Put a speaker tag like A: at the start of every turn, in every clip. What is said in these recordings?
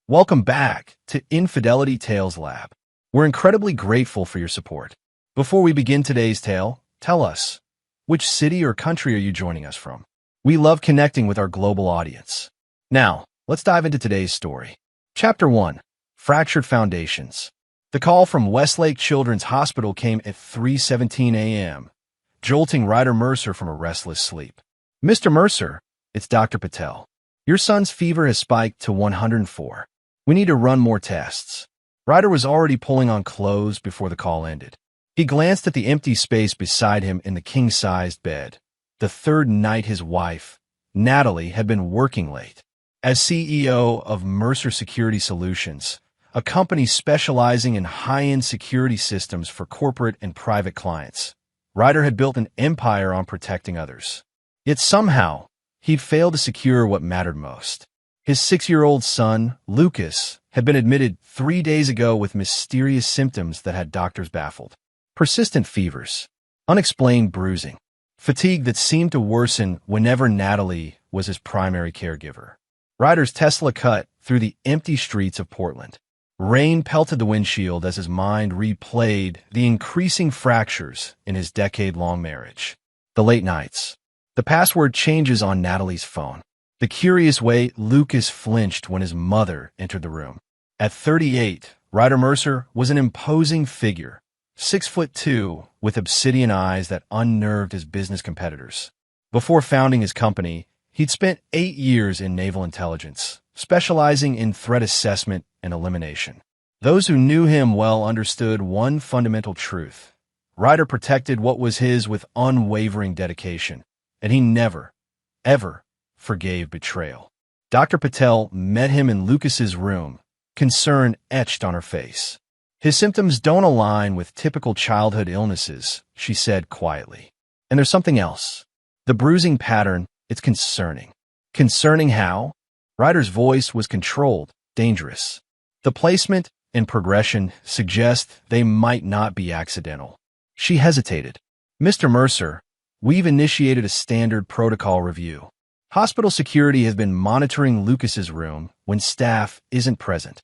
A: Welcome back to Infidelity Tales Lab. We're incredibly grateful for your support. Before we begin today's tale, tell us, which city or country are you joining us from? We love connecting with our global audience. Now, let's dive into today's story. Chapter 1. Fractured Foundations. The call from Westlake Children's Hospital came at 3:17 a.m., jolting Ryder Mercer from a restless sleep. Mr. Mercer, it's Dr. Patel. Your son's fever has spiked to 104. We need to run more tests. Ryder was already pulling on clothes before the call ended. He glanced at the empty space beside him in the king-sized bed. The third night his wife, Natalie, had been working late. As CEO of Mercer Security Solutions, a company specializing in high-end security systems for corporate and private clients, Ryder had built an empire on protecting others. Yet somehow, he'd failed to secure what mattered most. His 6-year-old son, Lucas, had been admitted 3 days ago with mysterious symptoms that had doctors baffled. Persistent fevers, unexplained bruising, fatigue that seemed to worsen whenever Natalie was his primary caregiver. Ryder's Tesla cut through the empty streets of Portland. Rain pelted the windshield as his mind replayed the increasing fractures in his decade-long marriage. The late nights. The password changes on Natalie's phone. The curious way Lucas flinched when his mother entered the room. At 38, Ryder Mercer was an imposing figure, 6'2", with obsidian eyes that unnerved his business competitors. Before founding his company, he'd spent 8 years in naval intelligence, specializing in threat assessment and elimination. Those who knew him well understood one fundamental truth. Ryder protected what was his with unwavering dedication, and he never, ever forgave betrayal. Dr. Patel met him in Lucas's room, concern etched on her face. His symptoms don't align with typical childhood illnesses, she said quietly. And there's something else. The bruising pattern, it's concerning. Concerning how? Ryder's voice was controlled, dangerous. The placement and progression suggest they might not be accidental. She hesitated. Mr. Mercer, we've initiated a standard protocol review. Hospital security has been monitoring Lucas's room when staff isn't present.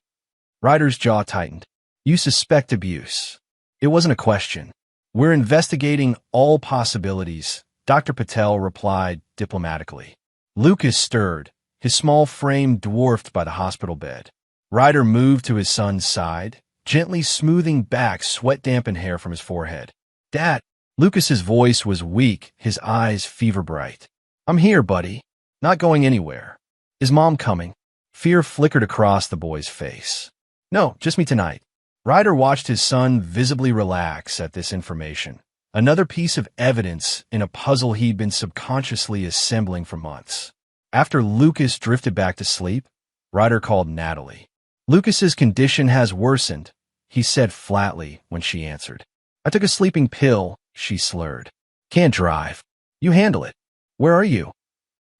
A: Ryder's jaw tightened. You suspect abuse. It wasn't a question. We're investigating all possibilities, Dr. Patel replied diplomatically. Lucas stirred, his small frame dwarfed by the hospital bed. Ryder moved to his son's side, gently smoothing back sweat-dampened hair from his forehead. Dad, Lucas's voice was weak, his eyes fever-bright. I'm here, buddy. Not going anywhere. Is Mom coming? Fear flickered across the boy's face. No, just me tonight. Ryder watched his son visibly relax at this information, another piece of evidence in a puzzle he'd been subconsciously assembling for months. After Lucas drifted back to sleep, Ryder called Natalie. Lucas's condition has worsened, he said flatly when she answered. I took a sleeping pill, she slurred. Can't drive. You handle it. Where are you?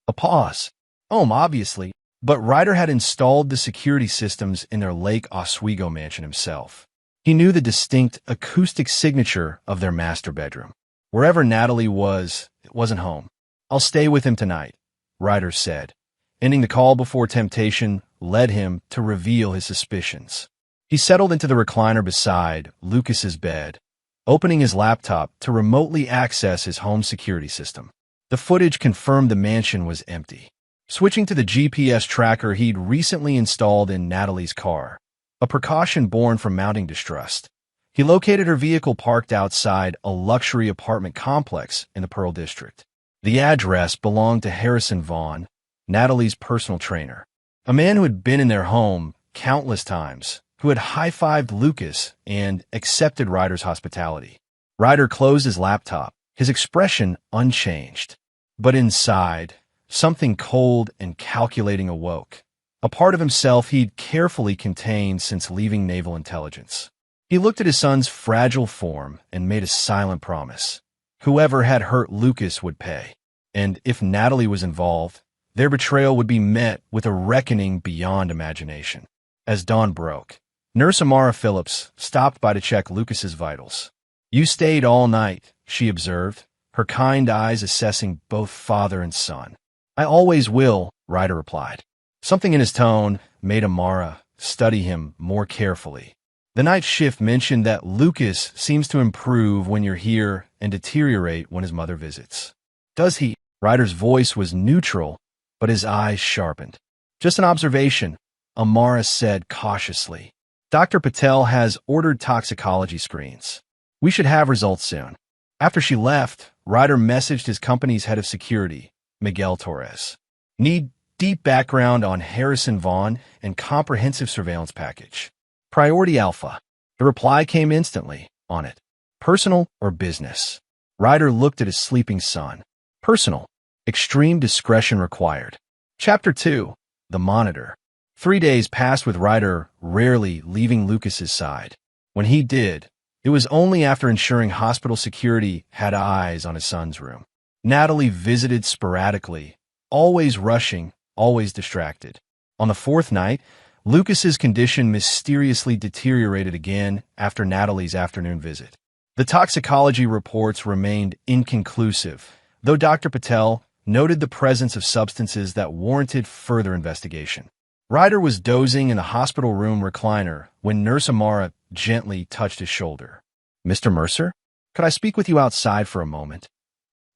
A: A pause. Home, obviously, but Ryder had installed the security systems in their Lake Oswego mansion himself. He knew the distinct acoustic signature of their master bedroom. Wherever Natalie was, it wasn't home. I'll stay with him tonight, Ryder said, ending the call before temptation led him to reveal his suspicions. He settled into the recliner beside Lucas's bed, opening his laptop to remotely access his home security system. The footage confirmed the mansion was empty. Switching to the GPS tracker he'd recently installed in Natalie's car, a precaution born from mounting distrust, he located her vehicle parked outside a luxury apartment complex in the Pearl District. The address belonged to Harrison Vaughn, Natalie's personal trainer, a man who had been in their home countless times, who had high-fived Lucas and accepted Ryder's hospitality. Ryder closed his laptop, his expression unchanged. But inside, something cold and calculating awoke, a part of himself he'd carefully contained since leaving naval intelligence. He looked at his son's fragile form and made a silent promise. Whoever had hurt Lucas would pay. And if Natalie was involved, their betrayal would be met with a reckoning beyond imagination. As dawn broke, Nurse Amara Phillips stopped by to check Lucas's vitals. You stayed all night, she observed, her kind eyes assessing both father and son. I always will, Ryder replied. Something in his tone made Amara study him more carefully. The night shift mentioned that Lucas seems to improve when you're here and deteriorate when his mother visits. Does he? Ryder's voice was neutral, but his eyes sharpened. Just an observation, Amara said cautiously. Dr. Patel has ordered toxicology screens. We should have results soon. After she left, Ryder messaged his company's head of security, Miguel Torres. Need deep background on Harrison Vaughn and comprehensive surveillance package. Priority Alpha. The reply came instantly on it. Personal or business? Ryder looked at his sleeping son. Personal. Extreme discretion required. Chapter 2. The Monitor. 3 days passed with Ryder rarely leaving Lucas's side. When he did, it was only after ensuring hospital security had eyes on his son's room. Natalie visited sporadically, always rushing, always distracted. On the fourth night, Lucas's condition mysteriously deteriorated again after Natalie's afternoon visit. The toxicology reports remained inconclusive, though Dr. Patel noted the presence of substances that warranted further investigation. Ryder was dozing in the hospital room recliner when Nurse Amara gently touched his shoulder. Mr. Mercer, could I speak with you outside for a moment?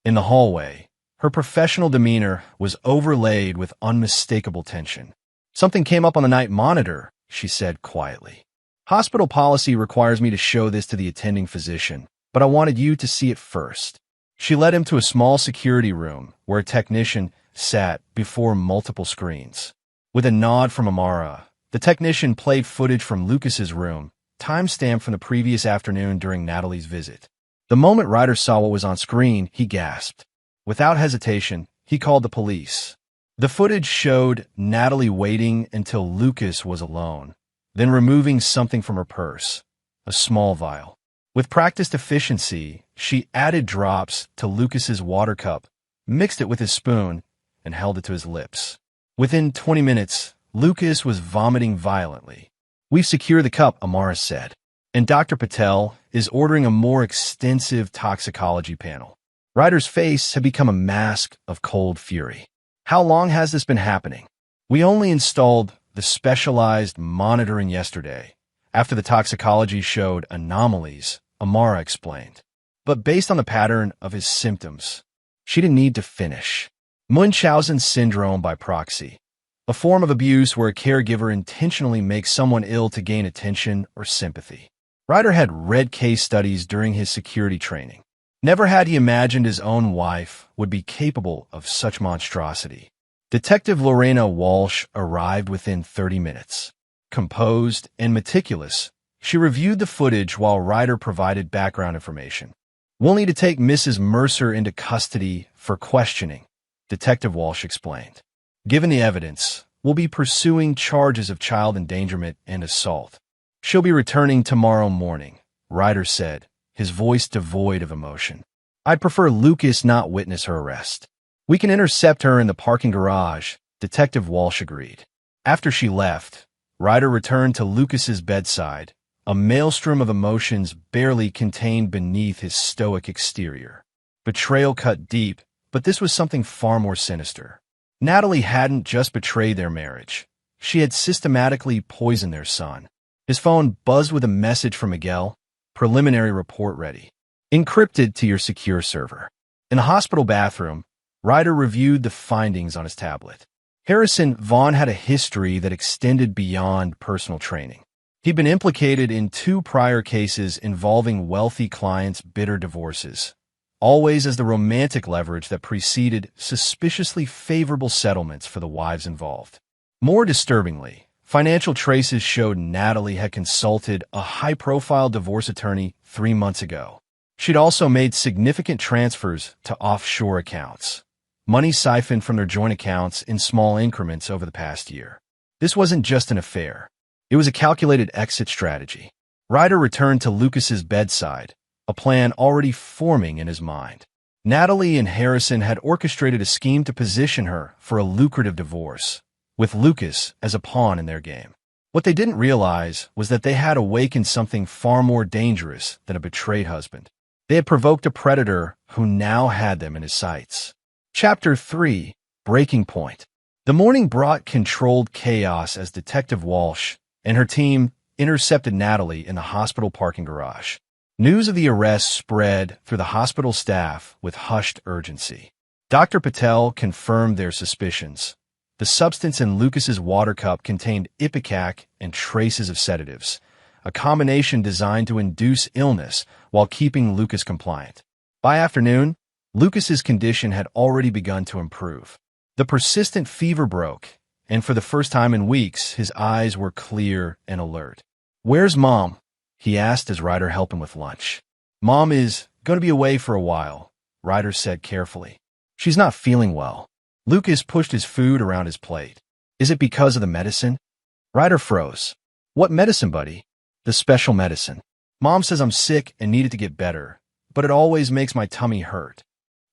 A: In the hallway, her professional demeanor was overlaid with unmistakable tension. Something came up on the night monitor, she said quietly. Hospital policy requires me to show this to the attending physician, but I wanted you to see it first. She led him to a small security room where a technician sat before multiple screens. With a nod from Amara, the technician played footage from Lucas's room, timestamped from the previous afternoon during Natalie's visit. The moment Ryder saw what was on screen, he gasped. Without hesitation, he called the police. The footage showed Natalie waiting until Lucas was alone, then removing something from her purse, a small vial. With practiced efficiency, she added drops to Lucas's water cup, mixed it with his spoon, and held it to his lips. Within 20 minutes, Lucas was vomiting violently. We've secured the cup, Amara said, and Dr. Patel is ordering a more extensive toxicology panel. Ryder's face had become a mask of cold fury. How long has this been happening? We only installed the specialized monitoring yesterday, after the toxicology showed anomalies, Amara explained. But based on the pattern of his symptoms, she didn't need to finish. Munchausen syndrome by proxy, a form of abuse where a caregiver intentionally makes someone ill to gain attention or sympathy. Ryder had read case studies during his security training. Never had he imagined his own wife would be capable of such monstrosity. Detective Lorena Walsh arrived within 30 minutes. Composed and meticulous, she reviewed the footage while Ryder provided background information. We'll need to take Mrs. Mercer into custody for questioning, Detective Walsh explained. Given the evidence, we'll be pursuing charges of child endangerment and assault. She'll be returning tomorrow morning, Ryder said, his voice devoid of emotion. I'd prefer Lucas not witness her arrest. We can intercept her in the parking garage, Detective Walsh agreed. After she left, Ryder returned to Lucas's bedside, a maelstrom of emotions barely contained beneath his stoic exterior. Betrayal cut deep, but this was something far more sinister. Natalie hadn't just betrayed their marriage. She had systematically poisoned their son. His phone buzzed with a message from Miguel. Preliminary report ready. Encrypted to your secure server. In the hospital bathroom, Ryder reviewed the findings on his tablet. Harrison Vaughn had a history that extended beyond personal training. He'd been implicated in 2 prior cases involving wealthy clients' bitter divorces, always as the romantic leverage that preceded suspiciously favorable settlements for the wives involved. More disturbingly, financial traces showed Natalie had consulted a high-profile divorce attorney 3 months ago. She'd also made significant transfers to offshore accounts, money siphoned from their joint accounts in small increments over the past year. This wasn't just an affair. It was a calculated exit strategy. Ryder returned to Lucas's bedside, a plan already forming in his mind. Natalie and Harrison had orchestrated a scheme to position her for a lucrative divorce, with Lucas as a pawn in their game. What they didn't realize was that they had awakened something far more dangerous than a betrayed husband. They had provoked a predator who now had them in his sights. Chapter 3. Breaking Point. The morning brought controlled chaos as Detective Walsh and her team intercepted Natalie in the hospital parking garage. News of the arrest spread through the hospital staff with hushed urgency. Dr. Patel confirmed their suspicions. The substance in Lucas's water cup contained ipecac and traces of sedatives, a combination designed to induce illness while keeping Lucas compliant. By afternoon, Lucas's condition had already begun to improve. The persistent fever broke, and for the first time in weeks, his eyes were clear and alert. "Where's Mom?" he asked as Ryder helped him with lunch. "Mom is going to be away for a while," Ryder said carefully. "She's not feeling well." Lucas pushed his food around his plate. "Is it because of the medicine?" Ryder froze. "What medicine, buddy?" "The special medicine. Mom says I'm sick and needed to get better, but it always makes my tummy hurt."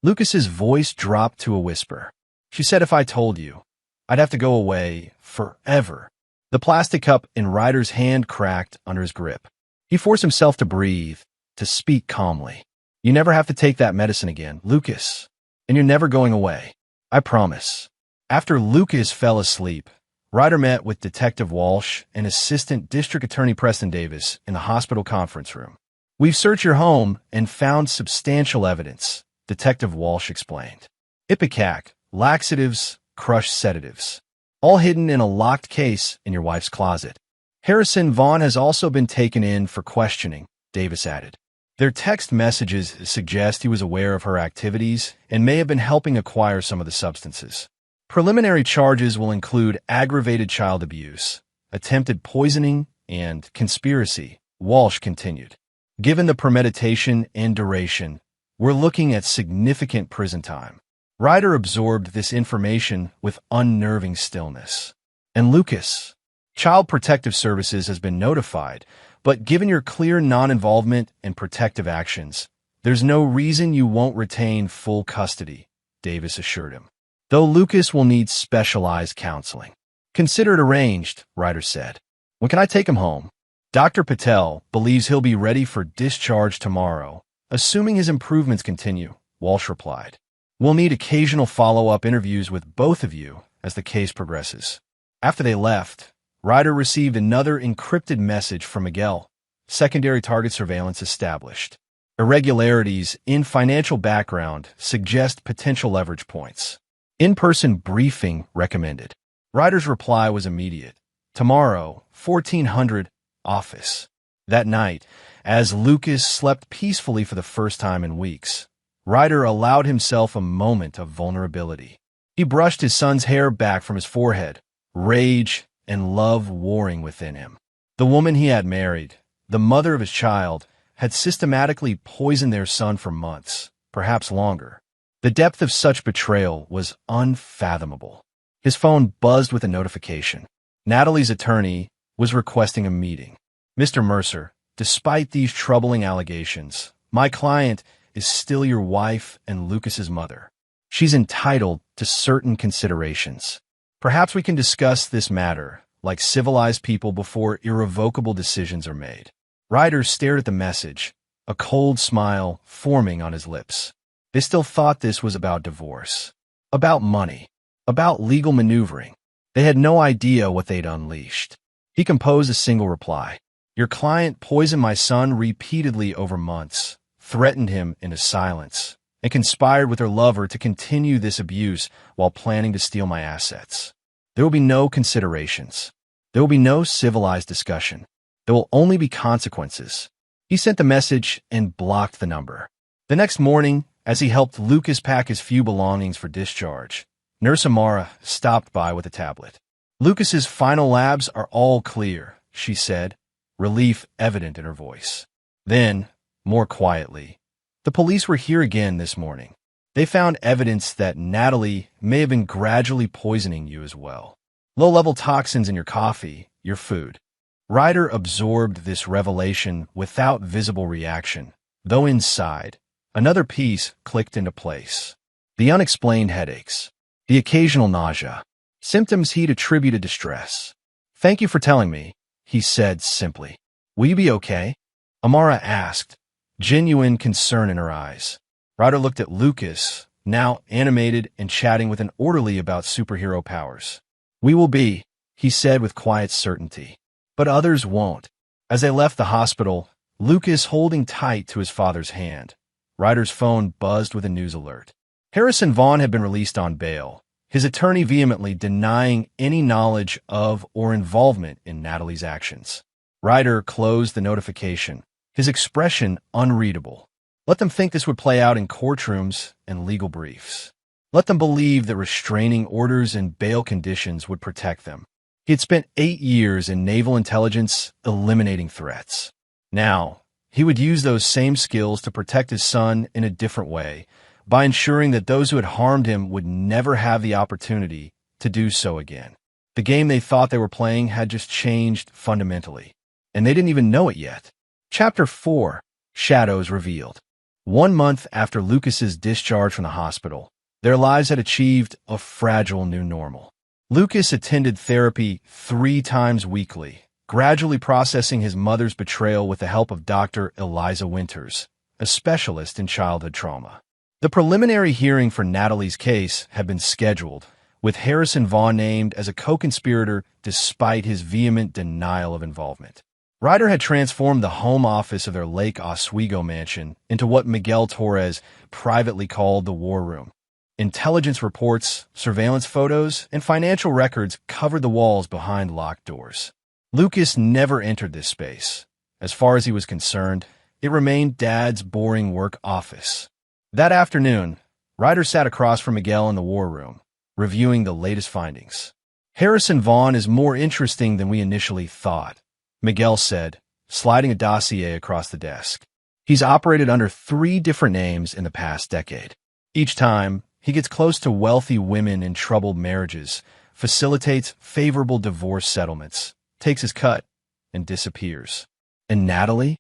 A: Lucas's voice dropped to a whisper. "She said if I told you, I'd have to go away forever." The plastic cup in Ryder's hand cracked under his grip. He forced himself to breathe, to speak calmly. "You never have to take that medicine again, Lucas. And you're never going away. I promise." After Lucas fell asleep, Ryder met with Detective Walsh and Assistant District Attorney Preston Davis in the hospital conference room. "We've searched your home and found substantial evidence," Detective Walsh explained. "Ipecac, laxatives, crushed sedatives, all hidden in a locked case in your wife's closet. Harrison Vaughn has also been taken in for questioning," Davis added. "Their text messages suggest he was aware of her activities and may have been helping acquire some of the substances. Preliminary charges will include aggravated child abuse, attempted poisoning, and conspiracy," Walsh continued. "Given the premeditation and duration, we're looking at significant prison time." Ryder absorbed this information with unnerving stillness. "And Lucas, Child Protective Services has been notified, but given your clear non-involvement and protective actions, there's no reason you won't retain full custody," Davis assured him. "Though Lucas will need specialized counseling." "Consider it arranged," Ryder said. "When can I take him home?" "Dr. Patel believes he'll be ready for discharge tomorrow, assuming his improvements continue," Walsh replied. "We'll need occasional follow-up interviews with both of you as the case progresses." After they left, Ryder received another encrypted message from Miguel. "Secondary target surveillance established. Irregularities in financial background suggest potential leverage points. In-person briefing recommended." Ryder's reply was immediate. "Tomorrow, 1400, office." That night, as Lucas slept peacefully for the first time in weeks, Ryder allowed himself a moment of vulnerability. He brushed his son's hair back from his forehead, rage and love warring within him. The woman he had married, the mother of his child, had systematically poisoned their son for months, perhaps longer. The depth of such betrayal was unfathomable. His phone buzzed with a notification. Natalie's attorney was requesting a meeting. "Mr. Mercer, despite these troubling allegations, my client is still your wife and Lucas's mother. She's entitled to certain considerations. Perhaps we can discuss this matter like civilized people before irrevocable decisions are made." Ryder stared at the message, a cold smile forming on his lips. They still thought this was about divorce, about money, about legal maneuvering. They had no idea what they'd unleashed. He composed a single reply. "Your client poisoned my son repeatedly over months, threatened him into silence, and conspired with her lover to continue this abuse while planning to steal my assets. There will be no considerations. There will be no civilized discussion. There will only be consequences." He sent the message and blocked the number. The next morning, as he helped Lucas pack his few belongings for discharge, Nurse Amara stopped by with a tablet. "Lucas's final labs are all clear," she said, relief evident in her voice. Then, more quietly, "The police were here again this morning. They found evidence that Natalie may have been gradually poisoning you as well. Low-level toxins in your coffee, your food." Ryder absorbed this revelation without visible reaction, though inside, another piece clicked into place. The unexplained headaches, the occasional nausea, symptoms he'd attributed to stress. "Thank you for telling me," he said simply. "Will you be okay?" Amara asked, genuine concern in her eyes. Ryder looked at Lucas, now animated and chatting with an orderly about superhero powers. "We will be," he said with quiet certainty. but others won't. As they left the hospital, Lucas holding tight to his father's hand, Ryder's phone buzzed with a news alert. Harrison Vaughn had been released on bail, his attorney vehemently denying any knowledge of or involvement in Natalie's actions. Ryder closed the notification, his expression unreadable. Let them think this would play out in courtrooms and legal briefs. Let them believe that restraining orders and bail conditions would protect them. He had spent 8 years in naval intelligence eliminating threats. Now, he would use those same skills to protect his son in a different way, by ensuring that those who had harmed him would never have the opportunity to do so again. The game they thought they were playing had just changed fundamentally, and they didn't even know it yet. Chapter 4: Shadows Revealed. 1 month after Lucas's discharge from the hospital, their lives had achieved a fragile new normal. Lucas attended therapy 3 times weekly, gradually processing his mother's betrayal with the help of Dr. Eliza Winters, a specialist in childhood trauma. The preliminary hearing for Natalie's case had been scheduled, with Harrison Vaughn named as a co-conspirator despite his vehement denial of involvement. Ryder had transformed the home office of their Lake Oswego mansion into what Miguel Torres privately called the War Room. Intelligence reports, surveillance photos, and financial records covered the walls behind locked doors. Lucas never entered this space. As far as he was concerned, it remained Dad's boring work office. That afternoon, Ryder sat across from Miguel in the War Room, reviewing the latest findings. Harrison Vaughn is more interesting than we initially thought, Miguel said, sliding a dossier across the desk. He's operated under 3 different names in the past decade. Each time, he gets close to wealthy women in troubled marriages, facilitates favorable divorce settlements, takes his cut, and disappears. And Natalie?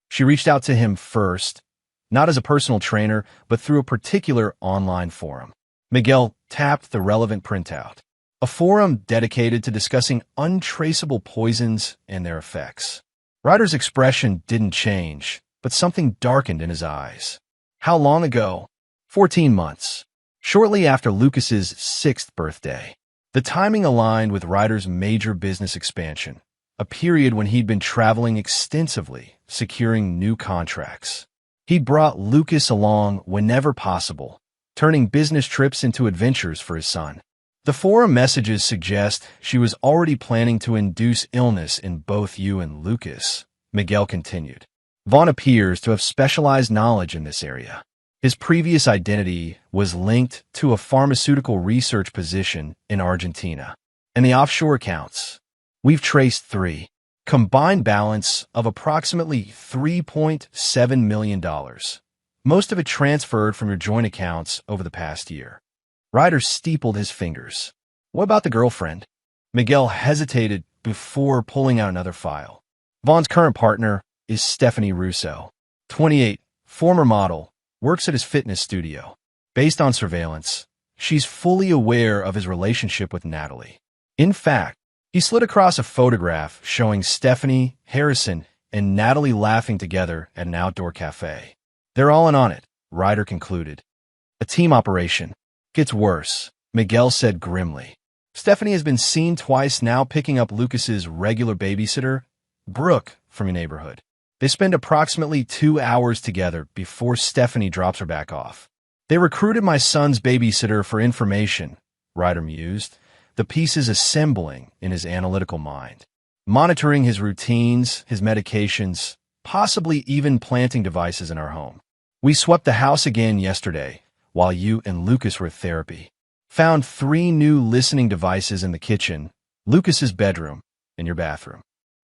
A: She reached out to him first, not as a personal trainer, but through a particular online forum. Miguel tapped the relevant printout. A forum dedicated to discussing untraceable poisons and their effects. Ryder's expression didn't change, but something darkened in his eyes. How long ago? 14 months. Shortly after Lucas's 6th birthday. The timing aligned with Ryder's major business expansion, a period when he'd been traveling extensively, securing new contracts. He'd brought Lucas along whenever possible, turning business trips into adventures for his son. The forum messages suggest she was already planning to induce illness in both you and Lucas, Miguel continued. Vaughn appears to have specialized knowledge in this area. His previous identity was linked to a pharmaceutical research position in Argentina. And the offshore accounts. We've traced 3. Combined balance of approximately $3.7 million. Most of it transferred from your joint accounts over the past year. Ryder steepled his fingers. What about the girlfriend? Miguel hesitated before pulling out another file. Vaughn's current partner is Stephanie Russo, 28, former model, works at his fitness studio. Based on surveillance, she's fully aware of his relationship with Natalie. In fact, he slid across a photograph showing Stephanie, Harrison, and Natalie laughing together at an outdoor cafe. They're all in on it, Ryder concluded. A team operation. Gets worse, Miguel said grimly. Stephanie has been seen twice now picking up Lucas's regular babysitter, Brooke, from your neighborhood. They spend approximately 2 hours together before Stephanie drops her back off. They recruited my son's babysitter for information, Ryder mused, the pieces assembling in his analytical mind, monitoring his routines, his medications, possibly even planting devices in our home. We swept the house again yesterday, while you and Lucas were at therapy. Found 3 new listening devices in the kitchen, Lucas's bedroom, and your bathroom.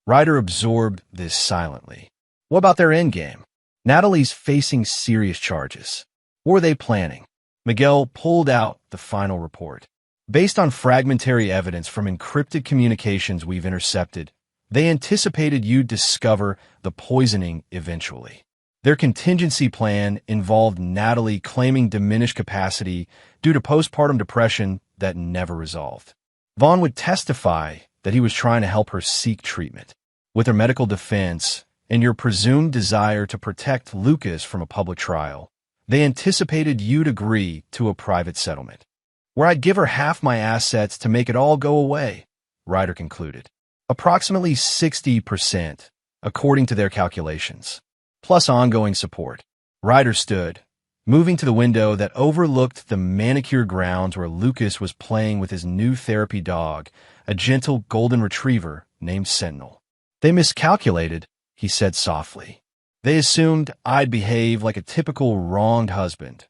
A: Ryder absorbed this silently. What about their endgame? Natalie's facing serious charges. What were they planning? Miguel pulled out the final report. Based on fragmentary evidence from encrypted communications we've intercepted, they anticipated you'd discover the poisoning eventually. Their contingency plan involved Natalie claiming diminished capacity due to postpartum depression that never resolved. Vaughn would testify that he was trying to help her seek treatment. With her medical defense and your presumed desire to protect Lucas from a public trial, they anticipated you'd agree to a private settlement, where I'd give her half my assets to make it all go away, Ryder concluded. Approximately 60%, according to their calculations, plus ongoing support. Ryder stood, moving to the window that overlooked the manicured grounds where Lucas was playing with his new therapy dog, a gentle golden retriever named Sentinel. They miscalculated, he said softly. They assumed I'd behave like a typical wronged husband,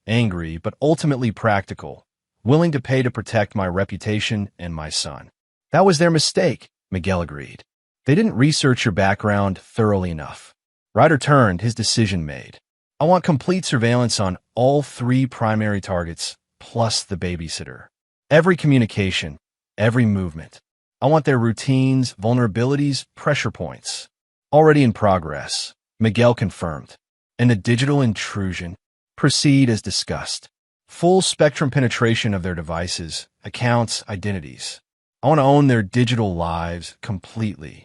A: angry but ultimately practical, willing to pay to protect my reputation and my son. That was their mistake, Miguel agreed. They didn't research your background thoroughly enough. Ryder turned, his decision made. I want complete surveillance on all 3 primary targets, plus the babysitter. Every communication, every movement. I want their routines, vulnerabilities, pressure points. Already in progress, Miguel confirmed. And the digital intrusion? Proceed as discussed. Full spectrum penetration of their devices, accounts, identities. I want to own their digital lives completely.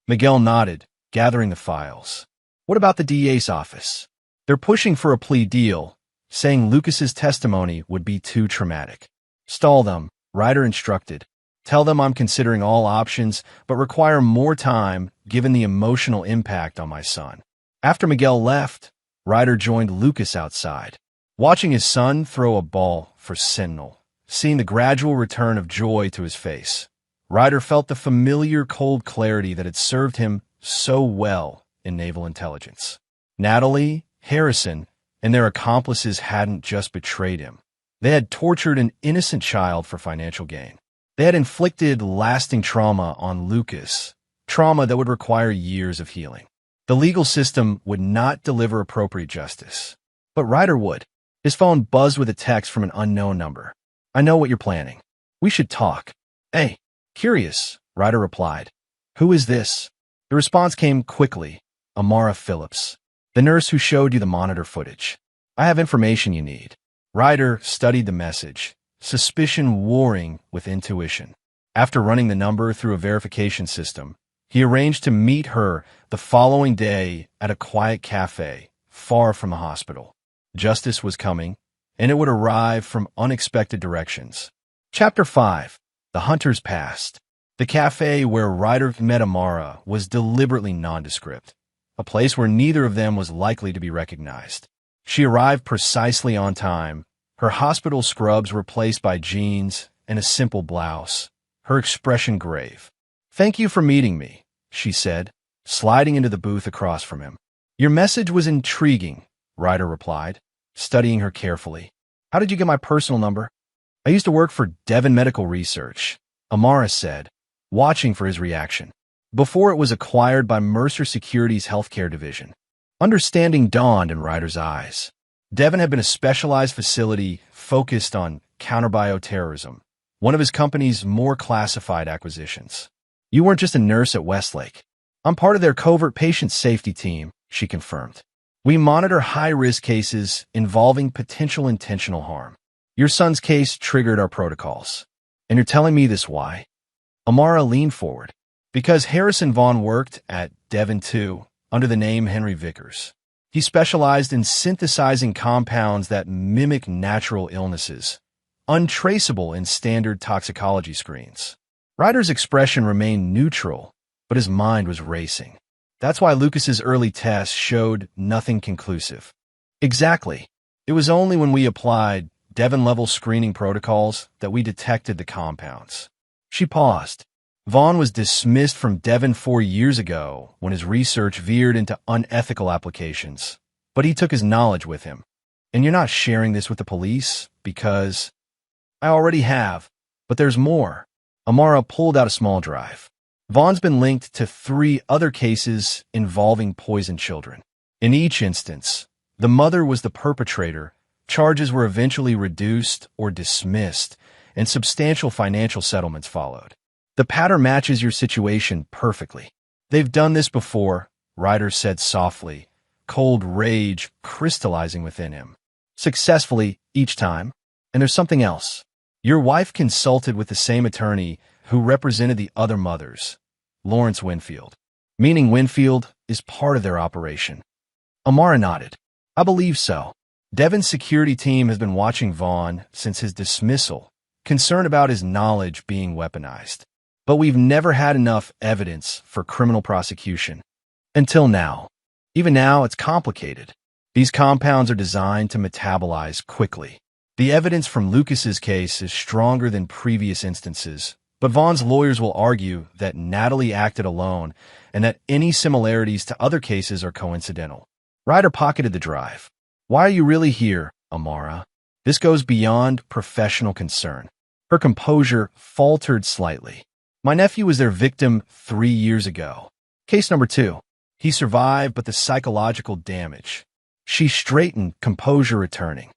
A: Miguel nodded, gathering the files. What about the DA's office? They're pushing for a plea deal, saying Lucas's testimony would be too traumatic. Stall them, Ryder instructed. Tell them I'm considering all options, but require more time given the emotional impact on my son. After Miguel left, Ryder joined Lucas outside, watching his son throw a ball for Sentinel. Seeing the gradual return of joy to his face, Ryder felt the familiar cold clarity that had served him so well in naval intelligence. Natalie, Harrison, and their accomplices hadn't just betrayed him. They had tortured an innocent child for financial gain. They had inflicted lasting trauma on Lucas, trauma that would require years of healing. The legal system would not deliver appropriate justice. But Ryder would. His phone buzzed with a text from an unknown number. I know what you're planning. We should talk. Hey, curious, Ryder replied. Who is this? The response came quickly. Amara Phillips, the nurse who showed you the monitor footage. I have information you need. Ryder studied the message, suspicion warring with intuition. After running the number through a verification system, he arranged to meet her the following day at a quiet cafe far from the hospital. Justice was coming, and it would arrive from unexpected directions. Chapter 5. The Hunter's Past. The cafe where Ryder met Amara was deliberately nondescript, a place where neither of them was likely to be recognized. She arrived precisely on time, her hospital scrubs replaced by jeans and a simple blouse, her expression grave. Thank you for meeting me, she said, sliding into the booth across from him. Your message was intriguing, Ryder replied, studying her carefully. How did you get my personal number? I used to work for Devon Medical Research, Amara said, watching for his reaction. Before it was acquired by Mercer Securities' healthcare division. Understanding dawned in Ryder's eyes. Devon had been a specialized facility focused on counter-bioterrorism, one of his company's more classified acquisitions. You weren't just a nurse at Westlake. I'm part of their covert patient safety team, she confirmed. We monitor high-risk cases involving potential intentional harm. Your son's case triggered our protocols. And you're telling me this why? Amara leaned forward. Because Harrison Vaughn worked at Devon too, under the name Henry Vickers. He specialized in synthesizing compounds that mimic natural illnesses, untraceable in standard toxicology screens. Ryder's expression remained neutral, but his mind was racing. That's why Lucas's early tests showed nothing conclusive. Exactly. It was only when we applied Devon-level screening protocols that we detected the compounds. She paused. Vaughn was dismissed from Devon 4 years ago when his research veered into unethical applications. But he took his knowledge with him. And you're not sharing this with the police because... I already have, but there's more. Amara pulled out a small drive. Vaughn's been linked to 3 other cases involving poisoned children. In each instance, the mother was the perpetrator, charges were eventually reduced or dismissed, and substantial financial settlements followed. The pattern matches your situation perfectly. They've done this before, Ryder said softly, cold rage crystallizing within him. Successfully each time. And there's something else. Your wife consulted with the same attorney who represented the other mothers, Lawrence Winfield, meaning Winfield is part of their operation. Amara nodded. I believe so. Devon's security team has been watching Vaughn since his dismissal, concerned about his knowledge being weaponized. but we've never had enough evidence for criminal prosecution. Until now. Even now, it's complicated. These compounds are designed to metabolize quickly. The evidence from Lucas's case is stronger than previous instances, but Vaughn's lawyers will argue that Natalie acted alone and that any similarities to other cases are coincidental. Ryder pocketed the drive. Why are you really here, Amara? This goes beyond professional concern. Her composure faltered slightly. My nephew was their victim 3 years ago. Case number 2. He survived, but the psychological damage. She straightened, composure returning.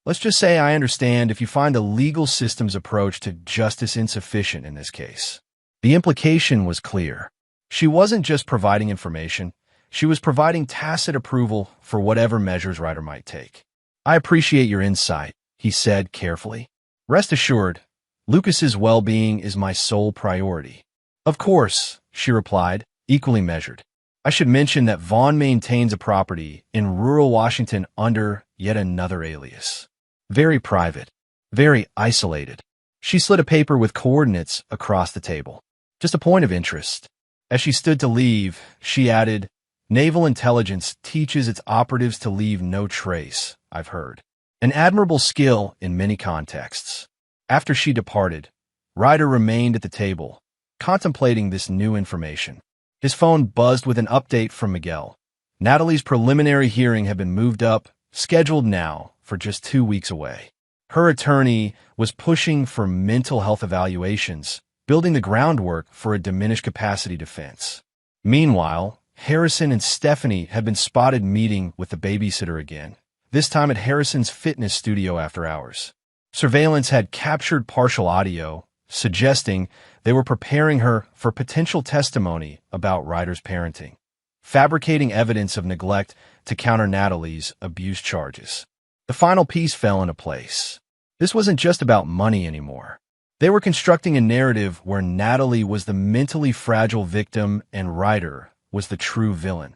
A: Let's just say I understand if you find the legal system's approach to justice insufficient in this case. The implication was clear. She wasn't just providing information, she was providing tacit approval for whatever measures Ryder might take. I appreciate your insight, he said carefully. Rest assured, Lucas's well-being is my sole priority. Of course, she replied, equally measured. I should mention that Vaughn maintains a property in rural Washington under yet another alias. Very private, very isolated. She slid a paper with coordinates across the table. Just a point of interest. As she stood to leave, she added, Naval intelligence teaches its operatives to leave no trace, I've heard. An admirable skill in many contexts. After she departed, Ryder remained at the table, contemplating this new information. His phone buzzed with an update from Miguel. Natalie's preliminary hearing had been moved up, scheduled now, for just 2 weeks away. Her attorney was pushing for mental health evaluations, building the groundwork for a diminished capacity defense. Meanwhile, Harrison and Stephanie had been spotted meeting with the babysitter again, this time at Harrison's fitness studio after hours. Surveillance had captured partial audio, suggesting they were preparing her for potential testimony about Ryder's parenting, fabricating evidence of neglect to counter Natalie's abuse charges. The final piece fell into place. This wasn't just about money anymore. They were constructing a narrative where Natalie was the mentally fragile victim and Ryder was the true villain.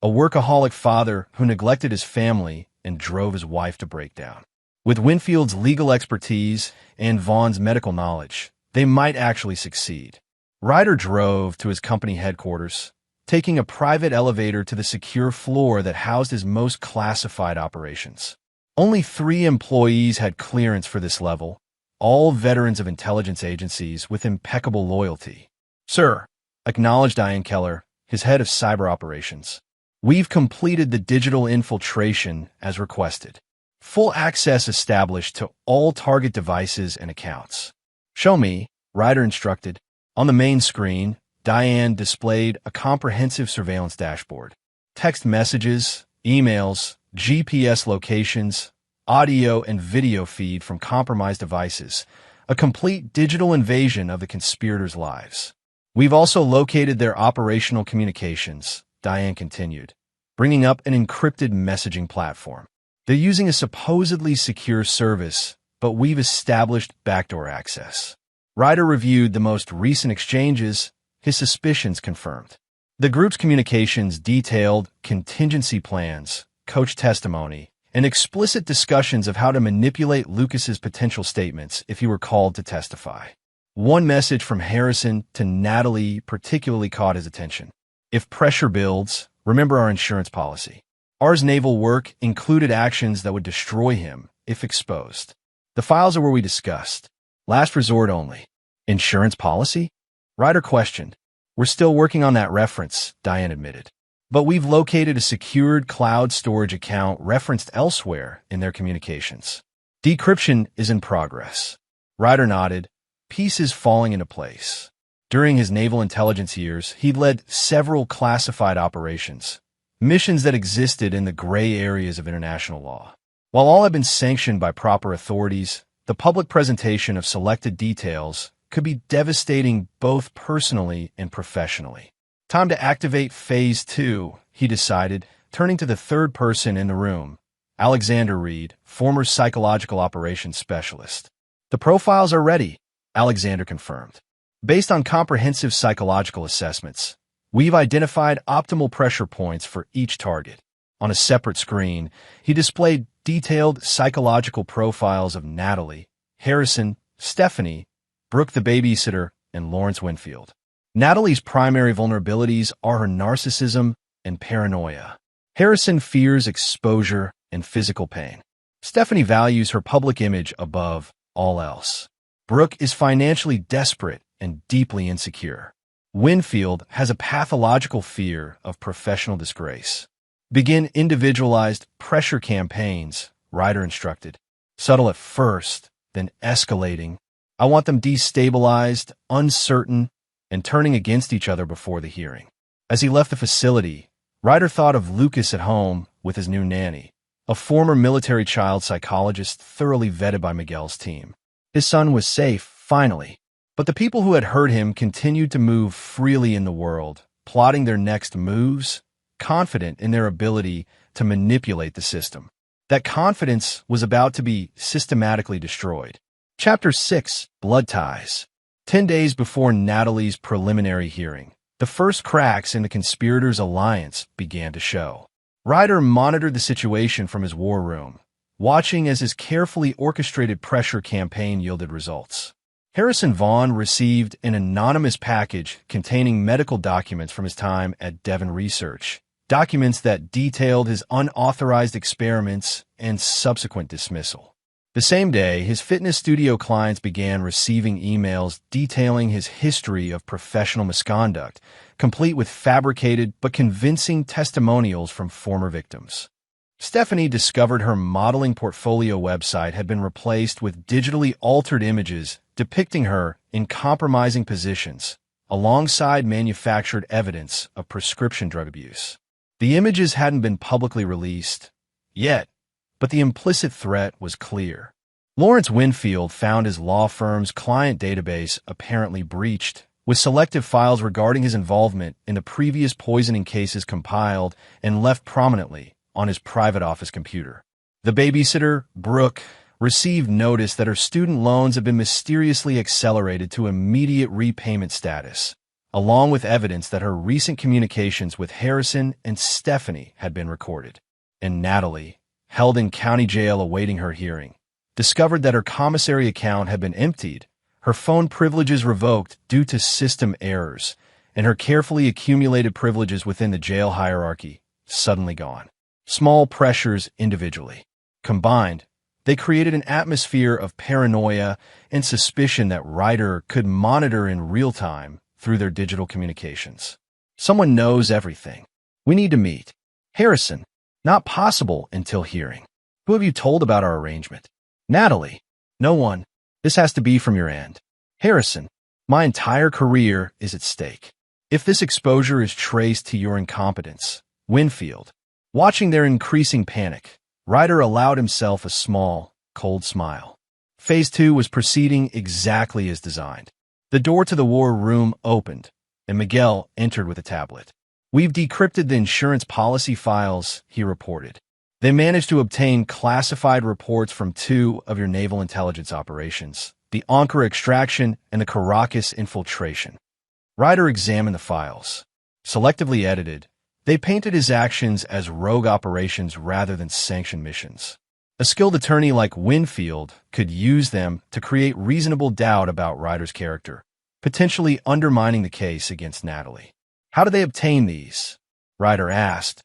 A: A workaholic father who neglected his family and drove his wife to breakdown. With Winfield's legal expertise and Vaughn's medical knowledge, they might actually succeed. Ryder drove to his company headquarters, taking a private elevator to the secure floor that housed his most classified operations. Only 3 employees had clearance for this level, all veterans of intelligence agencies with impeccable loyalty. Sir, acknowledged Ian Keller, his head of cyber operations. We've completed the digital infiltration as requested. Full access established to all target devices and accounts. Show me, Ryder instructed. On the main screen, Diane displayed a comprehensive surveillance dashboard. Text messages, emails, GPS locations, audio and video feed from compromised devices, a complete digital invasion of the conspirators' lives. We've also located their operational communications, Diane continued, bringing up an encrypted messaging platform. They're using a supposedly secure service, but we've established backdoor access. Ryder reviewed the most recent exchanges, his suspicions confirmed. The group's communications detailed contingency plans, coach testimony, and explicit discussions of how to manipulate Lucas's potential statements if he were called to testify. One message from Harrison to Natalie particularly caught his attention. If pressure builds, remember our insurance policy. Ours naval work included actions that would destroy him if exposed. The files are where we discussed. Last resort only. Insurance policy? Ryder questioned. We're still working on that reference, Diane admitted. But we've located a secured cloud storage account referenced elsewhere in their communications. Decryption is in progress. Ryder nodded, pieces falling into place. During his naval intelligence years, he'd led several classified operations, missions that existed in the gray areas of international law. While all had been sanctioned by proper authorities, the public presentation of selected details could be devastating both personally and professionally. Time to activate Phase 2, he decided, turning to the third person in the room, Alexander Reed, former psychological operations specialist. The profiles are ready, Alexander confirmed. Based on comprehensive psychological assessments, we've identified optimal pressure points for each target. On a separate screen, he displayed detailed psychological profiles of Natalie, Harrison, Stephanie, Brooke the babysitter, and Lawrence Winfield. Natalie's primary vulnerabilities are her narcissism and paranoia. Harrison fears exposure and physical pain. Stephanie values her public image above all else. Brooke is financially desperate and deeply insecure. Winfield has a pathological fear of professional disgrace. Begin individualized pressure campaigns, Ryder instructed. Subtle at first, then escalating. I want them destabilized, uncertain, and turning against each other before the hearing. As he left the facility, Ryder thought of Lucas at home with his new nanny, a former military child psychologist thoroughly vetted by Miguel's team. His son was safe, finally, but the people who had hurt him continued to move freely in the world, plotting their next moves, confident in their ability to manipulate the system. That confidence was about to be systematically destroyed. Chapter 6, Blood Ties. 10 days before Natalie's preliminary hearing, the first cracks in the conspirators' alliance began to show. Ryder monitored the situation from his war room, watching as his carefully orchestrated pressure campaign yielded results. Harrison Vaughn received an anonymous package containing medical documents from his time at Devon Research, documents that detailed his unauthorized experiments and subsequent dismissal. The same day, his fitness studio clients began receiving emails detailing his history of professional misconduct, complete with fabricated but convincing testimonials from former victims. Stephanie discovered her modeling portfolio website had been replaced with digitally altered images depicting her in compromising positions, alongside manufactured evidence of prescription drug abuse. The images hadn't been publicly released yet, but the implicit threat was clear. Lawrence Winfield found his law firm's client database apparently breached, with selective files regarding his involvement in the previous poisoning cases compiled and left prominently on his private office computer. The babysitter, Brooke, received notice that her student loans had been mysteriously accelerated to immediate repayment status, along with evidence that her recent communications with Harrison and Stephanie had been recorded. And Natalie, held in county jail awaiting her hearing, discovered that her commissary account had been emptied, her phone privileges revoked due to system errors, and her carefully accumulated privileges within the jail hierarchy suddenly gone. Small pressures individually. Combined, they created an atmosphere of paranoia and suspicion that Ryder could monitor in real time through their digital communications. Someone knows everything. We need to meet. Harrison. Not possible until hearing. Who have you told about our arrangement? Natalie. No one. This has to be from your end. Harrison. My entire career is at stake. If this exposure is traced to your incompetence. Winfield. Watching their increasing panic, Ryder allowed himself a small, cold smile. Phase 2 was proceeding exactly as designed. The door to the war room opened, and Miguel entered with a tablet. We've decrypted the insurance policy files, he reported. They managed to obtain classified reports from 2 of your naval intelligence operations, the Ankara extraction and the Caracas infiltration. Ryder examined the files. Selectively edited, they painted his actions as rogue operations rather than sanctioned missions. A skilled attorney like Winfield could use them to create reasonable doubt about Ryder's character, potentially undermining the case against Natalie. How did they obtain these? Ryder asked,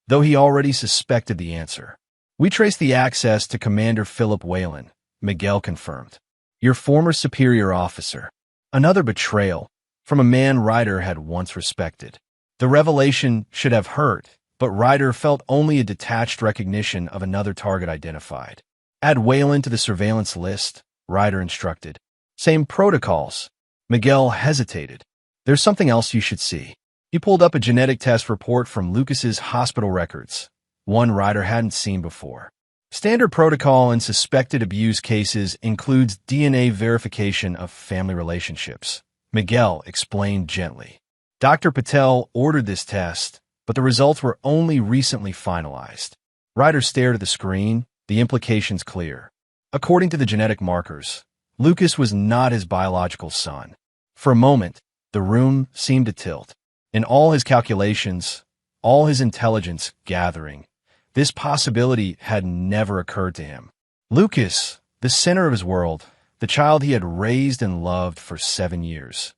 A: though he already suspected the answer. We traced the access to Commander Philip Whalen, Miguel confirmed. Your former superior officer. Another betrayal from a man Ryder had once respected. The revelation should have hurt, but Ryder felt only a detached recognition of another target identified. Add Whalen to the surveillance list, Ryder instructed. Same protocols. Miguel hesitated. There's something else you should see. He pulled up a genetic test report from Lucas's hospital records, one Ryder hadn't seen before. Standard protocol in suspected abuse cases includes DNA verification of family relationships, Miguel explained gently. Dr. Patel ordered this test, but the results were only recently finalized. Ryder stared at the screen, the implications clear. According to the genetic markers, Lucas was not his biological son. For a moment, the room seemed to tilt. In all his calculations, all his intelligence gathering, this possibility had never occurred to him. Lucas, the center of his world, the child he had raised and loved for 7 years,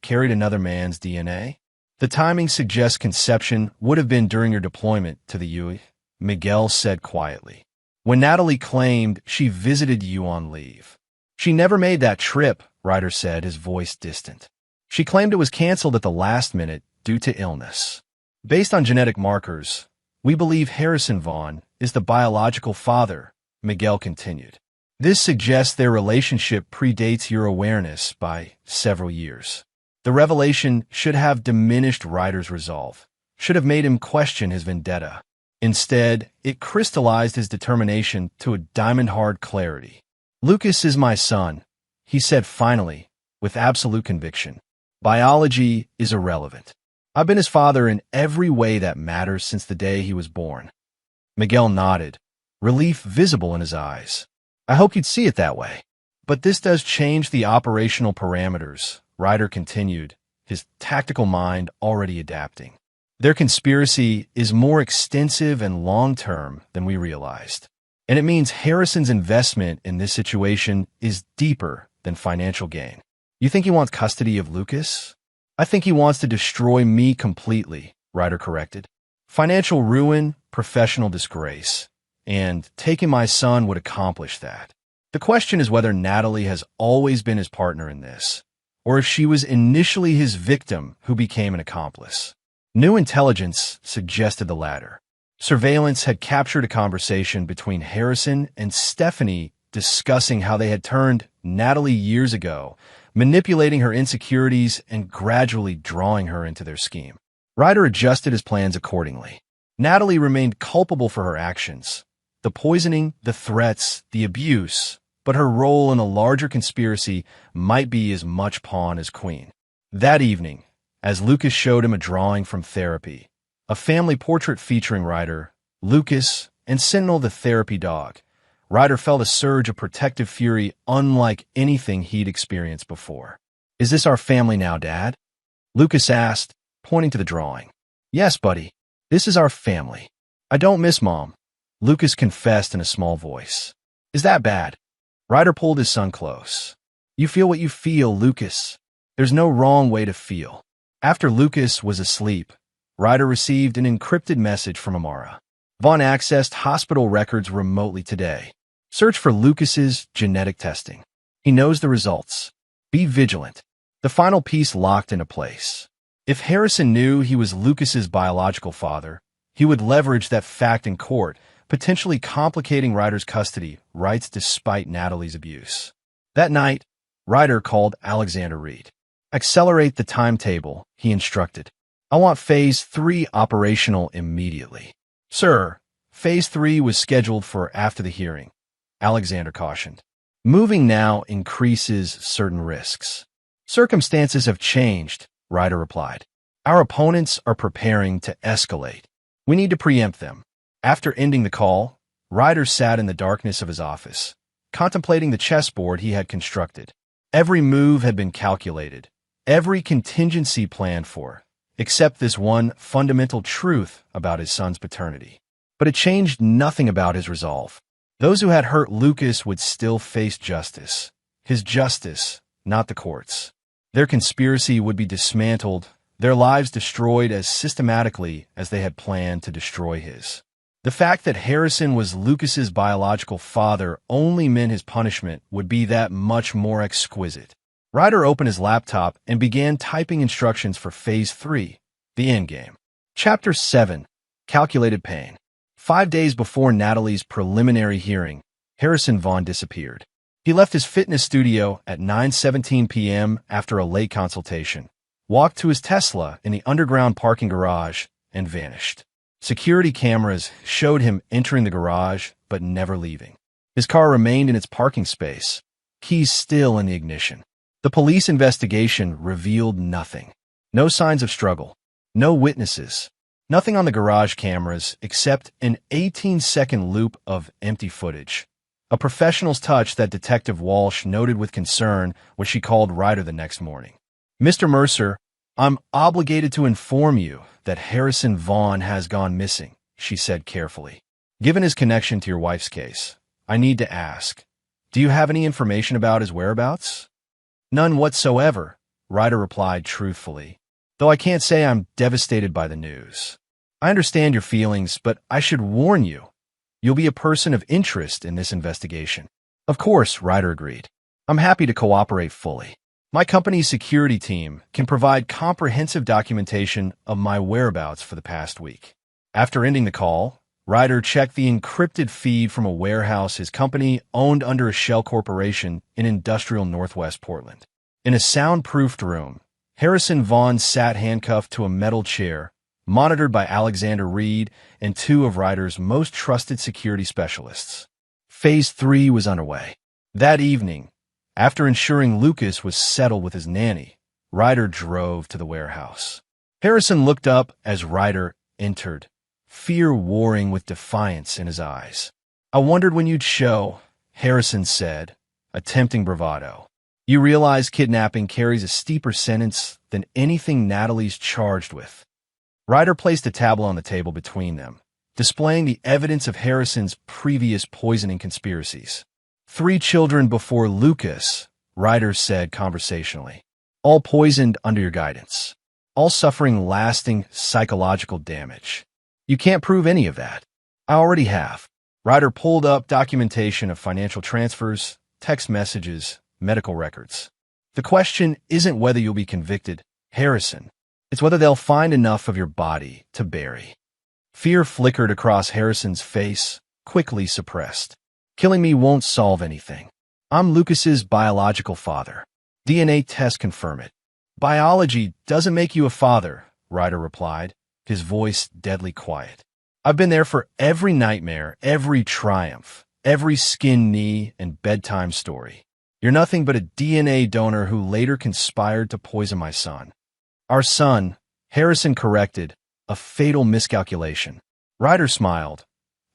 A: carried another man's DNA? The timing suggests conception would have been during your deployment to the UE, Miguel said quietly. When Natalie claimed she visited you on leave. She never made that trip, Ryder said, his voice distant. She claimed it was canceled at the last minute due to illness. Based on genetic markers, we believe Harrison Vaughn is the biological father, Miguel continued. This suggests their relationship predates your awareness by several years. The revelation should have diminished Ryder's resolve, should have made him question his vendetta. Instead, it crystallized his determination to a diamond-hard clarity. Lucas is my son, he said finally, with absolute conviction. Biology is irrelevant. I've been his father in every way that matters since the day he was born. Miguel nodded, relief visible in his eyes. I hoped you'd see it that way. But this does change the operational parameters, Ryder continued, his tactical mind already adapting. Their conspiracy is more extensive and long-term than we realized. And it means Harrison's investment in this situation is deeper than financial gain. You think he wants custody of Lucas? I think he wants to destroy me completely, Ryder corrected. Financial ruin, professional disgrace. And taking my son would accomplish that. The question is whether Natalie has always been his partner in this, or if she was initially his victim who became an accomplice. New intelligence suggested the latter. Surveillance had captured a conversation between Harrison and Stephanie discussing how they had turned Natalie years ago, manipulating her insecurities and gradually drawing her into their scheme. Ryder adjusted his plans accordingly. Natalie remained culpable for her actions, the poisoning, the threats, the abuse, but her role in a larger conspiracy might be as much pawn as queen. That evening, as Lucas showed him a drawing from therapy, a family portrait featuring Ryder, Lucas, and Sentinel the therapy dog, Ryder felt a surge of protective fury unlike anything he'd experienced before. Is this our family now, Dad? Lucas asked, pointing to the drawing. Yes, buddy. This is our family. I don't miss Mom, Lucas confessed in a small voice. Is that bad? Ryder pulled his son close. You feel what you feel, Lucas. There's no wrong way to feel. After Lucas was asleep, Ryder received an encrypted message from Amara. Vaughn accessed hospital records remotely today. Search for Lucas's genetic testing. He knows the results. Be vigilant. The final piece locked into place. If Harrison knew he was Lucas's biological father, he would leverage that fact in court, potentially complicating Ryder's custody rights despite Natalie's abuse. That night, Ryder called Alexander Reed. Accelerate the timetable, he instructed. I want Phase 3 operational immediately. Sir, Phase 3 was scheduled for after the hearing, Alexander cautioned. Moving now increases certain risks. Circumstances have changed, Ryder replied. Our opponents are preparing to escalate. We need to preempt them. After ending the call, Ryder sat in the darkness of his office, contemplating the chessboard he had constructed. Every move had been calculated, every contingency planned for, except this one fundamental truth about his son's paternity. But it changed nothing about his resolve. Those who had hurt Lucas would still face justice. His justice, not the courts. Their conspiracy would be dismantled, their lives destroyed as systematically as they had planned to destroy his. The fact that Harrison was Lucas's biological father only meant his punishment would be that much more exquisite. Ryder opened his laptop and began typing instructions for Phase 3, the endgame. Chapter 7, Calculated Pain. 5 days before Natalie's preliminary hearing, Harrison Vaughn disappeared. He left his fitness studio at 9:17 p.m. after a late consultation, walked to his Tesla in the underground parking garage, and vanished. Security cameras showed him entering the garage but never leaving. His car remained in its parking space, keys still in the ignition. The police investigation revealed nothing. No signs of struggle. No witnesses. Nothing on the garage cameras except an 18-second loop of empty footage. A professional's touch that Detective Walsh noted with concern when she called Ryder the next morning. Mr. Mercer, I'm obligated to inform you that Harrison Vaughn has gone missing, she said carefully. Given his connection to your wife's case, I need to ask, do you have any information about his whereabouts? None whatsoever, Ryder replied truthfully. Though I can't say I'm devastated by the news. I understand your feelings, but I should warn you. You'll be a person of interest in this investigation. Of course, Ryder agreed. I'm happy to cooperate fully. My company's security team can provide comprehensive documentation of my whereabouts for the past week. After ending the call, Ryder checked the encrypted feed from a warehouse his company owned under a shell corporation in industrial Northwest Portland. In a soundproofed room, Harrison Vaughn sat handcuffed to a metal chair, monitored by Alexander Reed and two of Ryder's most trusted security specialists. Phase 3 was underway. That evening, after ensuring Lucas was settled with his nanny, Ryder drove to the warehouse. Harrison looked up as Ryder entered, fear warring with defiance in his eyes. I wondered when you'd show, Harrison said, attempting bravado. You realize kidnapping carries a steeper sentence than anything Natalie's charged with. Ryder placed a tablet on the table between them, displaying the evidence of Harrison's previous poisoning conspiracies. 3 children before Lucas, Ryder said conversationally. All poisoned under your guidance. All suffering lasting psychological damage. You can't prove any of that. I already have. Ryder pulled up documentation of financial transfers, text messages, medical records. The question isn't whether you'll be convicted, Harrison. It's whether they'll find enough of your body to bury. Fear flickered across Harrison's face, quickly suppressed. Killing me won't solve anything. I'm Lucas's biological father. DNA tests confirm it. Biology doesn't make you a father, Ryder replied, his voice deadly quiet. I've been there for every nightmare, every triumph, every skinned knee and bedtime story. You're nothing but a DNA donor who later conspired to poison my son. Our son, Harrison corrected, a fatal miscalculation. Ryder smiled,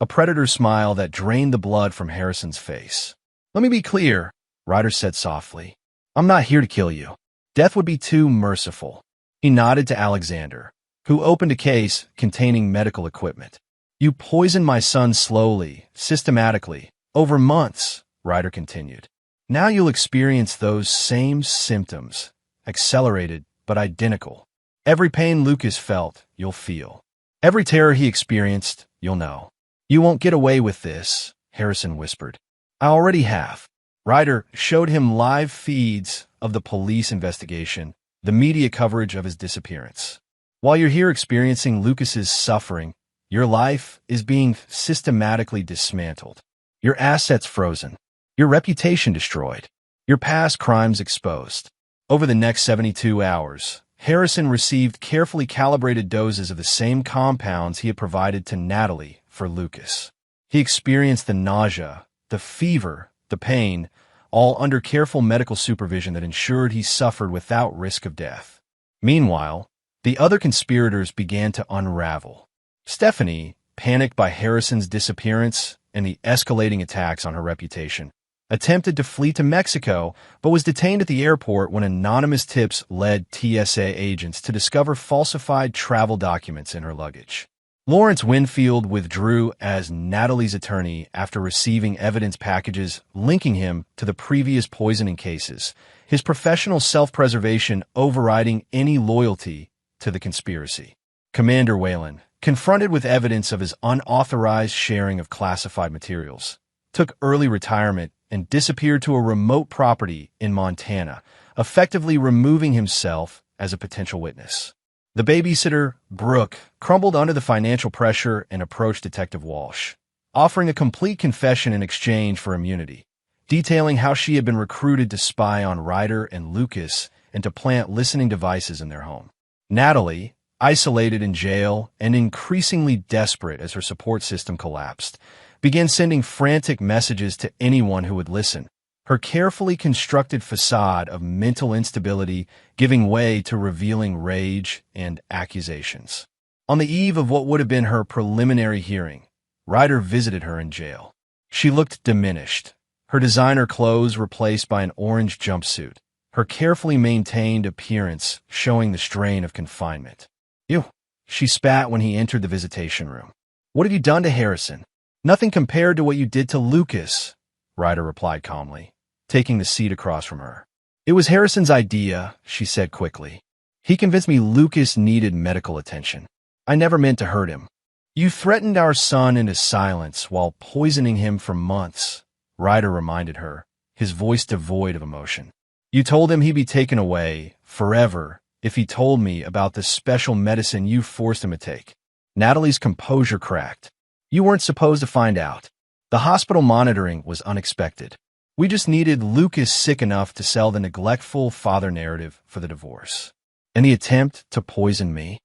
A: a predator smile that drained the blood from Harrison's face. Let me be clear, Ryder said softly. I'm not here to kill you. Death would be too merciful. He nodded to Alexander, who opened a case containing medical equipment. You poisoned my son slowly, systematically, over months, Ryder continued. Now you'll experience those same symptoms, accelerated but identical. Every pain Lucas felt, you'll feel. Every terror he experienced, you'll know. You won't get away with this, Harrison whispered. I already have. Ryder showed him live feeds of the police investigation, the media coverage of his disappearance. While you're here experiencing Lucas's suffering, your life is being systematically dismantled. Your assets frozen. Your reputation destroyed. Your past crimes exposed. Over the next 72 hours, Harrison received carefully calibrated doses of the same compounds he had provided to Natalie for Lucas. He experienced the nausea, the fever, the pain, all under careful medical supervision that ensured he suffered without risk of death. Meanwhile, the other conspirators began to unravel. Stephanie, panicked by Harrison's disappearance and the escalating attacks on her reputation, attempted to flee to Mexico, but was detained at the airport when anonymous tips led TSA agents to discover falsified travel documents in her luggage. Lawrence Winfield withdrew as Natalie's attorney after receiving evidence packages linking him to the previous poisoning cases, his professional self-preservation overriding any loyalty to the conspiracy. Commander Whalen, confronted with evidence of his unauthorized sharing of classified materials, took early retirement and disappeared to a remote property in Montana, effectively removing himself as a potential witness. The babysitter, Brooke, crumbled under the financial pressure and approached Detective Walsh, offering a complete confession in exchange for immunity, detailing how she had been recruited to spy on Ryder and Lucas and to plant listening devices in their home. Natalie, isolated in jail and increasingly desperate as her support system collapsed, began sending frantic messages to anyone who would listen, her carefully constructed facade of mental instability giving way to revealing rage and accusations. On the eve of what would have been her preliminary hearing, Ryder visited her in jail. She looked diminished, her designer clothes replaced by an orange jumpsuit, her carefully maintained appearance showing the strain of confinement. "You," she spat when he entered the visitation room. "What have you done to Harrison?" "Nothing compared to what you did to Lucas," Ryder replied calmly, taking the seat across from her. It was Harrison's idea, she said quickly. He convinced me Lucas needed medical attention. I never meant to hurt him. You threatened our son into silence while poisoning him for months, Ryder reminded her, his voice devoid of emotion. You told him he'd be taken away, forever, if he told me about the special medicine you forced him to take. Natalie's composure cracked. You weren't supposed to find out. The hospital monitoring was unexpected. We just needed Lucas sick enough to sell the neglectful father narrative for the divorce. And the attempt to poison me?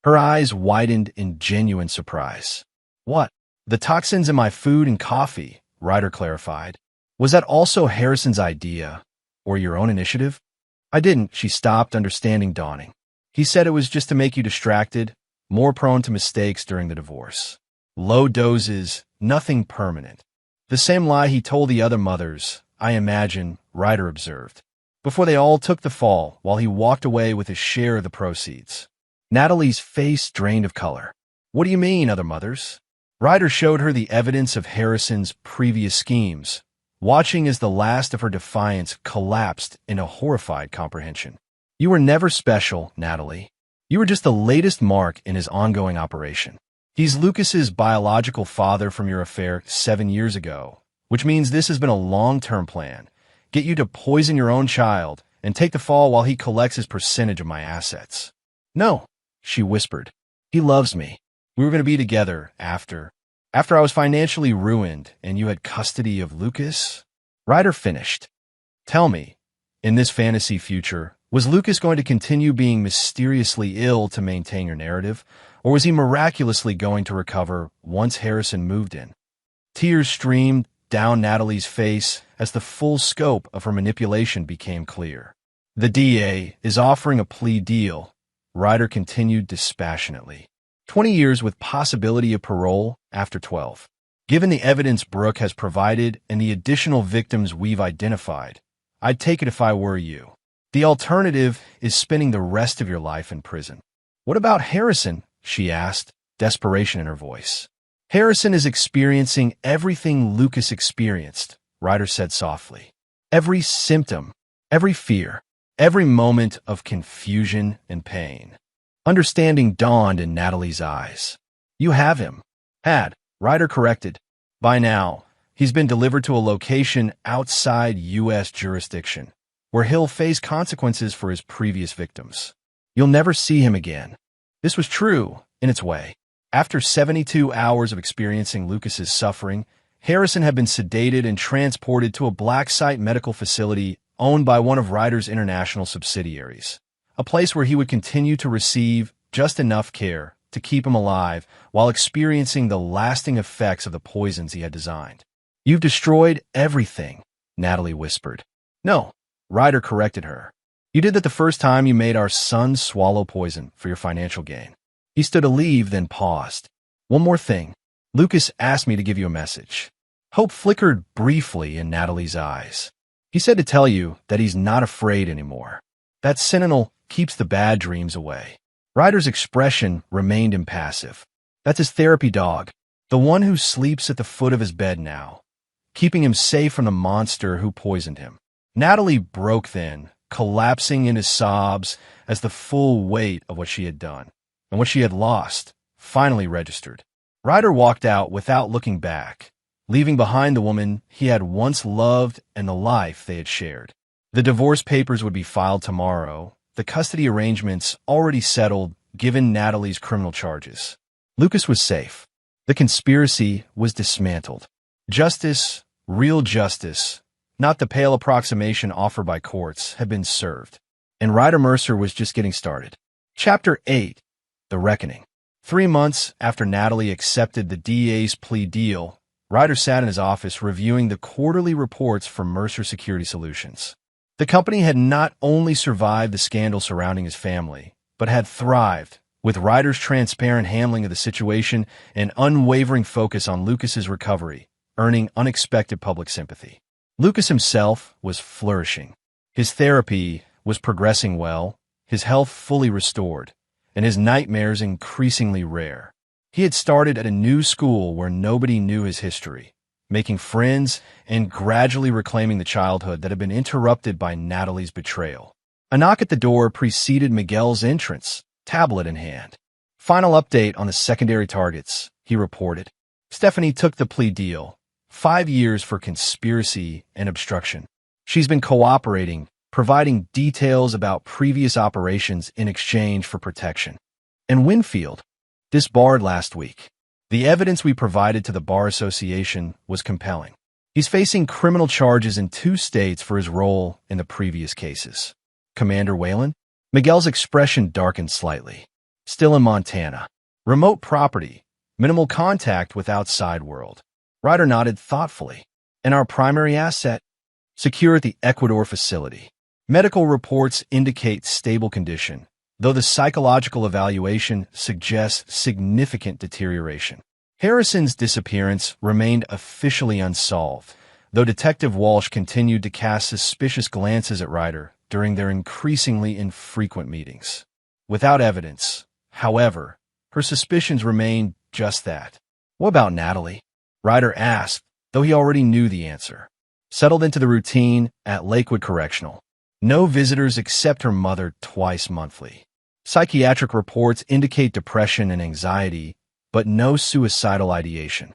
A: Her eyes widened in genuine surprise. What? The toxins in my food and coffee, Ryder clarified. Was that also Harrison's idea, or your own initiative? I didn't, she stopped, understanding dawning. He said it was just to make you distracted, more prone to mistakes during the divorce. Low doses, nothing permanent. The same lie he told the other mothers, I imagine, Ryder observed, before they all took the fall while he walked away with his share of the proceeds. Natalie's face drained of color. What do you mean, other mothers? Ryder showed her the evidence of Harrison's previous schemes, watching as the last of her defiance collapsed in a horrified comprehension. You were never special, Natalie. You were just the latest mark in his ongoing operation. He's Lucas's biological father from your affair 7 years ago, which means this has been a long-term plan. Get you to poison your own child and take the fall while he collects his percentage of my assets. No, she whispered. He loves me. We were going to be together after I was financially ruined and you had custody of Lucas. Ryder finished. Tell me, in this fantasy future, was Lucas going to continue being mysteriously ill to maintain your narrative, or was he miraculously going to recover once Harrison moved in? Tears streamed down Natalie's face as the full scope of her manipulation became clear. The DA is offering a plea deal, Ryder continued dispassionately. 20 years with possibility of parole after 12. Given the evidence Brooke has provided and the additional victims we've identified, I'd take it if I were you. The alternative is spending the rest of your life in prison. What about Harrison? She asked, desperation in her voice. Harrison is experiencing everything Lucas experienced, Ryder said softly. Every symptom, every fear, every moment of confusion and pain. Understanding dawned in Natalie's eyes. You have him. Had, Ryder corrected. By now, he's been delivered to a location outside U.S. jurisdiction, where he'll face consequences for his previous victims. You'll never see him again. This was true, in its way. After 72 hours of experiencing Lucas's suffering, Harrison had been sedated and transported to a black site medical facility owned by one of Ryder's international subsidiaries, a place where he would continue to receive just enough care to keep him alive while experiencing the lasting effects of the poisons he had designed. You've destroyed everything, Natalie whispered. No, Ryder corrected her. You did that the first time you made our son swallow poison for your financial gain. He stood to leave, then paused. One more thing. Lucas asked me to give you a message. Hope flickered briefly in Natalie's eyes. He said to tell you that he's not afraid anymore. That Sentinel keeps the bad dreams away. Ryder's expression remained impassive. That's his therapy dog, the one who sleeps at the foot of his bed now, keeping him safe from the monster who poisoned him. Natalie broke then, collapsing into sobs as the full weight of what she had done and what she had lost finally registered. Ryder walked out without looking back, leaving behind the woman he had once loved and the life they had shared. The divorce papers would be filed tomorrow, the custody arrangements already settled given Natalie's criminal charges. Lucas was safe. The conspiracy was dismantled. Justice, real justice, not the pale approximation offered by courts, had been served. And Ryder Mercer was just getting started. Chapter 8. The Reckoning. 3 months after Natalie accepted the DA's plea deal, Ryder sat in his office reviewing the quarterly reports from Mercer Security Solutions. The company had not only survived the scandal surrounding his family, but had thrived, with Ryder's transparent handling of the situation and unwavering focus on Lucas's recovery, earning unexpected public sympathy. Lucas himself was flourishing. His therapy was progressing well, his health fully restored, and his nightmares increasingly rare. He had started at a new school where nobody knew his history, making friends, and gradually reclaiming the childhood that had been interrupted by Natalie's betrayal. A knock at the door preceded Miguel's entrance, tablet in hand. "Final update on the secondary targets," he reported. Stephanie took the plea deal, 5 years for conspiracy and obstruction. She's been cooperating, providing details about previous operations in exchange for protection. And Winfield, disbarred last week. The evidence we provided to the Bar Association was compelling. He's facing criminal charges in 2 states for his role in the previous cases. Commander Whalen? Miguel's expression darkened slightly. Still in Montana. Remote property. Minimal contact with outside world. Ryder nodded thoughtfully. And our primary asset? Secure at the Ecuador facility. Medical reports indicate stable condition, though the psychological evaluation suggests significant deterioration. Harrison's disappearance remained officially unsolved, though Detective Walsh continued to cast suspicious glances at Ryder during their increasingly infrequent meetings. Without evidence, however, her suspicions remained just that. "What about Natalie?" Ryder asked, though he already knew the answer. Settled into the routine at Lakewood Correctional. No visitors except her mother twice monthly. Psychiatric reports indicate depression and anxiety, but no suicidal ideation.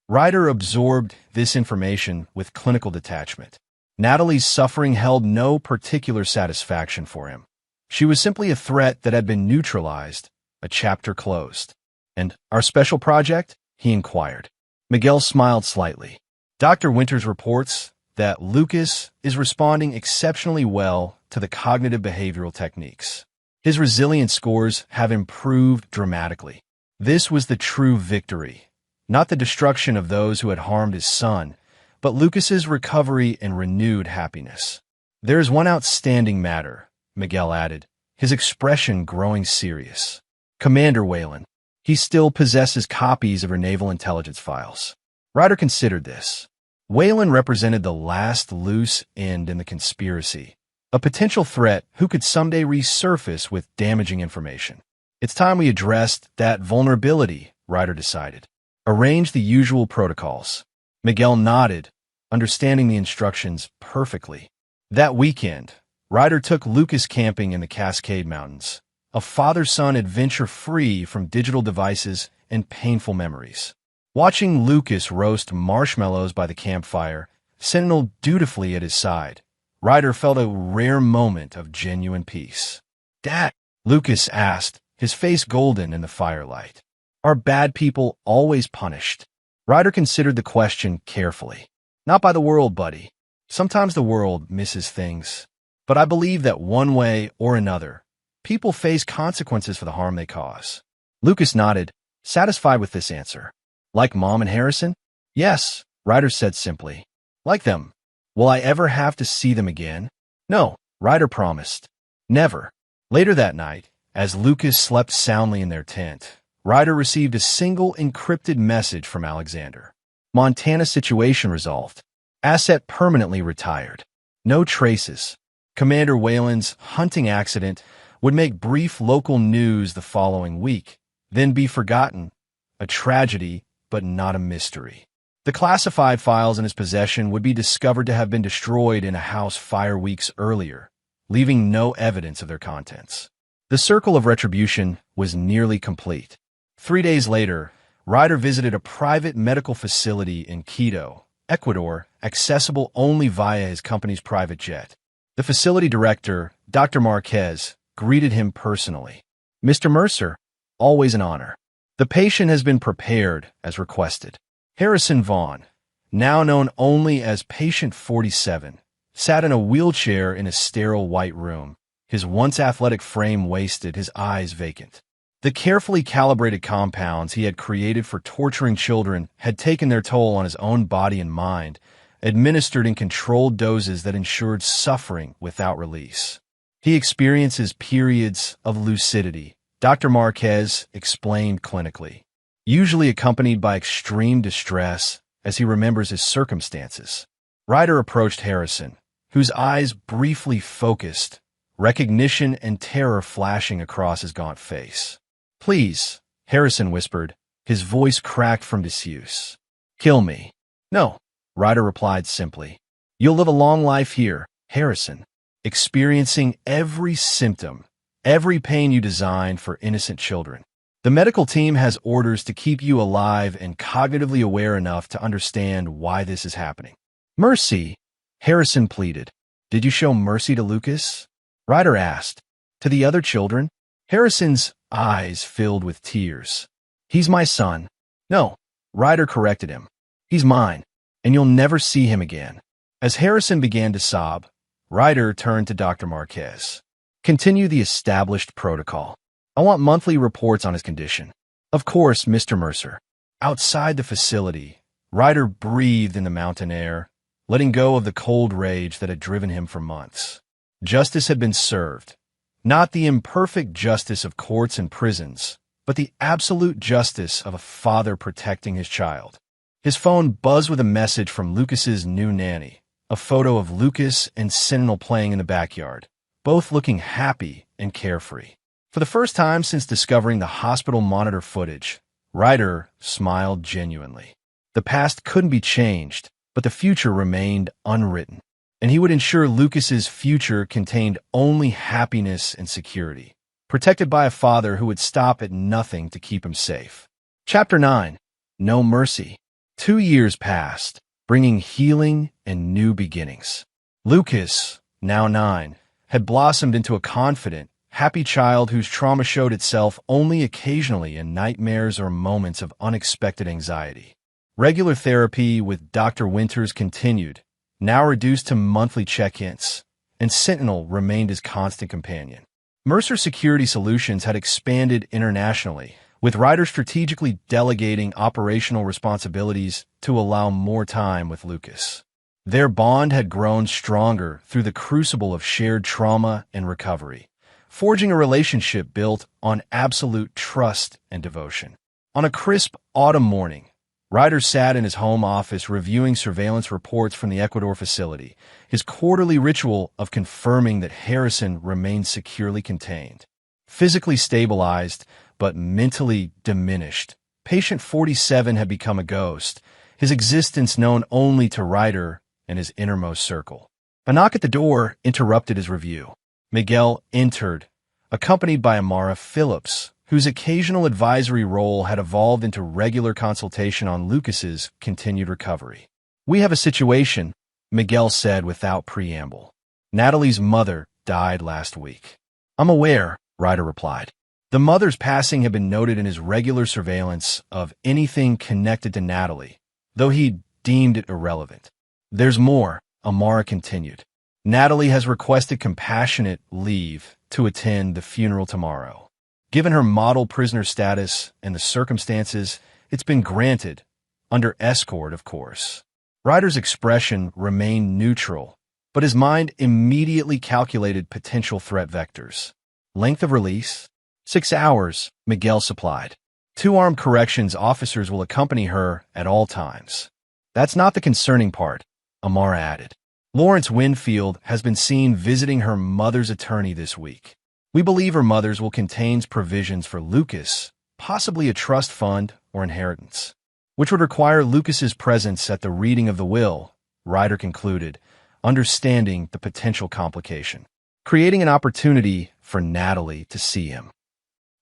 A: Ryder absorbed this information with clinical detachment. Natalie's suffering held no particular satisfaction for him. She was simply a threat that had been neutralized, a chapter closed. "And our special project?" he inquired. Miguel smiled slightly. "Dr. Winters reports that Lucas is responding exceptionally well to the cognitive behavioral techniques. His resilience scores have improved dramatically. This was the true victory, not the destruction of those who had harmed his son, but Lucas's recovery and renewed happiness. There is one outstanding matter," Miguel added, his expression growing serious. "Commander Whalen. He still possesses copies of her naval intelligence files." Ryder considered this. Whalen represented the last loose end in the conspiracy, a potential threat who could someday resurface with damaging information. "It's time we addressed that vulnerability," Ryder decided. "Arrange the usual protocols." Miguel nodded, understanding the instructions perfectly. That weekend, Ryder took Lucas camping in the Cascade Mountains, a father-son adventure free from digital devices and painful memories. Watching Lucas roast marshmallows by the campfire, Sentinel dutifully at his side, Ryder felt a rare moment of genuine peace. "Dad," Lucas asked, his face golden in the firelight. "Are bad people always punished?" Ryder considered the question carefully. "Not by the world, buddy. Sometimes the world misses things. But I believe that one way or another, people face consequences for the harm they cause." Lucas nodded, satisfied with this answer. "Like Mom and Harrison?" "Yes," Ryder said simply. "Like them. Will I ever have to see them again?" "No," Ryder promised. "Never." Later that night, as Lucas slept soundly in their tent, Ryder received a single encrypted message from Alexander. "Montana situation resolved. Asset permanently retired. No traces." Commander Whalen's hunting accident would make brief local news the following week, then be forgotten. A tragedy, but not a mystery. The classified files in his possession would be discovered to have been destroyed in a house fire weeks earlier, leaving no evidence of their contents. The circle of retribution was nearly complete. 3 days later, Ryder visited a private medical facility in Quito, Ecuador, accessible only via his company's private jet. The facility director, Dr. Marquez, greeted him personally. "Mr. Mercer, always an honor. The patient has been prepared as requested." Harrison Vaughn, now known only as Patient 47, sat in a wheelchair in a sterile white room, his once athletic frame wasted, his eyes vacant. The carefully calibrated compounds he had created for torturing children had taken their toll on his own body and mind, administered in controlled doses that ensured suffering without release. He experiences periods of lucidity, Dr. Marquez explained clinically, usually accompanied by extreme distress as he remembers his circumstances. Ryder approached Harrison, whose eyes briefly focused, recognition and terror flashing across his gaunt face. "Please," Harrison whispered, his voice cracked from disuse. "Kill me. No, Ryder replied simply. You'll live a long life here, Harrison, experiencing every symptom, every pain you designed for innocent children. The medical team has orders to keep you alive and cognitively aware enough to understand why this is happening. Mercy, Harrison pleaded. Did you show mercy to Lucas? Ryder asked. To the other children? Harrison's eyes filled with tears. He's my son. No, Ryder corrected him. He's mine, and you'll never see him again. As Harrison began to sob, Ryder turned to Dr. Marquez. Continue the established protocol. I want monthly reports on his condition. Of course, Mr. Mercer. Outside the facility, Ryder breathed in the mountain air, letting go of the cold rage that had driven him for months. Justice had been served. Not the imperfect justice of courts and prisons, but the absolute justice of a father protecting his child. His phone buzzed with a message from Lucas's new nanny, a photo of Lucas and Sentinel playing in the backyard, both looking happy and carefree. For the first time since discovering the hospital monitor footage, Ryder smiled genuinely. The past couldn't be changed, but the future remained unwritten, and he would ensure Lucas's future contained only happiness and security, protected by a father who would stop at nothing to keep him safe. Chapter 9. No Mercy. 2 years passed, bringing healing and new beginnings. Lucas, now 9, had blossomed into a confident, happy child whose trauma showed itself only occasionally in nightmares or moments of unexpected anxiety. Regular therapy with Dr. Winters continued, now reduced to monthly check-ins, and Sentinel remained his constant companion. Mercer Security Solutions had expanded internationally, with Ryder strategically delegating operational responsibilities to allow more time with Lucas. Their bond had grown stronger through the crucible of shared trauma and recovery, forging a relationship built on absolute trust and devotion. On a crisp autumn morning, Ryder sat in his home office reviewing surveillance reports from the Ecuador facility, his quarterly ritual of confirming that Harrison remained securely contained. Physically stabilized, but mentally diminished, patient 47 had become a ghost, his existence known only to Ryder and his innermost circle. A knock at the door interrupted his review. Miguel entered, accompanied by Amara Phillips, whose occasional advisory role had evolved into regular consultation on Lucas's continued recovery. We have a situation, Miguel said without preamble. Natalie's mother died last week. I'm aware, Ryder replied. The mother's passing had been noted in his regular surveillance of anything connected to Natalie, though he deemed it irrelevant. There's more, Amara continued. Natalie has requested compassionate leave to attend the funeral tomorrow. Given her model prisoner status and the circumstances, it's been granted, under escort, of course. Ryder's expression remained neutral, but his mind immediately calculated potential threat vectors. Length of release? 6 hours, Miguel supplied. 2 armed corrections officers will accompany her at all times. That's not the concerning part, Amara added. Lawrence Winfield has been seen visiting her mother's attorney this week. We believe her mother's will contain provisions for Lucas, possibly a trust fund or inheritance, which would require Lucas's presence at the reading of the will, Ryder concluded, understanding the potential complication, creating an opportunity for Natalie to see him.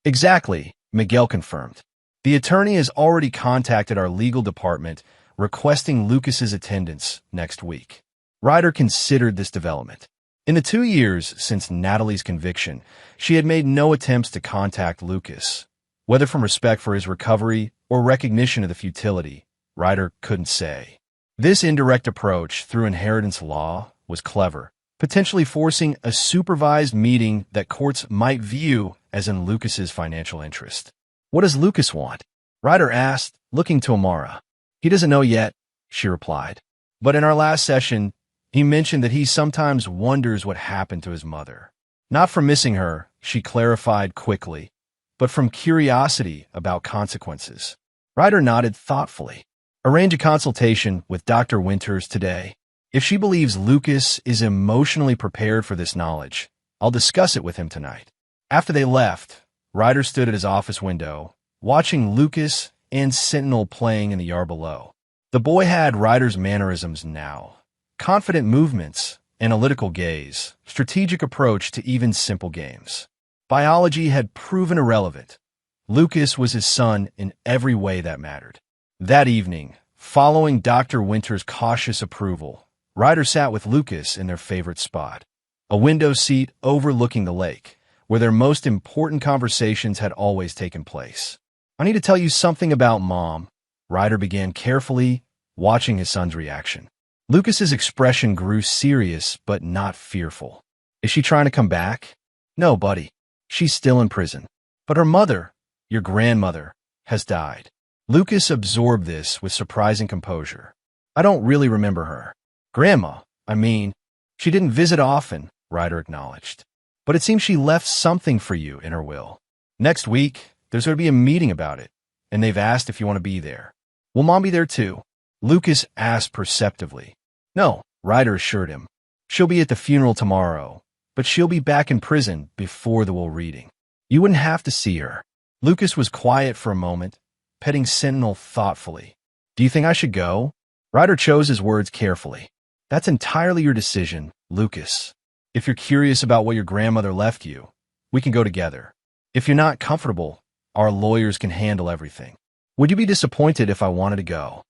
A: Exactly, Miguel confirmed. The attorney has already contacted our legal department requesting Lucas's attendance next week. Ryder considered this development. In the 2 years since Natalie's conviction, she had made no attempts to contact Lucas. Whether from respect for his recovery or recognition of the futility, Ryder couldn't say. This indirect approach through inheritance law was clever, potentially forcing a supervised meeting that courts might view as in Lucas's financial interest. What does Lucas want? Ryder asked, looking to Amara. He doesn't know yet, she replied. But in our last session, he mentioned that he sometimes wonders what happened to his mother. Not from missing her, she clarified quickly, but from curiosity about consequences. Ryder nodded thoughtfully. Arrange a consultation with Dr. Winters today. If she believes Lucas is emotionally prepared for this knowledge, I'll discuss it with him tonight. After they left, Ryder stood at his office window, watching Lucas and Sentinel playing in the yard below. The boy had Ryder's mannerisms now. Confident movements, analytical gaze, strategic approach to even simple games. Biology had proven irrelevant. Lucas was his son in every way that mattered. That evening, following Dr. Winter's cautious approval, Ryder sat with Lucas in their favorite spot, a window seat overlooking the lake, where their most important conversations had always taken place. "I need to tell you something about Mom," Ryder began carefully, watching his son's reaction. Lucas's expression grew serious but not fearful. "Is she trying to come back?" "No, buddy. She's still in prison. But her mother, your grandmother, has died." Lucas absorbed this with surprising composure. "I don't really remember her." "Grandma, I mean, she didn't visit often," Ryder acknowledged. "But it seems she left something for you in her will. Next week, there's going to be a meeting about it, and they've asked if you want to be there." "Will Mom be there too?" Lucas asked perceptively. "No," Ryder assured him. "She'll be at the funeral tomorrow, but she'll be back in prison before the will reading. You wouldn't have to see her." Lucas was quiet for a moment, petting Sentinel thoughtfully. "Do you think I should go?" Ryder chose his words carefully. "That's entirely your decision, Lucas. If you're curious about what your grandmother left you, we can go together. If you're not comfortable, our lawyers can handle everything." "Would you be disappointed if I wanted to go?"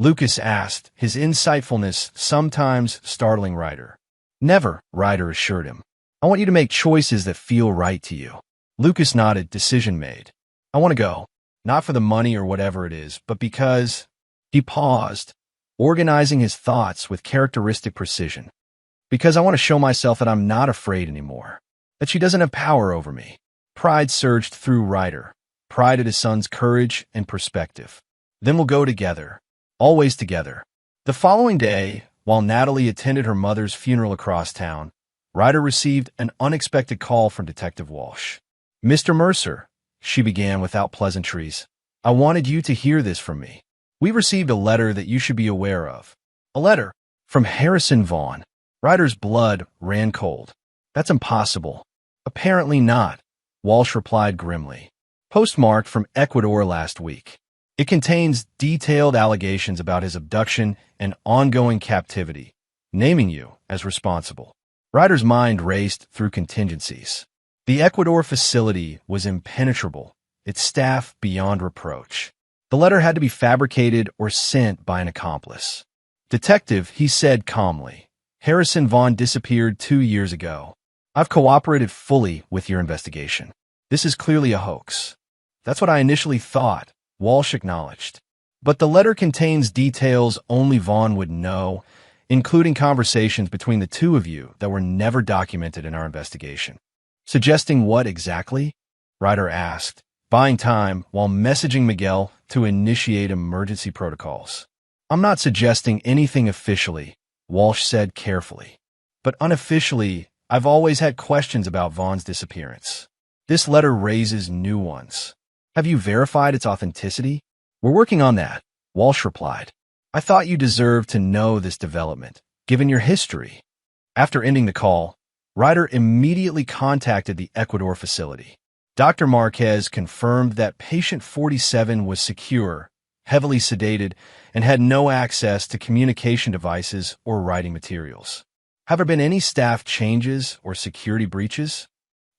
A: Lucas asked, his insightfulness sometimes startling Ryder. "Never," Ryder assured him. "I want you to make choices that feel right to you." Lucas nodded, decision made. "I want to go, not for the money or whatever it is, but because—" He paused, organizing his thoughts with characteristic precision. "Because I want to show myself that I'm not afraid anymore, that she doesn't have power over me." Pride surged through Ryder, pride at his son's courage and perspective. "Then we'll go together, always together." The following day, while Natalie attended her mother's funeral across town, Ryder received an unexpected call from Detective Walsh. "Mr. Mercer," she began without pleasantries, "I wanted you to hear this from me. We received a letter that you should be aware of." "A letter? From Harrison Vaughn?" Ryder's blood ran cold. "That's impossible." "Apparently not," Walsh replied grimly. "Postmarked from Ecuador last week. It contains detailed allegations about his abduction and ongoing captivity, naming you as responsible." Ryder's mind raced through contingencies. The Ecuador facility was impenetrable, its staff beyond reproach. The letter had to be fabricated or sent by an accomplice. "Detective," he said calmly, "Harrison Vaughn disappeared 2 years ago. I've cooperated fully with your investigation. This is clearly a hoax." "That's what I initially thought," Walsh acknowledged. "But the letter contains details only Vaughn would know, including conversations between the two of you that were never documented in our investigation." "Suggesting what exactly?" Ryder asked, buying time while messaging Miguel to initiate emergency protocols. "I'm not suggesting anything officially," Walsh said carefully. "But unofficially, I've always had questions about Vaughn's disappearance. This letter raises new ones. Have you verified its authenticity?" "We're working on that," Walsh replied. "I thought you deserved to know this development, given your history." After ending the call, Ryder immediately contacted the Ecuador facility. Dr. Marquez confirmed that patient 47 was secure, heavily sedated, and had no access to communication devices or writing materials. "Have there been any staff changes or security breaches?"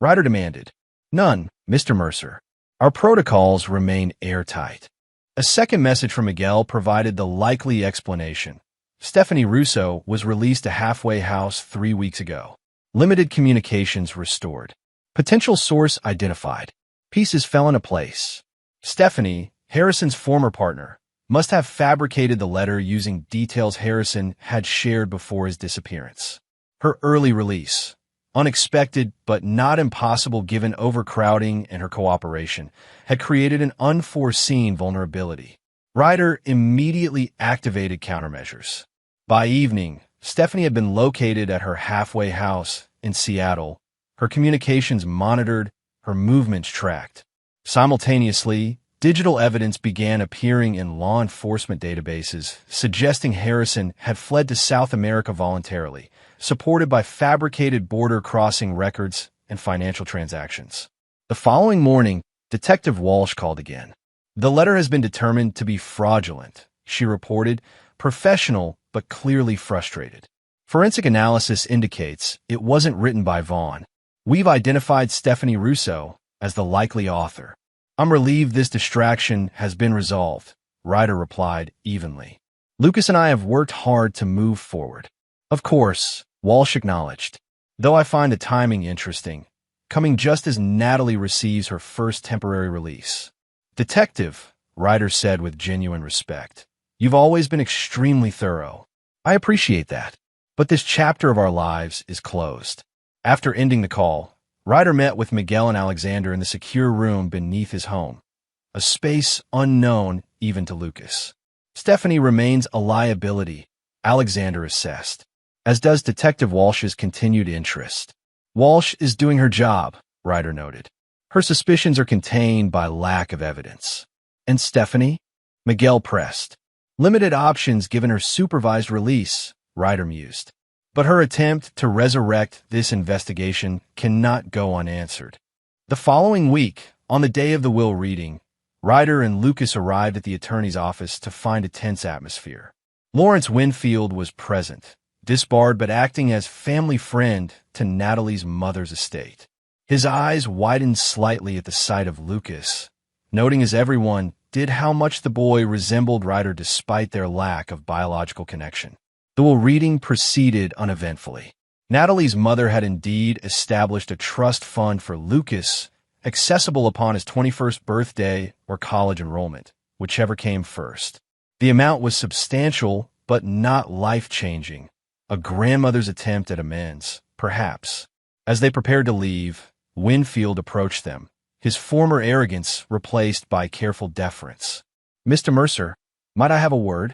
A: Ryder demanded. "None, Mr. Mercer. Our protocols remain airtight." A second message from Miguel provided the likely explanation. Stephanie Russo was released to halfway house 3 weeks ago. Limited communications restored. Potential source identified. Pieces fell into place. Stephanie, Harrison's former partner, must have fabricated the letter using details Harrison had shared before his disappearance. Her early release, unexpected but not impossible given overcrowding and her cooperation, had created an unforeseen vulnerability. Ryder immediately activated countermeasures. By evening, Stephanie had been located at her halfway house in Seattle, her communications monitored, her movements tracked. Simultaneously, digital evidence began appearing in law enforcement databases, suggesting Harrison had fled to South America voluntarily, supported by fabricated border-crossing records and financial transactions. The following morning, Detective Walsh called again. "The letter has been determined to be fraudulent," she reported, professional but clearly frustrated. Forensic analysis indicates it wasn't written by Vaughn. We've identified Stephanie Russo as the likely author. I'm relieved this distraction has been resolved, Ryder replied evenly. Lucas and I have worked hard to move forward. Of course, Walsh acknowledged. Though I find the timing interesting, coming just as Natalie receives her first temporary release. Detective, Ryder said with genuine respect. You've always been extremely thorough. I appreciate that. But this chapter of our lives is closed. After ending the call, Ryder met with Miguel and Alexander in the secure room beneath his home, a space unknown even to Lucas. Stephanie remains a liability, Alexander assessed, as does Detective Walsh's continued interest. Walsh is doing her job, Ryder noted. Her suspicions are contained by lack of evidence. And Stephanie? Miguel pressed. Limited options given her supervised release, Ryder mused. But her attempt to resurrect this investigation cannot go unanswered. The following week, on the day of the will reading, Ryder and Lucas arrived at the attorney's office to find a tense atmosphere. Lawrence Winfield was present, disbarred but acting as family friend to Natalie's mother's estate. His eyes widened slightly at the sight of Lucas, noting as everyone did how much the boy resembled Ryder despite their lack of biological connection. The will reading proceeded uneventfully. Natalie's mother had indeed established a trust fund for Lucas, accessible upon his 21st birthday or college enrollment, whichever came first. The amount was substantial, but not life-changing. A grandmother's attempt at amends, perhaps. As they prepared to leave, Winfield approached them, his former arrogance replaced by careful deference. Mr. Mercer, might I have a word?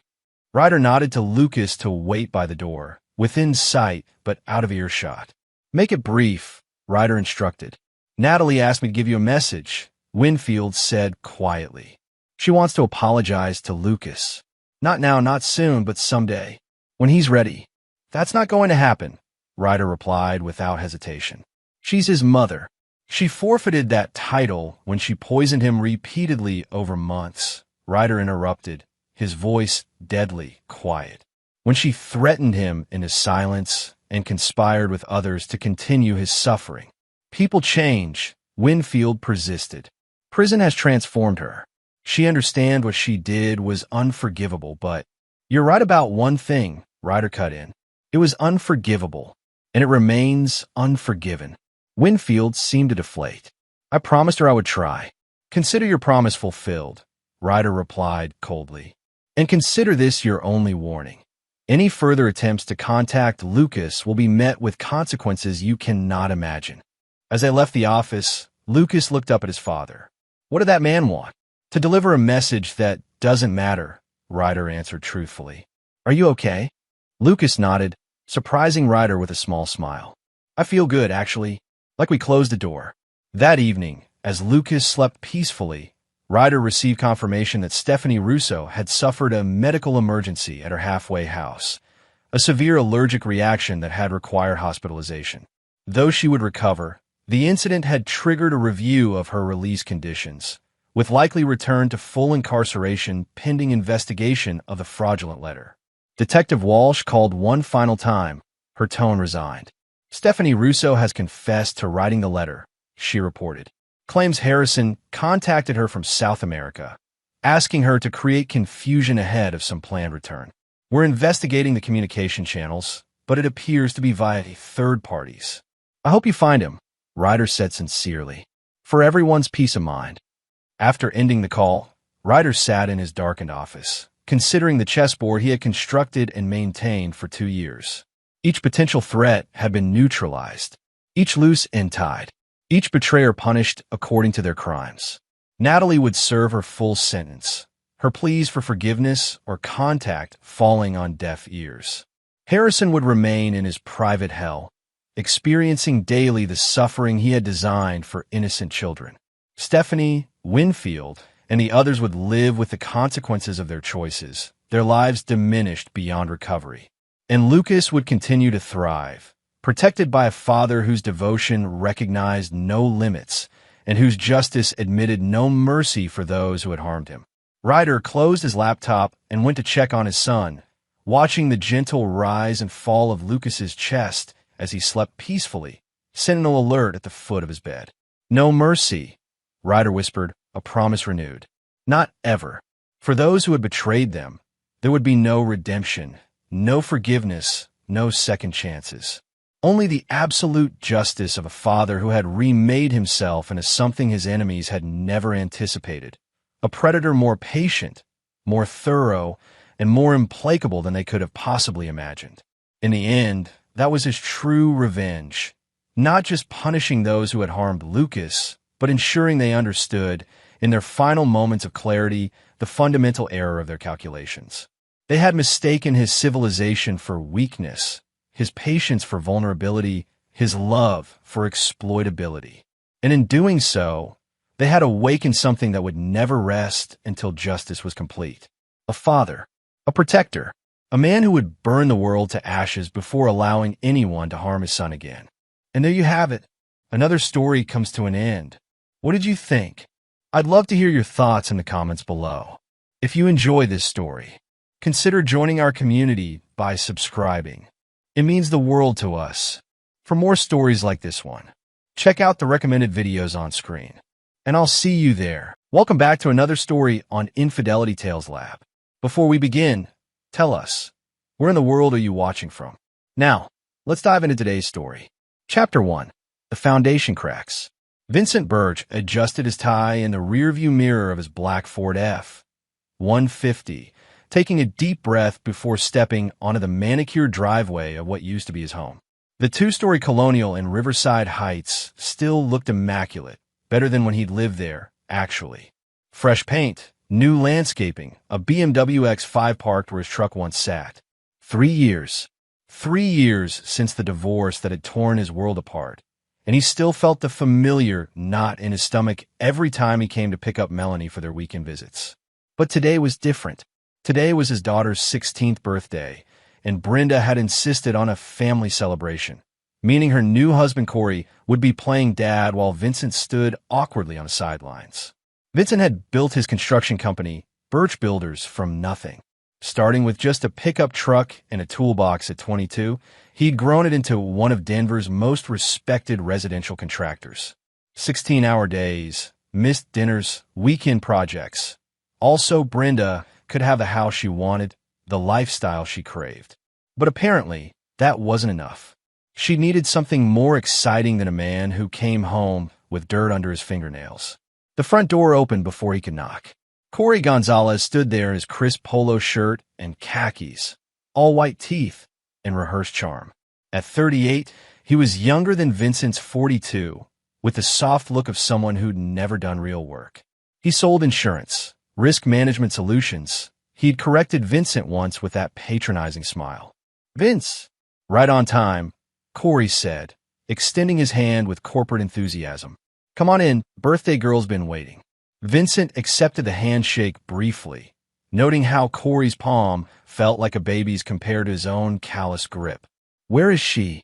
A: Ryder nodded to Lucas to wait by the door, within sight but out of earshot. Make it brief, Ryder instructed. Natalie asked me to give you a message, Winfield said quietly. She wants to apologize to Lucas. Not now, not soon, but someday. When he's ready. That's not going to happen, Ryder replied without hesitation. She's his mother. She forfeited that title when she poisoned him repeatedly over months, Ryder interrupted, his voice deadly quiet. When she threatened him in his silence and conspired with others to continue his suffering. People change, Winfield persisted. Prison has transformed her. She understands what she did was unforgivable, but you're right about one thing, Ryder cut in. It was unforgivable, and it remains unforgiven. Winfield seemed to deflate. I promised her I would try. Consider your promise fulfilled, Ryder replied coldly. And consider this your only warning. Any further attempts to contact Lucas will be met with consequences you cannot imagine. As they left the office, Lucas looked up at his father. What did that man want? To deliver a message that doesn't matter, Ryder answered truthfully. Are you okay? Lucas nodded, surprising Ryder with a small smile. I feel good, actually, like we closed the door. That evening, as Lucas slept peacefully, Ryder received confirmation that Stephanie Russo had suffered a medical emergency at her halfway house, a severe allergic reaction that had required hospitalization. Though she would recover, the incident had triggered a review of her release conditions, with likely return to full incarceration pending investigation of the fraudulent letter. Detective Walsh called one final time, her tone resigned. Stephanie Russo has confessed to writing the letter, she reported. Claims Harrison contacted her from South America, asking her to create confusion ahead of some planned return. We're investigating the communication channels, but it appears to be via third parties. I hope you find him, Ryder said sincerely, for everyone's peace of mind. After ending the call, Ryder sat in his darkened office, considering the chessboard he had constructed and maintained for 2 years. Each potential threat had been neutralized, each loose end tied, each betrayer punished according to their crimes. Natalie would serve her full sentence, her pleas for forgiveness or contact falling on deaf ears. Harrison would remain in his private hell, experiencing daily the suffering he had designed for innocent children. Stephanie, Winfield, and the others would live with the consequences of their choices, their lives diminished beyond recovery. And Lucas would continue to thrive, protected by a father whose devotion recognized no limits and whose justice admitted no mercy for those who had harmed him. Ryder closed his laptop and went to check on his son, watching the gentle rise and fall of Lucas's chest as he slept peacefully, sentinel alert at the foot of his bed. "No mercy," Ryder whispered, a promise renewed. Not ever. For those who had betrayed them, there would be no redemption, no forgiveness, no second chances. Only the absolute justice of a father who had remade himself into something his enemies had never anticipated. A predator more patient, more thorough, and more implacable than they could have possibly imagined. In the end, that was his true revenge. Not just punishing those who had harmed Lucas, but ensuring they understood, in their final moments of clarity, the fundamental error of their calculations. They had mistaken his civilization for weakness, his patience for vulnerability, his love for exploitability. And in doing so, they had awakened something that would never rest until justice was complete. A father, a protector, a man who would burn the world to ashes before allowing anyone to harm his son again. And there you have it. Another story comes to an end. What did you think? I'd love to hear your thoughts in the comments below. If you enjoy this story, consider joining our community by subscribing. It means the world to us. For more stories like this one, check out the recommended videos on screen. And I'll see you there. Welcome back to another story on Infidelity Tales Lab. Before we begin, tell us, where in the world are you watching from? Now, let's dive into today's story. Chapter 1. The Foundation Cracks. Vincent Birch adjusted his tie in the rearview mirror of his black Ford F-150, taking a deep breath before stepping onto the manicured driveway of what used to be his home. The two-story colonial in Riverside Heights still looked immaculate, better than when he'd lived there, actually. Fresh paint, new landscaping, a BMW X5 parked where his truck once sat. 3 years. 3 years since the divorce that had torn his world apart, and he still felt the familiar knot in his stomach every time he came to pick up Melanie for their weekend visits. But today was different. Today was his daughter's 16th birthday, and Brenda had insisted on a family celebration, meaning her new husband Corey would be playing dad while Vincent stood awkwardly on the sidelines. Vincent had built his construction company, Birch Builders, from nothing. Starting with just a pickup truck and a toolbox at 22, he'd grown it into one of Denver's most respected residential contractors. 16-hour days, missed dinners, weekend projects. Also, Brenda could have the house she wanted, the lifestyle she craved. But apparently, that wasn't enough. She needed something more exciting than a man who came home with dirt under his fingernails. The front door opened before he could knock. Corey Gonzalez stood there in his crisp polo shirt and khakis, all white teeth, and rehearsed charm. At 38, he was younger than Vincent's 42, with the soft look of someone who'd never done real work. He sold insurance, risk management solutions. He'd corrected Vincent once with that patronizing smile. "Vince." "Right on time," Corey said, extending his hand with corporate enthusiasm. "Come on in, birthday girl's been waiting." Vincent accepted the handshake briefly, noting how Corey's palm felt like a baby's compared to his own callous grip. "Where is she?"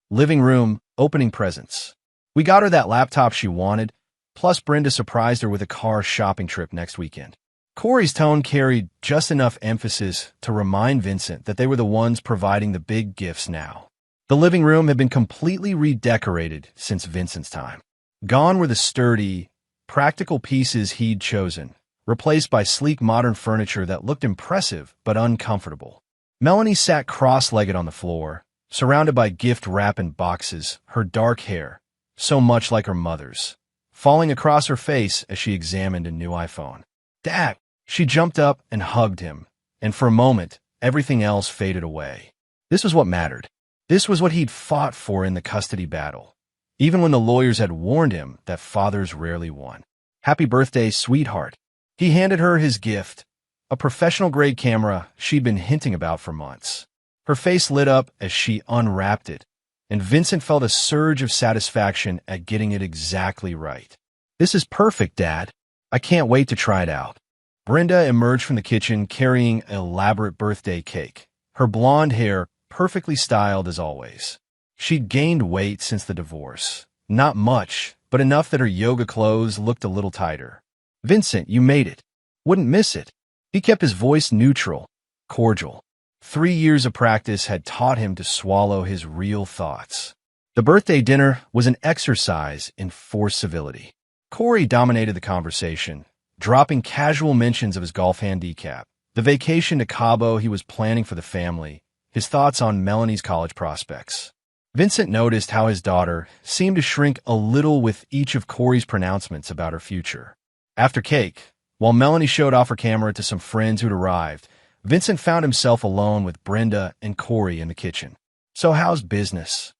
A: "Living room, opening presents. We got her that laptop she wanted, plus Brenda surprised her with a car shopping trip next weekend." Corey's tone carried just enough emphasis to remind Vincent that they were the ones providing the big gifts now. The living room had been completely redecorated since Vincent's time. Gone were the sturdy, practical pieces he'd chosen, replaced by sleek modern furniture that looked impressive but uncomfortable. Melanie sat cross-legged on the floor, surrounded by gift-wrapping boxes, her dark hair, so much like her mother's, falling across her face as she examined a new iPhone. "Dad!" She jumped up and hugged him, and for a moment, everything else faded away. This was what mattered. This was what he'd fought for in the custody battle, even when the lawyers had warned him that fathers rarely won. "Happy birthday, sweetheart." He handed her his gift, a professional-grade camera she'd been hinting about for months. Her face lit up as she unwrapped it, and Vincent felt a surge of satisfaction at getting it exactly right. "This is perfect, Dad. I can't wait to try it out." Brenda emerged from the kitchen carrying an elaborate birthday cake, her blonde hair perfectly styled as always. She'd gained weight since the divorce. Not much, but enough that her yoga clothes looked a little tighter. "Vincent, you made it." wouldn't miss it. He kept his voice neutral, cordial. 3 years of practice had taught him to swallow his real thoughts. The birthday dinner was an exercise in forced civility. Corey dominated the conversation, dropping casual mentions of his golf handicap, the vacation to Cabo he was planning for the family, his thoughts on Melanie's college prospects. Vincent noticed how his daughter seemed to shrink a little with each of Corey's pronouncements about her future. After cake, while Melanie showed off her camera to some friends who'd arrived, Vincent found himself alone with Brenda and Corey in the kitchen. "So how's business?"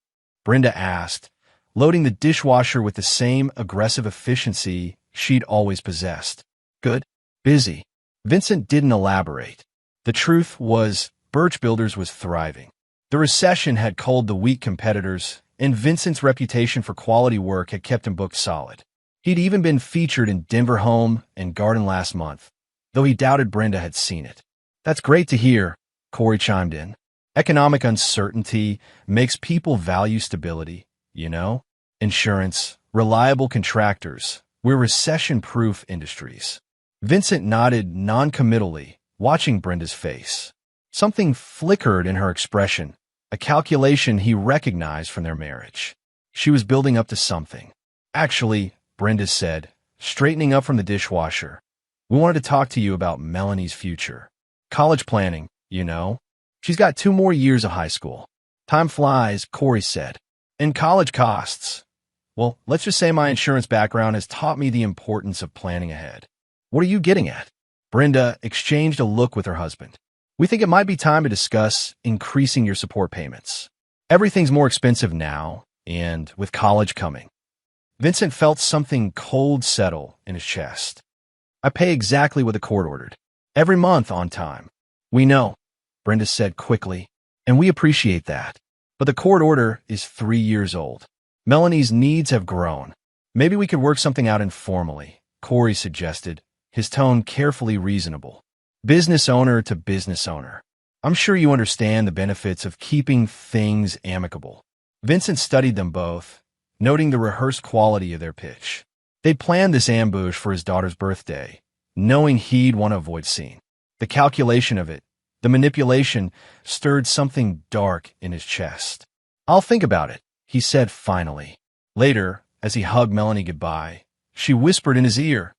A: Brenda asked, loading the dishwasher with the same aggressive efficiency she'd always possessed. "Good. Busy." Vincent didn't elaborate. The truth was, Birch Builders was thriving. The recession had culled the weak competitors, and Vincent's reputation for quality work had kept him booked solid. He'd even been featured in Denver Home and Garden last month, though he doubted Brenda had seen it. "That's great to hear," Corey chimed in. "Economic uncertainty makes people value stability, you know? Insurance, reliable contractors, we're recession-proof industries." Vincent nodded non-committally, watching Brenda's face. Something flickered in her expression, a calculation he recognized from their marriage. She was building up to something. "Actually," Brenda said, straightening up from the dishwasher, "we wanted to talk to you about Melanie's future. College planning, you know. She's got 2 more years of high school." "Time flies," Corey said. "And college costs. Well, let's just say my insurance background has taught me the importance of planning ahead." "What are you getting at?" Brenda exchanged a look with her husband. "We think it might be time to discuss increasing your support payments. Everything's more expensive now, and with college coming." Vincent felt something cold settle in his chest. "I pay exactly what the court ordered. Every month on time." "We know," Brenda said quickly, "and we appreciate that. But the court order is 3 years old. Melanie's needs have grown. Maybe we could work something out informally," Corey suggested, his tone carefully reasonable. Business owner to business owner. "I'm sure you understand the benefits of keeping things amicable." Vincent studied them both, noting the rehearsed quality of their pitch. They'd planned this ambush for his daughter's birthday, knowing he'd want to avoid seeing. The calculation of it, the manipulation, stirred something dark in his chest. "I'll think about it," he said finally. Later, as he hugged Melanie goodbye, she whispered in his ear,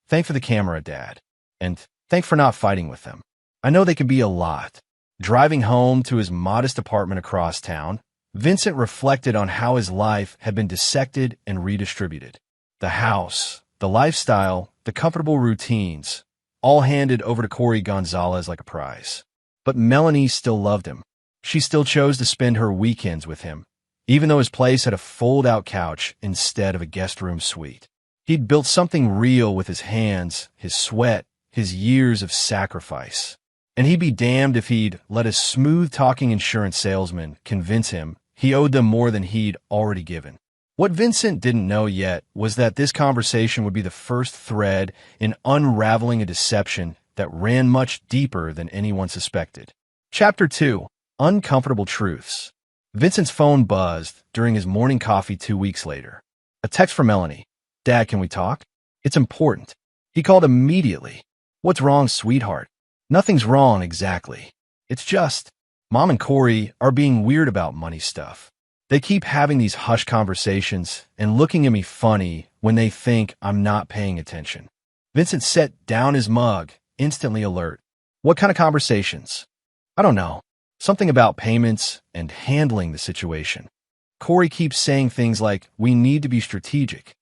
A: "Thank for the camera, Dad. And thank for not fighting with them. I know they can be a lot." Driving home to his modest apartment across town, Vincent reflected on how his life had been dissected and redistributed. The house, the lifestyle, the comfortable routines, all handed over to Corey Gonzalez like a prize. But Melanie still loved him. She still chose to spend her weekends with him, even though his place had a fold-out couch instead of a guest room suite. He'd built something real with his hands, his sweat, his years of sacrifice. And he'd be damned if he'd let a smooth-talking insurance salesman convince him he owed them more than he'd already given. What Vincent didn't know yet was that this conversation would be the first thread in unraveling a deception that ran much deeper than anyone suspected. Chapter 2. Uncomfortable Truths. Vincent's phone buzzed during his morning coffee 2 weeks later. A text from Melanie. "Dad, can we talk? It's important." He called immediately. "What's wrong, sweetheart?" "Nothing's wrong exactly. It's just, Mom and Corey are being weird about money stuff. They keep having these hush conversations and looking at me funny when they think I'm not paying attention." Vincent set down his mug, instantly alert. "What kind of conversations?" "I don't know. Something about payments and handling the situation. Corey keeps saying things like, 'We need to be strategic.'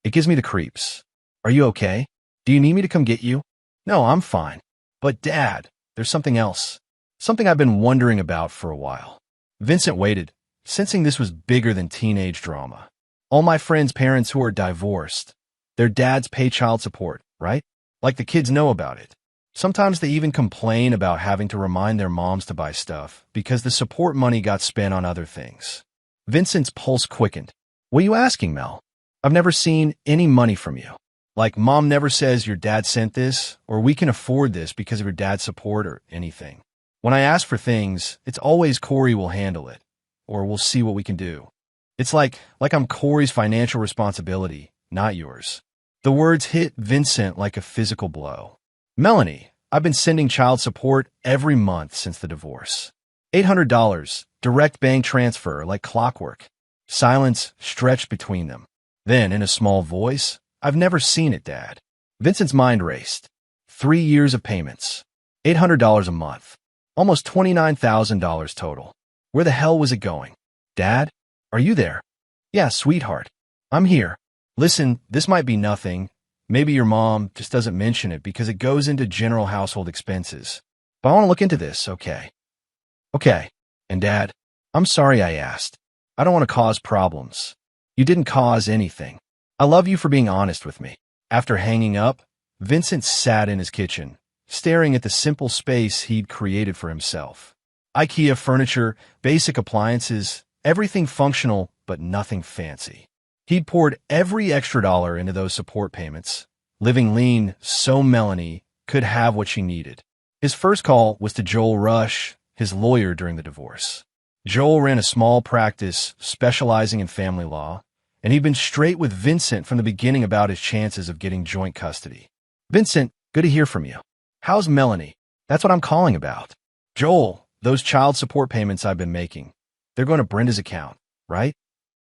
A: It gives me the creeps." "Are you okay? Do you need me to come get you?" "No, I'm fine. But Dad, there's something else. Something I've been wondering about for a while." Vincent waited, sensing this was bigger than teenage drama. "All my friends' parents who are divorced, their dads pay child support, right? Like the kids know about it. Sometimes they even complain about having to remind their moms to buy stuff because the support money got spent on other things." Vincent's pulse quickened. "What are you asking, Mel? I've never seen any money from you. Like, Mom never says your dad sent this, or we can afford this because of your dad's support or anything. When I ask for things, it's always Corey will handle it, or we'll see what we can do. It's like I'm Corey's financial responsibility, not yours." The words hit Vincent like a physical blow. Melanie, I've been sending child support every month since the divorce. $800, direct bank transfer like clockwork. Silence stretched between them. Then, in a small voice, I've never seen it, Dad. Vincent's mind raced. 3 years of payments. $800 a month. Almost $29,000 total. Where the hell was it going? Dad? Are you there? Yeah, sweetheart. I'm here. Listen, this might be nothing. Maybe your mom just doesn't mention it because it goes into general household expenses. But I want to look into this, okay? Okay. And Dad, I'm sorry I asked. I don't want to cause problems. You didn't cause anything. I love you for being honest with me. After hanging up, Vincent sat in his kitchen, staring at the simple space he'd created for himself. IKEA furniture, basic appliances, everything functional, but nothing fancy. He'd poured every extra dollar into those support payments, living lean so Melanie could have what she needed. His first call was to Joel Rush, his lawyer during the divorce. Joel ran a small practice specializing in family law, and he'd been straight with Vincent from the beginning about his chances of getting joint custody. Vincent, good to hear from you. How's Melanie? That's what I'm calling about. Joel, those child support payments I've been making, they're going to Brenda's account, right?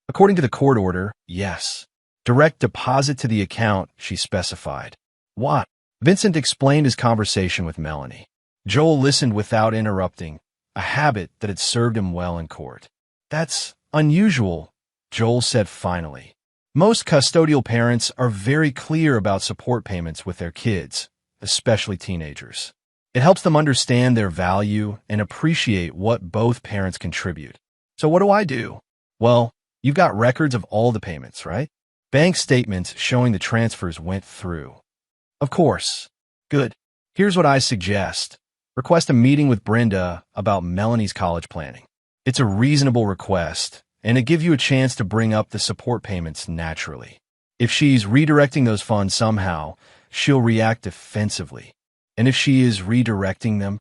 A: According to the court order, yes. Direct deposit to the account, she specified. What? Vincent explained his conversation with Melanie. Joel listened without interrupting, a habit that had served him well in court. That's unusual, Joel said finally. Most custodial parents are very clear about support payments with their kids, especially teenagers. It helps them understand their value and appreciate what both parents contribute. So what do I do? Well, you've got records of all the payments, right? Bank statements showing the transfers went through. Of course. Good. Here's what I suggest. Request a meeting with Brenda about Melanie's college planning. It's a reasonable request, and it gives you a chance to bring up the support payments naturally. If she's redirecting those funds somehow, she'll react defensively. And if she is redirecting them,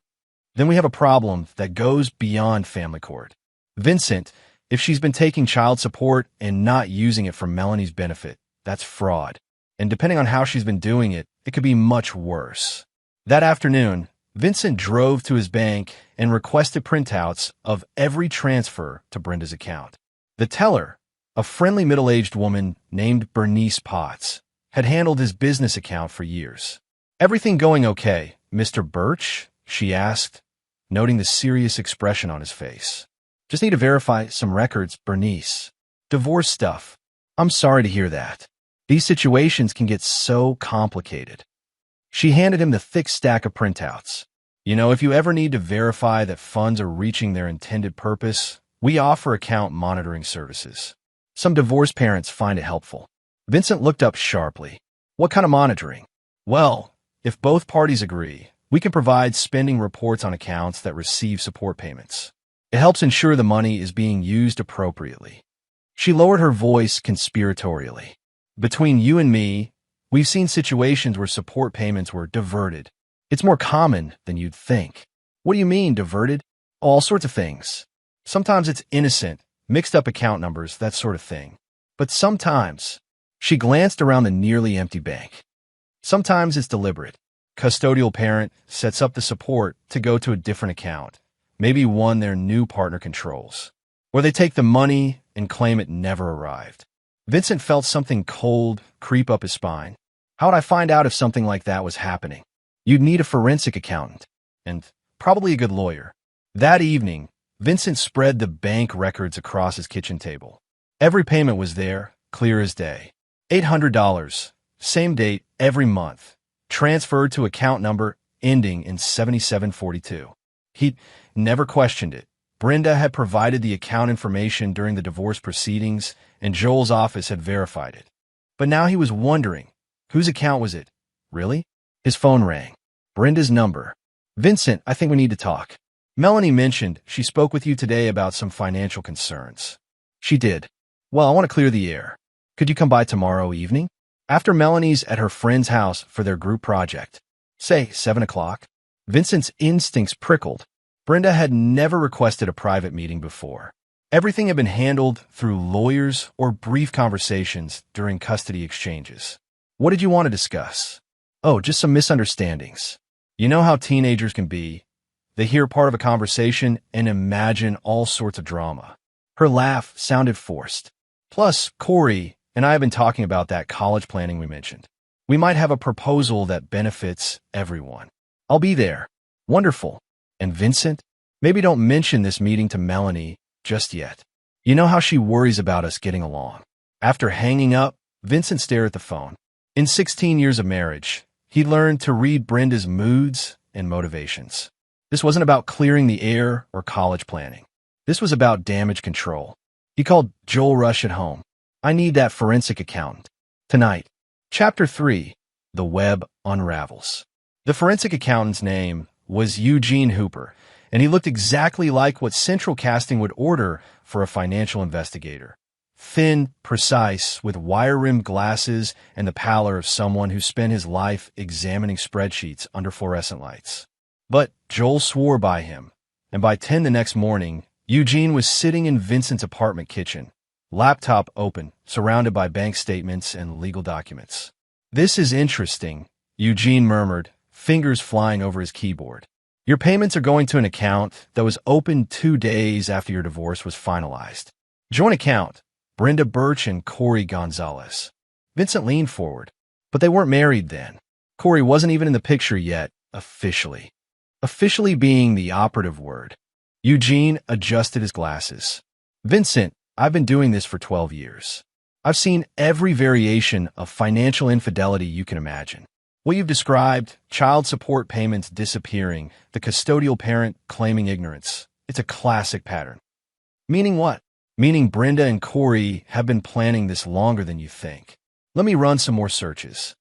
A: then we have a problem that goes beyond family court. Vincent, if she's been taking child support and not using it for Melanie's benefit, that's fraud. And depending on how she's been doing it, it could be much worse. That afternoon, Vincent drove to his bank and requested printouts of every transfer to Brenda's account. The teller, a friendly middle-aged woman named Bernice Potts, had handled his business account for years. Everything going okay, Mr. Birch? She asked, noting the serious expression on his face. Just need to verify some records, Bernice. Divorce stuff. I'm sorry to hear that. These situations can get so complicated. She handed him the thick stack of printouts. You know, if you ever need to verify that funds are reaching their intended purpose, we offer account monitoring services. Some divorced parents find it helpful. Vincent looked up sharply. What kind of monitoring? Well, if both parties agree, we can provide spending reports on accounts that receive support payments. It helps ensure the money is being used appropriately. She lowered her voice conspiratorially. Between you and me, we've seen situations where support payments were diverted. It's more common than you'd think. What do you mean, diverted? All sorts of things. Sometimes it's innocent, mixed up account numbers, that sort of thing. But sometimes, she glanced around the nearly empty bank. Sometimes it's deliberate. Custodial parent sets up the support to go to a different account, maybe one their new partner controls. Or they take the money and claim it never arrived. Vincent felt something cold creep up his spine. How would I find out if something like that was happening? You'd need a forensic accountant, and probably a good lawyer. That evening, Vincent spread the bank records across his kitchen table. Every payment was there, clear as day. $800, same date every month, transferred to account number ending in 7742. He'd never questioned it. Brenda had provided the account information during the divorce proceedings, and Joel's office had verified it. But now he was wondering, whose account was it? Really? His phone rang. Brenda's number. Vincent, I think we need to talk. Melanie mentioned she spoke with you today about some financial concerns. She did. Well, I want to clear the air. Could you come by tomorrow evening? After Melanie's at her friend's house for their group project. Say, 7 o'clock. Vincent's instincts prickled. Brenda had never requested a private meeting before. Everything had been handled through lawyers or brief conversations during custody exchanges. What did you want to discuss? Oh, just some misunderstandings. You know how teenagers can be. They hear part of a conversation and imagine all sorts of drama. Her laugh sounded forced. Plus, Corey and I have been talking about that college planning we mentioned. We might have a proposal that benefits everyone. I'll be there. Wonderful. And Vincent? Maybe don't mention this meeting to Melanie just yet. You know how she worries about us getting along. After hanging up, Vincent stared at the phone. In 16 years of marriage, he learned to read Brenda's moods and motivations. This wasn't about clearing the air or college planning. This was about damage control. He called Joel Rush at home. I need that forensic accountant. Tonight. Chapter 3. The Web Unravels. The forensic accountant's name was Eugene Hooper, and he looked exactly like what Central Casting would order for a financial investigator. Thin, precise, with wire-rimmed glasses and the pallor of someone who spent his life examining spreadsheets under fluorescent lights. But Joel swore by him, and by 10 the next morning, Eugene was sitting in Vincent's apartment kitchen, laptop open, surrounded by bank statements and legal documents. "This is interesting," Eugene murmured, fingers flying over his keyboard. "Your payments are going to an account that was opened 2 days after your divorce was finalized. Joint account, Brenda Birch and Corey Gonzalez." Vincent leaned forward. But they weren't married then. Corey wasn't even in the picture yet, officially. Officially being the operative word. Eugene adjusted his glasses. "Vincent, I've been doing this for 12 years. I've seen every variation of financial infidelity you can imagine. What you've described, child support payments disappearing, the custodial parent claiming ignorance, it's a classic pattern." "Meaning what?" "Meaning Brenda and Corey have been planning this longer than you think. Let me run some more searches."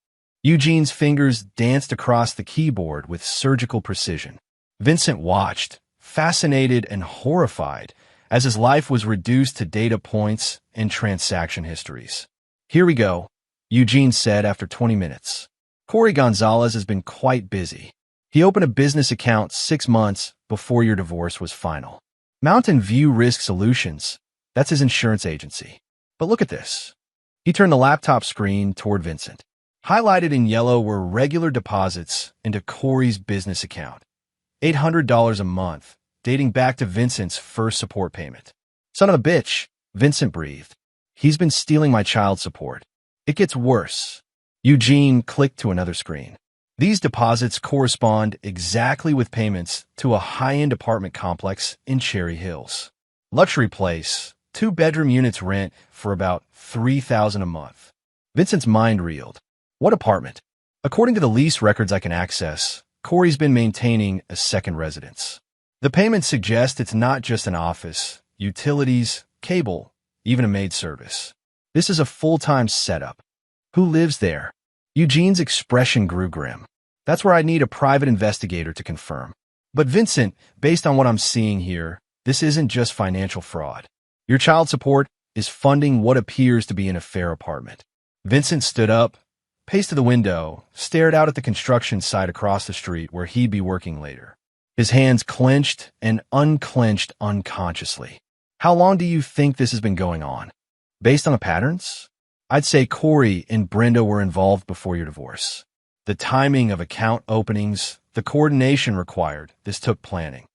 A: Eugene's fingers danced across the keyboard with surgical precision. Vincent watched, fascinated and horrified, as his life was reduced to data points and transaction histories. "Here we go," Eugene said after 20 minutes. "Corey Gonzalez has been quite busy. He opened a business account 6 months before your divorce was final. Mountain View Risk Solutions, that's his insurance agency. But look at this." He turned the laptop screen toward Vincent. Highlighted in yellow were regular deposits into Corey's business account. $800 a month, dating back to Vincent's first support payment. "Son of a bitch," Vincent breathed. "He's been stealing my child support. It gets worse." Eugene clicked to another screen. These deposits correspond exactly with payments to a high-end apartment complex in Cherry Hills. Luxury place, 2-bedroom units rent for about $3,000 a month. Vincent's mind reeled. What apartment? According to the lease records I can access, Corey's been maintaining a second residence. The payments suggest it's not just an office, utilities, cable, even a maid service. This is a full-time setup. Who lives there? Eugene's expression grew grim. "That's where I need a private investigator to confirm." "But Vincent, based on what I'm seeing here, this isn't just financial fraud. Your child support is funding what appears to be an affair apartment." Vincent stood up, paced to the window, stared out at the construction site across the street where he'd be working later. His hands clenched and unclenched unconsciously. "How long do you think this has been going on? Based on the patterns? I'd say Corey and Brenda were involved before your divorce. The timing of account openings, the coordination required, this took planning."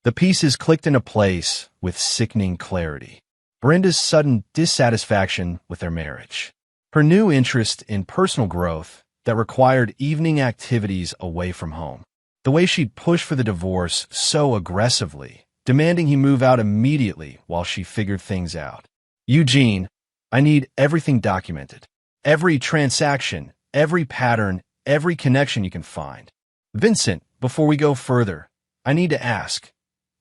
A: The pieces clicked into place with sickening clarity. Brenda's sudden dissatisfaction with their marriage. Her new interest in personal growth that required evening activities away from home. The way she'd push for the divorce so aggressively, demanding he move out immediately while she figured things out. "Eugene, I need everything documented. Every transaction, every pattern, every connection you can find." "Vincent, before we go further, I need to ask,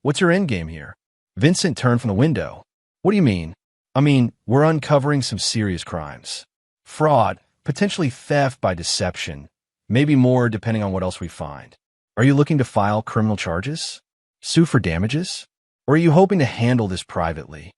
A: what's your endgame here?" Vincent turned from the window. "What do you mean?" "I mean, we're uncovering some serious crimes. Fraud, potentially theft by deception, maybe more depending on what else we find. Are you looking to file criminal charges? Sue for damages? Or are you hoping to handle this privately?"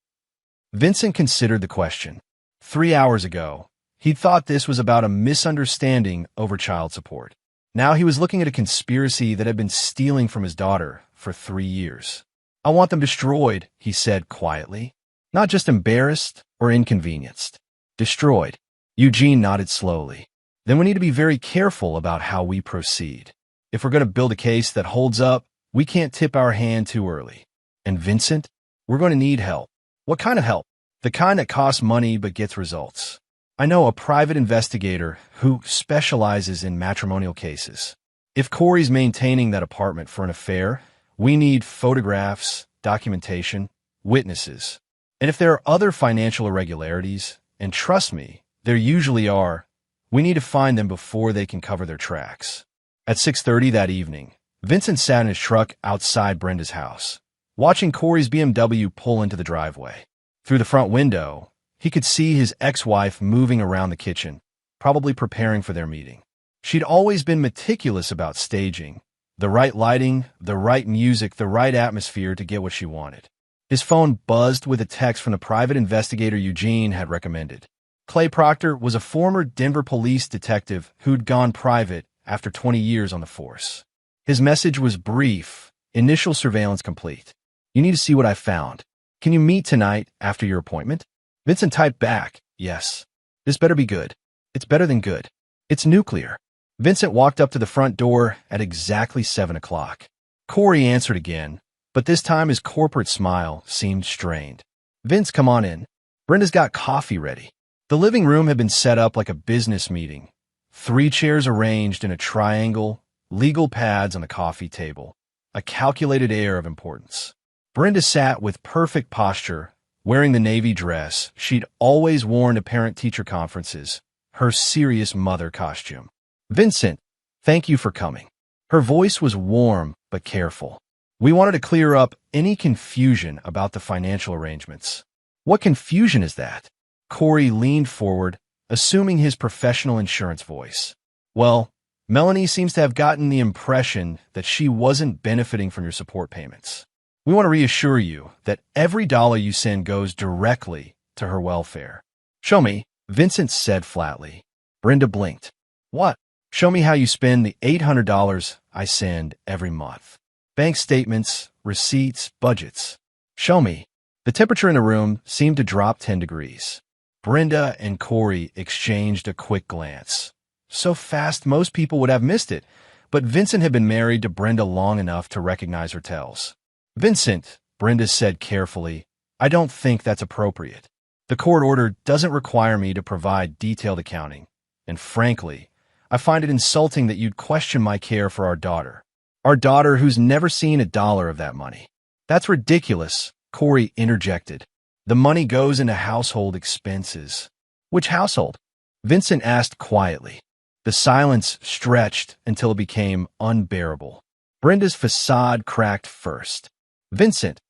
A: Vincent considered the question. 3 hours ago, he'd thought this was about a misunderstanding over child support. Now he was looking at a conspiracy that had been stealing from his daughter for 3 years. "I want them destroyed," he said quietly. "Not just embarrassed or inconvenienced. Destroyed." Eugene nodded slowly. then we need to be very careful about how we proceed. If we're going to build a case that holds up, we can't tip our hand too early. And Vincent, we're going to need help. What kind of help? The kind that costs money but gets results. I know a private investigator who specializes in matrimonial cases. If Corey's maintaining that apartment for an affair, we need photographs, documentation, witnesses. And if there are other financial irregularities, and trust me, there usually are, we need to find them before they can cover their tracks. At 6:30 that evening, Vincent sat in his truck outside Brenda's house, watching Corey's BMW pull into the driveway. Through the front window, he could see his ex-wife moving around the kitchen, probably preparing for their meeting. She'd always been meticulous about staging, the right lighting, the right music, the right atmosphere to get what she wanted. His phone buzzed with a text from the private investigator Eugene had recommended. Clay Proctor was a former Denver police detective who'd gone private after 20 years on the force. His message was brief, initial surveillance complete. You need to see what I found. Can you meet tonight after your appointment? Vincent typed back, yes. This better be good. It's better than good. It's nuclear. Vincent walked up to the front door at exactly 7 o'clock. Corey answered again, but this time his corporate smile seemed strained. Vince, come on in. Brenda's got coffee ready. The living room had been set up like a business meeting. 3 chairs arranged in a triangle, legal pads on the coffee table, a calculated air of importance. Brenda sat with perfect posture, wearing the navy dress she'd always worn to parent-teacher conferences, her serious mother costume. Vincent, thank you for coming. Her voice was warm but careful. We wanted to clear up any confusion about the financial arrangements. What confusion is that? Corey leaned forward, assuming his professional insurance voice. Well, Melanie seems to have gotten the impression that she wasn't benefiting from your support payments. We want to reassure you that every dollar you send goes directly to her welfare. Show me, Vincent said flatly. Brenda blinked. What? Show me how you spend the $800 I send every month. Bank statements, receipts, budgets. Show me. The temperature in the room seemed to drop 10 degrees. Brenda and Corey exchanged a quick glance. So fast most people would have missed it, but Vincent had been married to Brenda long enough to recognize her tells. Vincent, Brenda said carefully, I don't think that's appropriate. The court order doesn't require me to provide detailed accounting, and frankly, I find it insulting that you'd question my care for our daughter who's never seen a dollar of that money. That's ridiculous, Corey interjected. The money goes into household expenses. Which household? Vincent asked quietly. The silence stretched until it became unbearable. Brenda's facade cracked first. Vincent,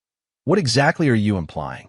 A: what exactly are you implying?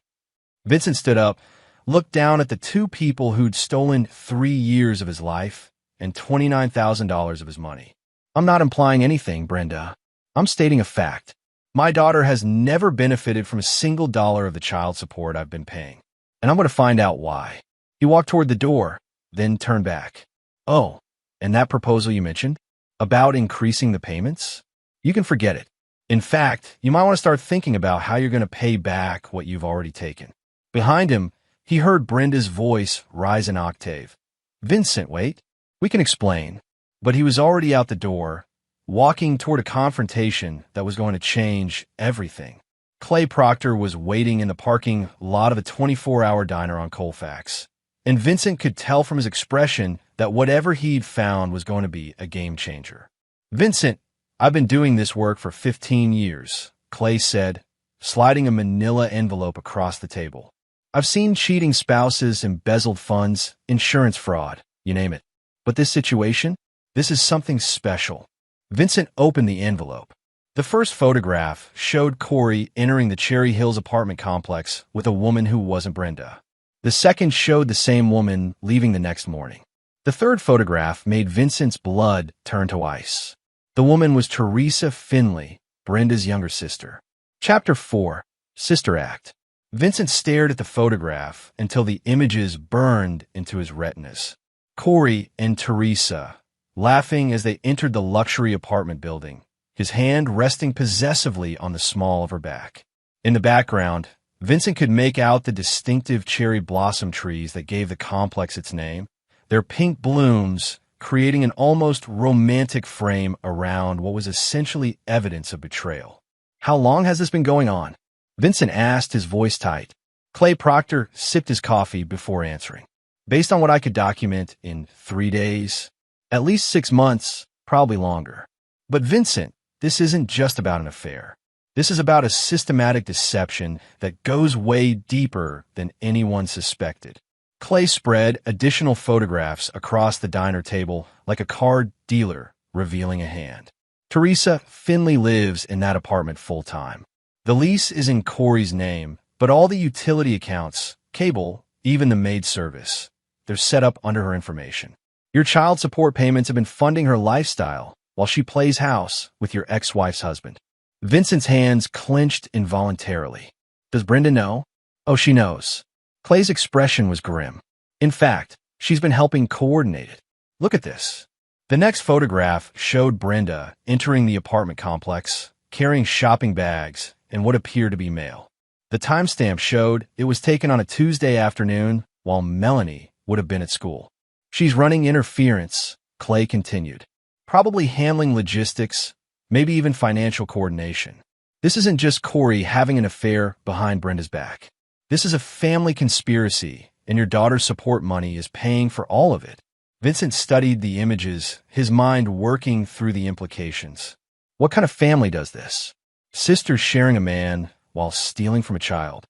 A: Vincent stood up, looked down at the 2 people who'd stolen 3 years of his life and $29,000 of his money. I'm not implying anything, Brenda. I'm stating a fact. My daughter has never benefited from a single dollar of the child support I've been paying, and I'm going to find out why. He walked toward the door, then turned back. Oh, and that proposal you mentioned? About increasing the payments? You can forget it. In fact, you might want to start thinking about how you're going to pay back what you've already taken. Behind him, he heard Brenda's voice rise an octave. Vincent, wait. We can explain. But he was already out the door, walking toward a confrontation that was going to change everything. Clay Proctor was waiting in the parking lot of a 24-hour diner on Colfax, and Vincent could tell from his expression that whatever he'd found was going to be a game changer. Vincent, I've been doing this work for 15 years, Clay said, sliding a manila envelope across the table. I've seen cheating spouses, embezzled funds, insurance fraud, you name it. But this situation? This is something special. Vincent opened the envelope. The first photograph showed Corey entering the Cherry Hills apartment complex with a woman who wasn't Brenda. The second showed the same woman leaving the next morning. The third photograph made Vincent's blood turn to ice. The woman was Teresa Finley, Brenda's younger sister. Chapter 4, Sister Act. Vincent stared at the photograph until the images burned into his retinas. Corey and Teresa, laughing as they entered the luxury apartment building, his hand resting possessively on the small of her back. In the background, Vincent could make out the distinctive cherry blossom trees that gave the complex its name, their pink blooms creating an almost romantic frame around what was essentially evidence of betrayal. "How long has this been going on?" Vincent asked, his voice tight. Clay Proctor sipped his coffee before answering. "Based on what I could document, in 3 days, at least 6 months, probably longer." But Vincent, this isn't just about an affair. This is about a systematic deception that goes way deeper than anyone suspected. Clay spread additional photographs across the diner table like a card dealer revealing a hand. Teresa Finley lives in that apartment full-time. The lease is in Corey's name, but all the utility accounts, cable, even the maid service, they're set up under her information. Your child support payments have been funding her lifestyle while she plays house with your ex-wife's husband. Vincent's hands clenched involuntarily. Does Brenda know? Oh, she knows. Clay's expression was grim. In fact, she's been helping coordinate it. Look at this. The next photograph showed Brenda entering the apartment complex, carrying shopping bags and what appeared to be mail. The timestamp showed it was taken on a Tuesday afternoon while Melanie would have been at school. She's running interference, Clay continued. Probably handling logistics, maybe even financial coordination. This isn't just Corey having an affair behind Brenda's back. This is a family conspiracy, and your daughter's support money is paying for all of it. Vincent studied the images, his mind working through the implications. What kind of family does this? Sisters sharing a man while stealing from a child.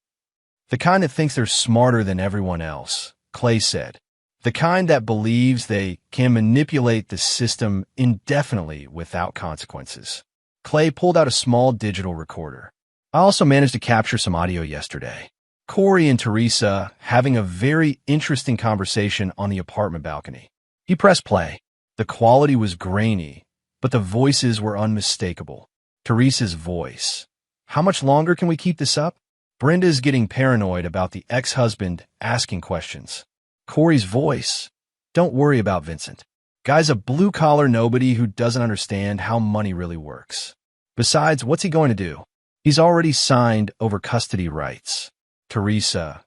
A: The kind that thinks they're smarter than everyone else, Clay said. The kind that believes they can manipulate the system indefinitely without consequences. Clay pulled out a small digital recorder. I also managed to capture some audio yesterday. Corey and Teresa having a very interesting conversation on the apartment balcony. He pressed play. The quality was grainy, but the voices were unmistakable. Teresa's voice. "How much longer can we keep this up?" Brenda's getting paranoid about the ex-husband asking questions. Corey's voice. "Don't worry about Vincent. Guy's a blue-collar nobody who doesn't understand how money really works. Besides, what's he going to do? He's already signed over custody rights." Teresa.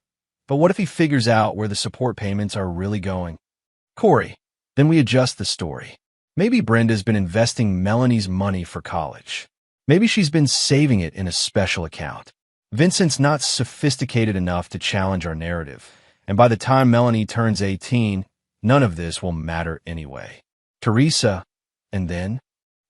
A: "But what if he figures out where the support payments are really going?" Corey. "Then we adjust the story. Maybe Brenda's been investing Melanie's money for college. Maybe she's been saving it in a special account. Vincent's not sophisticated enough to challenge our narrative. And by the time Melanie turns 18, none of this will matter anyway." Teresa. "And then?"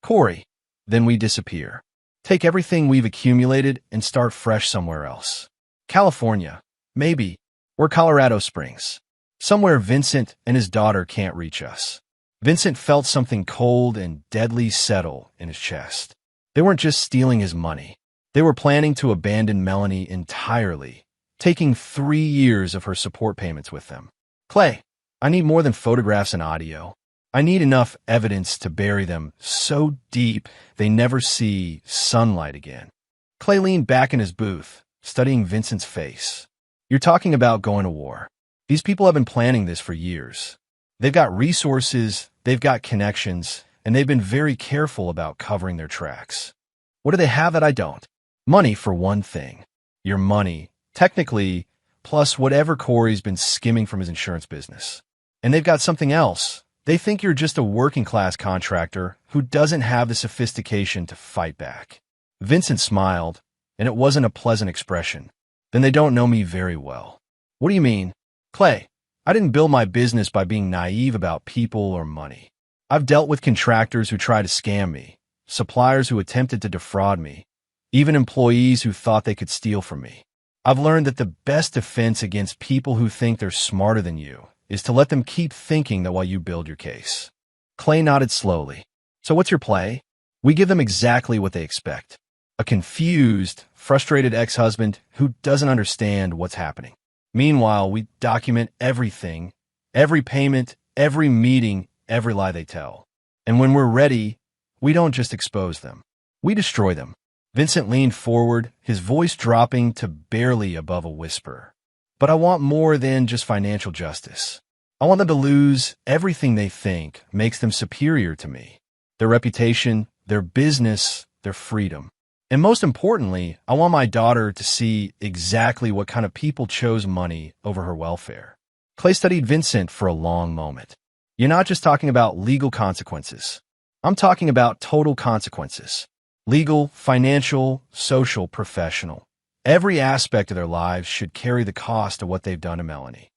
A: Corey. "Then we disappear. Take everything we've accumulated and start fresh somewhere else. California. Maybe. Or Colorado Springs. Somewhere Vincent and his daughter can't reach us." Vincent felt something cold and deadly settle in his chest. They weren't just stealing his money. They were planning to abandon Melanie entirely, taking 3 years of her support payments with them. "Clay, I need more than photographs and audio. I need enough evidence to bury them so deep they never see sunlight again." Clay leaned back in his booth, studying Vincent's face. "You're talking about going to war. These people have been planning this for years. They've got resources, they've got connections, and they've been very careful about covering their tracks. What do they have that I don't? Money, for one thing. Your money, technically, plus whatever Corey's been skimming from his insurance business. And they've got something else. They think you're just a working-class contractor who doesn't have the sophistication to fight back." Vincent smiled, and it wasn't a pleasant expression. "Then they don't know me very well." "What do you mean?" "Clay, I didn't build my business by being naive about people or money. I've dealt with contractors who tried to scam me, suppliers who attempted to defraud me, even employees who thought they could steal from me. I've learned that the best defense against people who think they're smarter than you is to let them keep thinking that while you build your case." Clay nodded slowly. "So what's your play?" "We give them exactly what they expect. A confused, frustrated ex-husband who doesn't understand what's happening. Meanwhile, we document everything, every payment, every meeting, every lie they tell. And when we're ready, we don't just expose them. We destroy them." Vincent leaned forward, his voice dropping to barely above a whisper. "But I want more than just financial justice. I want them to lose everything they think makes them superior to me. Their reputation, their business, their freedom. And most importantly, I want my daughter to see exactly what kind of people chose money over her welfare." Clay studied Vincent for a long moment. You're not just talking about legal consequences. I'm talking about total consequences. Legal, financial, social, professional. Every aspect of their lives should carry the cost of what they've done to Melanie.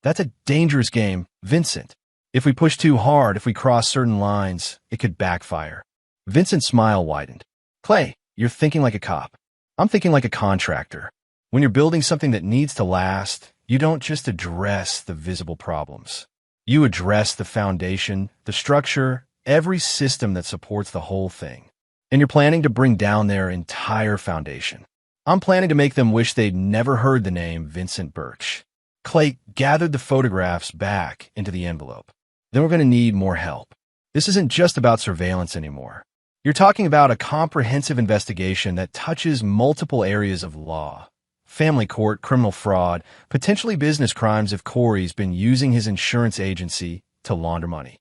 A: That's a dangerous game, Vincent. If we push too hard, if we cross certain lines, it could backfire. Vincent's smile widened. Clay, you're thinking like a cop. I'm thinking like a contractor. When you're building something that needs to last, you don't just address the visible problems. You address the foundation, the structure, every system that supports the whole thing. And you're planning to bring down their entire foundation. I'm planning to make them wish they'd never heard the name Vincent Birch. Clay gathered the photographs back into the envelope. Then we're going to need more help. This isn't just about surveillance anymore. You're talking about a comprehensive investigation that touches multiple areas of law. Family court, criminal fraud, potentially business crimes if Corey's been using his insurance agency to launder money.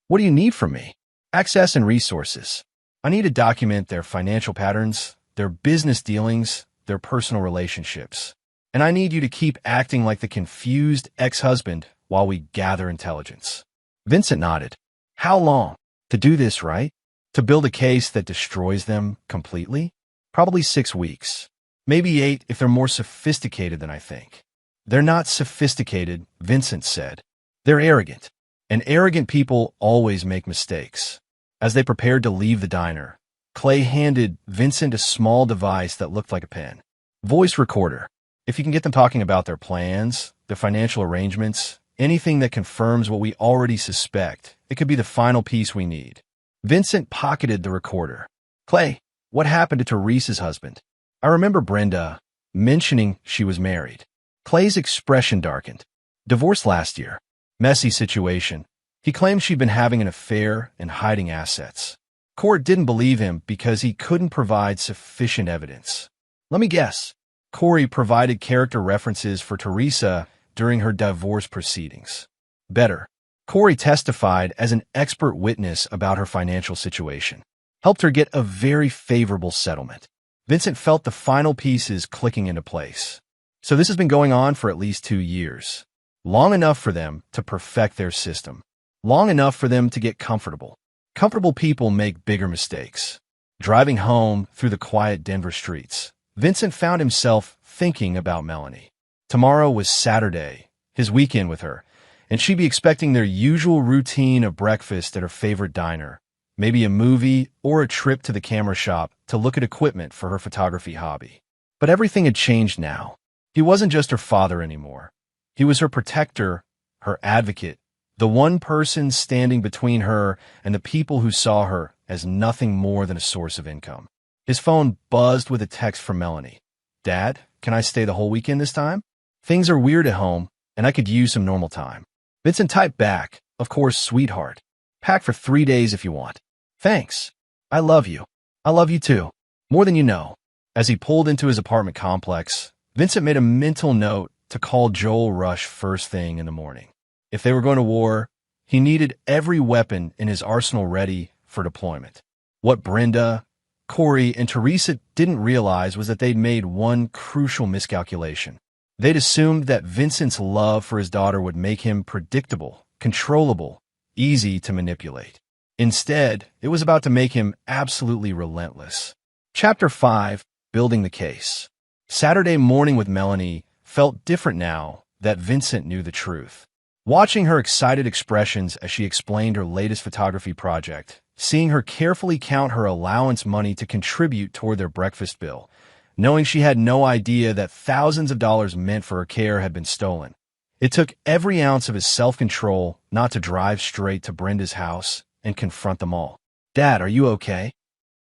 A: What do you need from me? Access and resources. I need to document their financial patterns, their business dealings, their personal relationships. And I need you to keep acting like the confused ex-husband while we gather intelligence. Vincent nodded. How long? To do this, right? To build a case that destroys them completely? Probably 6 weeks. Maybe 8 if they're more sophisticated than I think. They're not sophisticated, Vincent said. They're arrogant. And arrogant people always make mistakes. As they prepared to leave the diner, Clay handed Vincent a small device that looked like a pen. Voice recorder. If you can get them talking about their plans, their financial arrangements, anything that confirms what we already suspect, it could be the final piece we need. Vincent pocketed the recorder. Clay, what happened to Teresa's husband? I remember Brenda mentioning she was married. Clay's expression darkened. Divorced last year. Messy situation. He claimed she'd been having an affair and hiding assets. Court didn't believe him because he couldn't provide sufficient evidence. Let me guess. Corey provided character references for Teresa during her divorce proceedings. Better. Corey testified as an expert witness about her financial situation. Helped her get a very favorable settlement. Vincent felt the final pieces clicking into place. So this has been going on for at least 2 years. Long enough for them to perfect their system. Long enough for them to get comfortable. Comfortable people make bigger mistakes. Driving home through the quiet Denver streets, Vincent found himself thinking about Melanie. Tomorrow was Saturday, his weekend with her, and she'd be expecting their usual routine of breakfast at her favorite diner, maybe a movie or a trip to the camera shop to look at equipment for her photography hobby. But everything had changed now. He wasn't just her father anymore. He was her protector, her advocate, the one person standing between her and the people who saw her as nothing more than a source of income. His phone buzzed with a text from Melanie. Dad, can I stay the whole weekend this time? Things are weird at home, and I could use some normal time. Vincent typed back, of course, sweetheart. Pack for 3 days if you want. Thanks. I love you. I love you too. More than you know. As he pulled into his apartment complex, Vincent made a mental note to call Joel Rush first thing in the morning. If they were going to war, he needed every weapon in his arsenal ready for deployment. What Brenda, Corey, and Teresa didn't realize was that they'd made one crucial miscalculation. They'd assumed that Vincent's love for his daughter would make him predictable, controllable, easy to manipulate. Instead, it was about to make him absolutely relentless. Chapter 5, Building the Case. Saturday morning with Melanie felt different now that Vincent knew the truth. Watching her excited expressions as she explained her latest photography project, seeing her carefully count her allowance money to contribute toward their breakfast bill, knowing she had no idea that thousands of dollars meant for her care had been stolen. It took every ounce of his self-control not to drive straight to Brenda's house and confront them all. Dad, are you okay?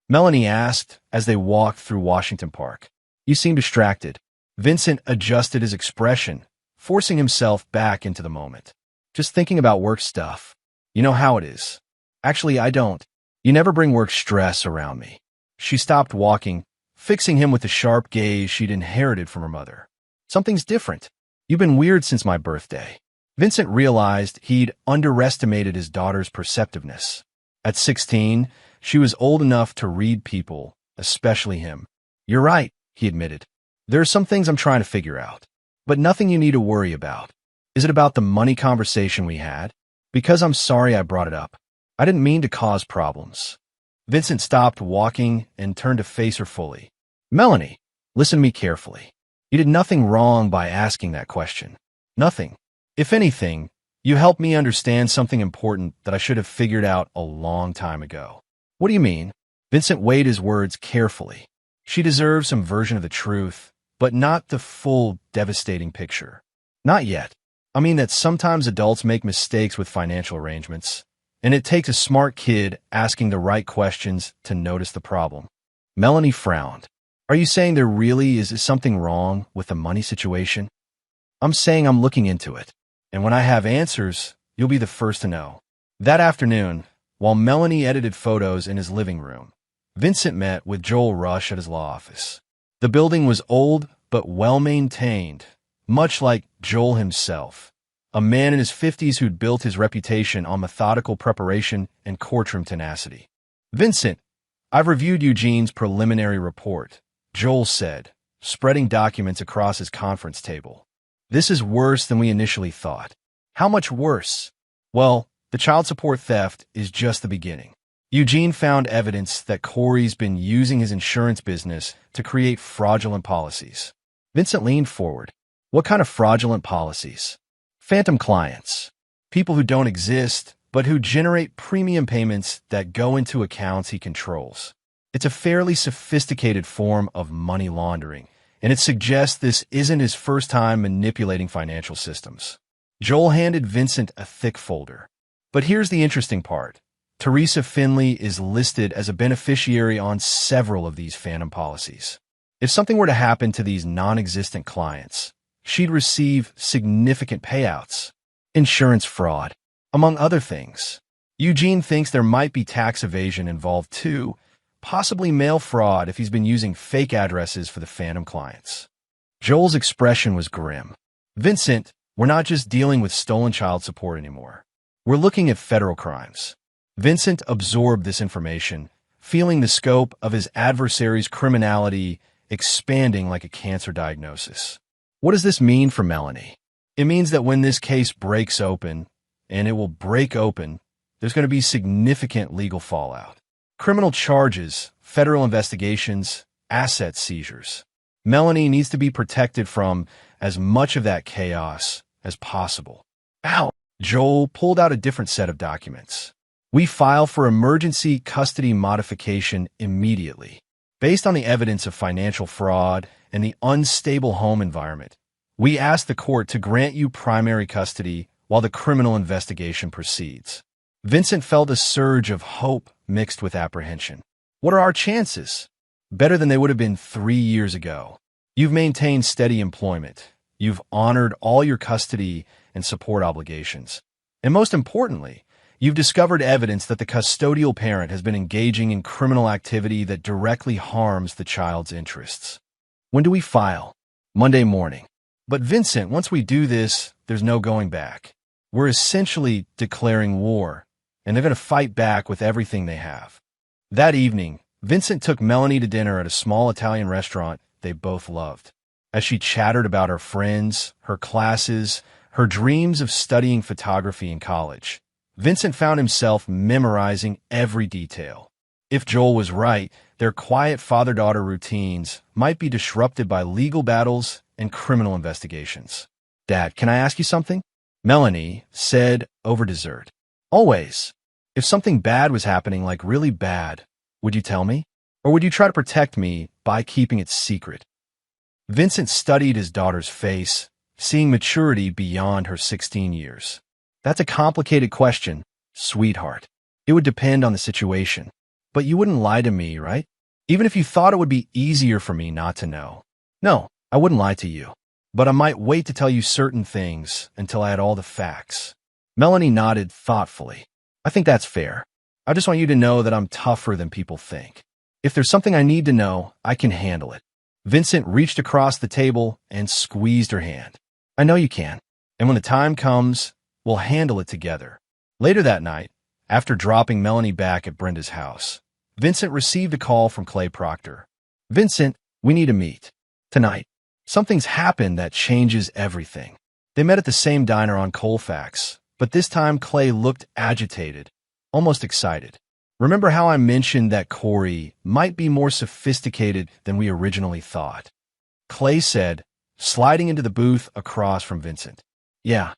A: Melanie asked as they walked through Washington Park. You seem distracted. Vincent adjusted his expression, forcing himself back into the moment. Just thinking about work stuff. You know how it is. Actually, I don't. You never bring work stress around me. She stopped walking, fixing him with the sharp gaze she'd inherited from her mother. Something's different. You've been weird since my birthday. Vincent realized he'd underestimated his daughter's perceptiveness. At 16, she was old enough to read people, especially him. You're right, he admitted. There are some things I'm trying to figure out, but nothing you need to worry about. Is it about the money conversation we had? Because I'm sorry I brought it up. I didn't mean to cause problems. Vincent stopped walking and turned to face her fully. Melanie, listen to me carefully. You did nothing wrong by asking that question. Nothing. If anything, you helped me understand something important that I should have figured out a long time ago. What do you mean? Vincent weighed his words carefully. She deserves some version of the truth, but not the full, devastating picture. Not yet. I mean that sometimes adults make mistakes with financial arrangements, and it takes a smart kid asking the right questions to notice the problem. Melanie frowned. Are you saying there really is something wrong with the money situation? I'm saying I'm looking into it, and when I have answers, you'll be the first to know. That afternoon, while Melanie edited photos in his living room, Vincent met with Joel Rush at his law office. The building was old but well-maintained, much like Joel himself, a man in his 50s who'd built his reputation on methodical preparation and courtroom tenacity. Vincent, I've reviewed Eugene's preliminary report, Joel said, spreading documents across his conference table. This is worse than we initially thought. How much worse? Well, the child support theft is just the beginning. Eugene found evidence that Corey's been using his insurance business to create fraudulent policies. Vincent leaned forward. What kind of fraudulent policies? Phantom clients. People who don't exist, but who generate premium payments that go into accounts he controls. It's a fairly sophisticated form of money laundering, and it suggests this isn't his first time manipulating financial systems. Joel handed Vincent a thick folder. But here's the interesting part. Teresa Finley is listed as a beneficiary on several of these phantom policies. If something were to happen to these non-existent clients, she'd receive significant payouts. Insurance fraud, among other things. Eugene thinks there might be tax evasion involved too, possibly mail fraud if he's been using fake addresses for the phantom clients. Joel's expression was grim. Vincent, we're not just dealing with stolen child support anymore. We're looking at federal crimes. Vincent absorbed this information, feeling the scope of his adversary's criminality expanding like a cancer diagnosis. What does this mean for Melanie? It means that when this case breaks open, and it will break open, there's going to be significant legal fallout. Criminal charges, federal investigations, asset seizures. Melanie needs to be protected from as much of that chaos as possible. Ow! Joel pulled out a different set of documents. We file for emergency custody modification immediately. Based on the evidence of financial fraud and the unstable home environment, we ask the court to grant you primary custody while the criminal investigation proceeds. Vincent felt a surge of hope mixed with apprehension. What are our chances? Better than they would have been 3 years ago. You've maintained steady employment. You've honored all your custody and support obligations. And most importantly, you've discovered evidence that the custodial parent has been engaging in criminal activity that directly harms the child's interests. When do we file? Monday morning. But Vincent, once we do this, there's no going back. We're essentially declaring war, and they're going to fight back with everything they have. That evening, Vincent took Melanie to dinner at a small Italian restaurant they both loved. As she chattered about her friends, her classes, her dreams of studying photography in college, Vincent found himself memorizing every detail. If Joel was right, their quiet father-daughter routines might be disrupted by legal battles and criminal investigations. Dad, can I ask you something? Melanie said over dessert. Always. If something bad was happening, like really bad, would you tell me? Or would you try to protect me by keeping it secret? Vincent studied his daughter's face, seeing maturity beyond her 16 years. That's a complicated question, sweetheart. It would depend on the situation. But you wouldn't lie to me, right? Even if you thought it would be easier for me not to know. No, I wouldn't lie to you. But I might wait to tell you certain things until I had all the facts. Melanie nodded thoughtfully. I think that's fair. I just want you to know that I'm tougher than people think. If there's something I need to know, I can handle it. Vincent reached across the table and squeezed her hand. I know you can. And when the time comes, we'll handle it together. Later that night, after dropping Melanie back at Brenda's house, Vincent received a call from Clay Proctor. Vincent, we need to meet. Tonight. Something's happened that changes everything. They met at the same diner on Colfax, But this time, Clay looked agitated, almost excited. Remember how I mentioned that Corey might be more sophisticated than we originally thought? Clay said, sliding into the booth across from Vincent. Yeah,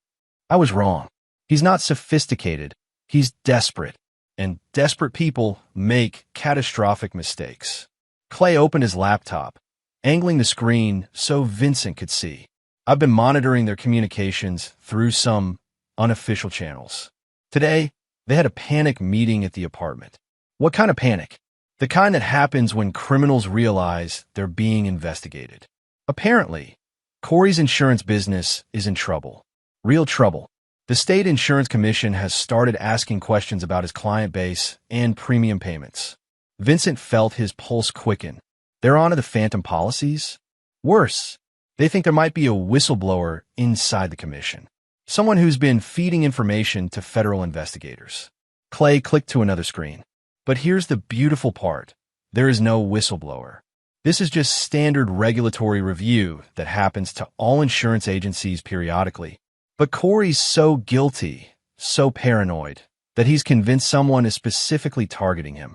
A: I was wrong. He's not sophisticated. He's desperate. And desperate people make catastrophic mistakes. Clay opened his laptop, angling the screen so Vincent could see. I've been monitoring their communications through some unofficial channels. Today, they had a panic meeting at the apartment. What kind of panic? The kind that happens when criminals realize they're being investigated. Apparently, Corey's insurance business is in trouble. Real trouble. The State Insurance Commission has started asking questions about his client base and premium payments. Vincent felt his pulse quicken. They're onto the phantom policies? Worse, they think there might be a whistleblower inside the commission. Someone who's been feeding information to federal investigators. Clay clicked to another screen. But here's the beautiful part. There is no whistleblower. This is just standard regulatory review that happens to all insurance agencies periodically. But Corey's so guilty, so paranoid, that he's convinced someone is specifically targeting him.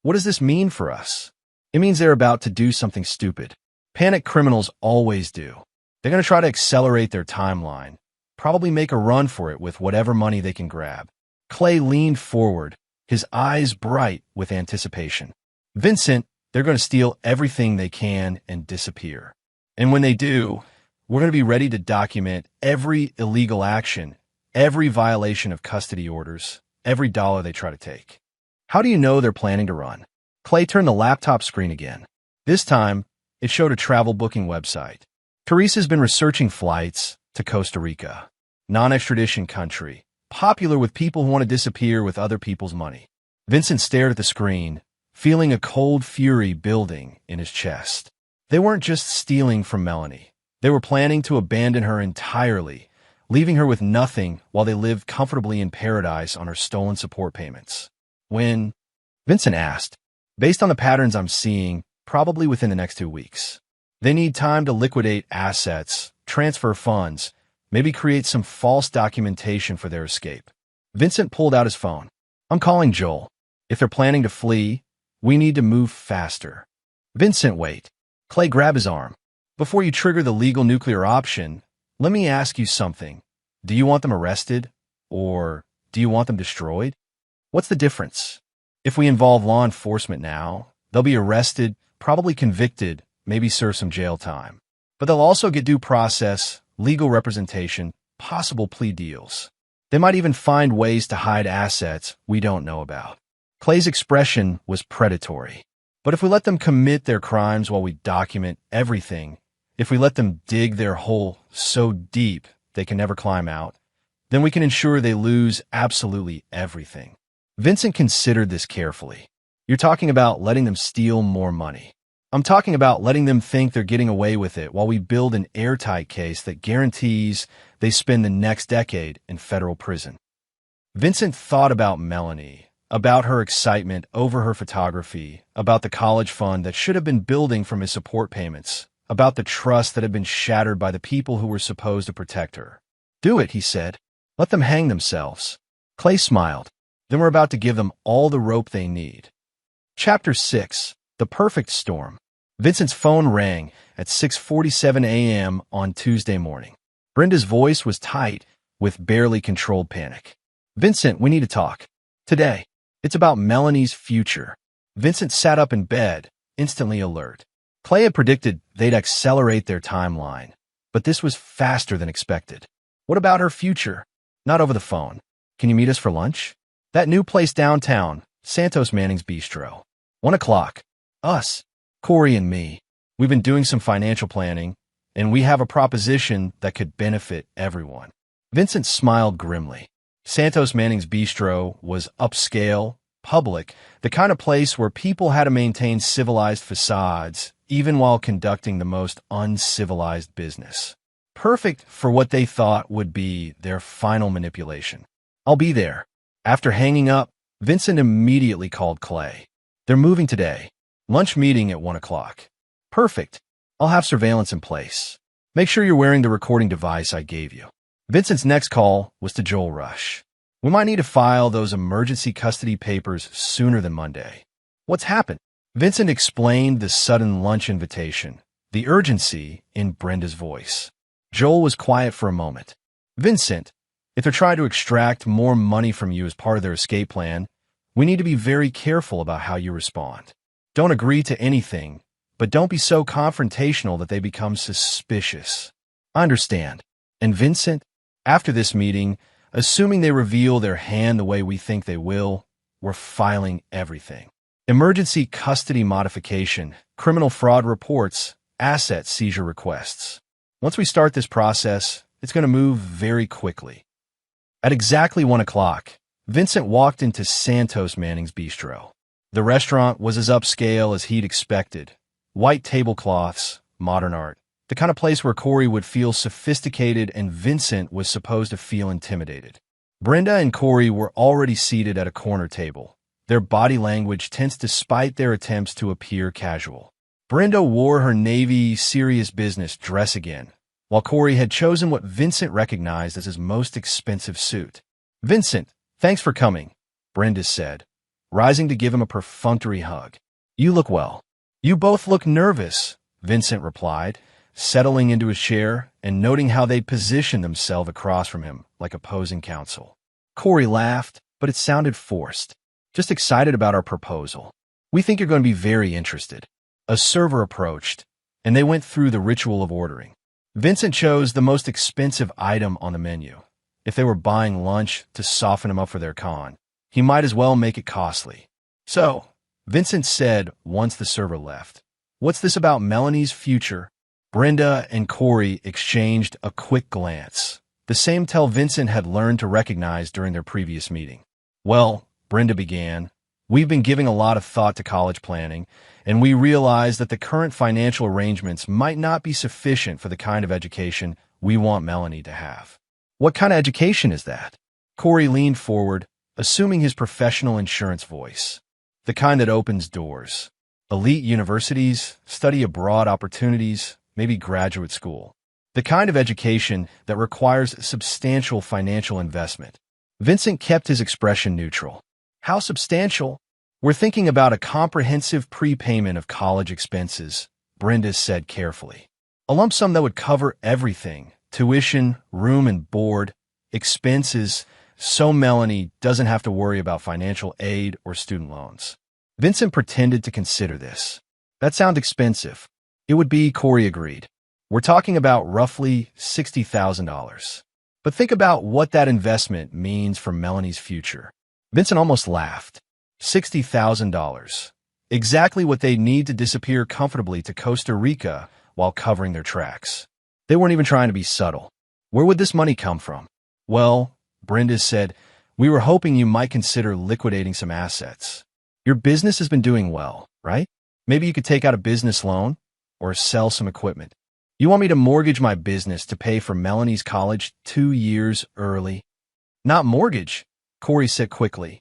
A: What does this mean for us? It means they're about to do something stupid. Panic criminals always do. They're going to try to accelerate their timeline, probably make a run for it with whatever money they can grab. Clay leaned forward, his eyes bright with anticipation. Vincent, they're going to steal everything they can and disappear. And when they do, we're going to be ready to document every illegal action, every violation of custody orders, every dollar they try to take. How do you know they're planning to run? Clay turned the laptop screen again. This time, it showed a travel booking website. Teresa's been researching flights to Costa Rica, non-extradition country, popular with people who want to disappear with other people's money. Vincent stared at the screen, feeling a cold fury building in his chest. They weren't just stealing from Melanie. They were planning to abandon her entirely, leaving her with nothing while they lived comfortably in paradise on her stolen support payments. When? Vincent asked. Based on the patterns I'm seeing, probably within the next 2 weeks. They need time to liquidate assets, transfer funds, maybe create some false documentation for their escape. Vincent pulled out his phone. I'm calling Joel. If they're planning to flee, we need to move faster. Vincent, wait. Clay grabbed his arm. Before you trigger the legal nuclear option, let me ask you something. Do you want them arrested? Or do you want them destroyed? What's the difference? If we involve law enforcement now, they'll be arrested, probably convicted, maybe serve some jail time. But they'll also get due process, legal representation, possible plea deals. They might even find ways to hide assets we don't know about. Clay's expression was predatory. But if we let them commit their crimes while we document everything, if we let them dig their hole so deep they can never climb out, then we can ensure they lose absolutely everything. Vincent considered this carefully. You're talking about letting them steal more money. I'm talking about letting them think they're getting away with it while we build an airtight case that guarantees they spend the next decade in federal prison. Vincent thought about Melanie, about her excitement over her photography, about the college fund that should have been building from his support payments, about the trust that had been shattered by the people who were supposed to protect her. Do it, he said. Let them hang themselves. Clay smiled. Then we're about to give them all the rope they need. Chapter 6. The Perfect Storm. Vincent's phone rang at 6:47 a.m. on Tuesday morning. Brenda's voice was tight, with barely controlled panic. Vincent, we need to talk. Today. It's about Melanie's future. Vincent sat up in bed, instantly alert. Clay had predicted they'd accelerate their timeline, but this was faster than expected. What about her future? Not over the phone. Can you meet us for lunch? That new place downtown, Santos Manning's Bistro. 1 o'clock. Us. Corey and me. We've been doing some financial planning, and we have a proposition that could benefit everyone. Vincent smiled grimly. Santos Manning's Bistro was upscale, public, the kind of place where people had to maintain civilized facades, even while conducting the most uncivilized business. Perfect for what they thought would be their final manipulation. I'll be there. After hanging up, Vincent immediately called Clay. They're moving today. Lunch meeting at 1 o'clock. Perfect. I'll have surveillance in place. Make sure you're wearing the recording device I gave you. Vincent's next call was to Joel Rush. We might need to file those emergency custody papers sooner than Monday. What's happened? Vincent explained the sudden lunch invitation, the urgency in Brenda's voice. Joel was quiet for a moment. Vincent, if they're trying to extract more money from you as part of their escape plan, we need to be very careful about how you respond. Don't agree to anything, but don't be so confrontational that they become suspicious. I understand. And Vincent, after this meeting, assuming they reveal their hand the way we think they will, we're filing everything. Emergency custody modification, criminal fraud reports, asset seizure requests. Once we start this process, it's going to move very quickly. At exactly 1 o'clock, Vincent walked into Santos Manning's Bistro. The restaurant was as upscale as he'd expected. White tablecloths, modern art. The kind of place where Corey would feel sophisticated and Vincent was supposed to feel intimidated. Brenda and Corey were already seated at a corner table, their body language tense despite their attempts to appear casual. Brenda wore her navy serious business dress again, while Corey had chosen what Vincent recognized as his most expensive suit. "Vincent, thanks for coming," Brenda said, rising to give him a perfunctory hug. "You look well." "You both look nervous," Vincent replied, settling into his chair and noting how they positioned themselves across from him like opposing counsel. Corey laughed, but it sounded forced. "Just excited about our proposal. We think you're going to be very interested." A server approached, and they went through the ritual of ordering. Vincent chose the most expensive item on the menu. If they were buying lunch to soften him up for their con, he might as well make it costly. "So," Vincent said once the server left, "what's this about Melanie's future?" Brenda and Corey exchanged a quick glance, the same tell Vincent had learned to recognize during their previous meeting. "Well," Brenda began, "we've been giving a lot of thought to college planning, and we realize that the current financial arrangements might not be sufficient for the kind of education we want Melanie to have." "What kind of education is that?" Corey leaned forward, assuming his professional insurance voice. "The kind that opens doors. Elite universities, study abroad opportunities, maybe graduate school. The kind of education that requires substantial financial investment." Vincent kept his expression neutral. "How substantial?" "We're thinking about a comprehensive prepayment of college expenses," Brenda said carefully. "A lump sum that would cover everything, tuition, room and board, expenses, so Melanie doesn't have to worry about financial aid or student loans." Vincent pretended to consider this. "That sounds expensive." "It would be," Corey agreed. "We're talking about roughly $60,000. But think about what that investment means for Melanie's future." Vincent almost laughed. $60,000. Exactly what they need to disappear comfortably to Costa Rica while covering their tracks. They weren't even trying to be subtle. "Where would this money come from?" "Well," Brenda said, "we were hoping you might consider liquidating some assets. Your business has been doing well, right? Maybe you could take out a business loan or sell some equipment." "You want me to mortgage my business to pay for Melanie's college 2 years early?" "Not mortgage," Corey said quickly.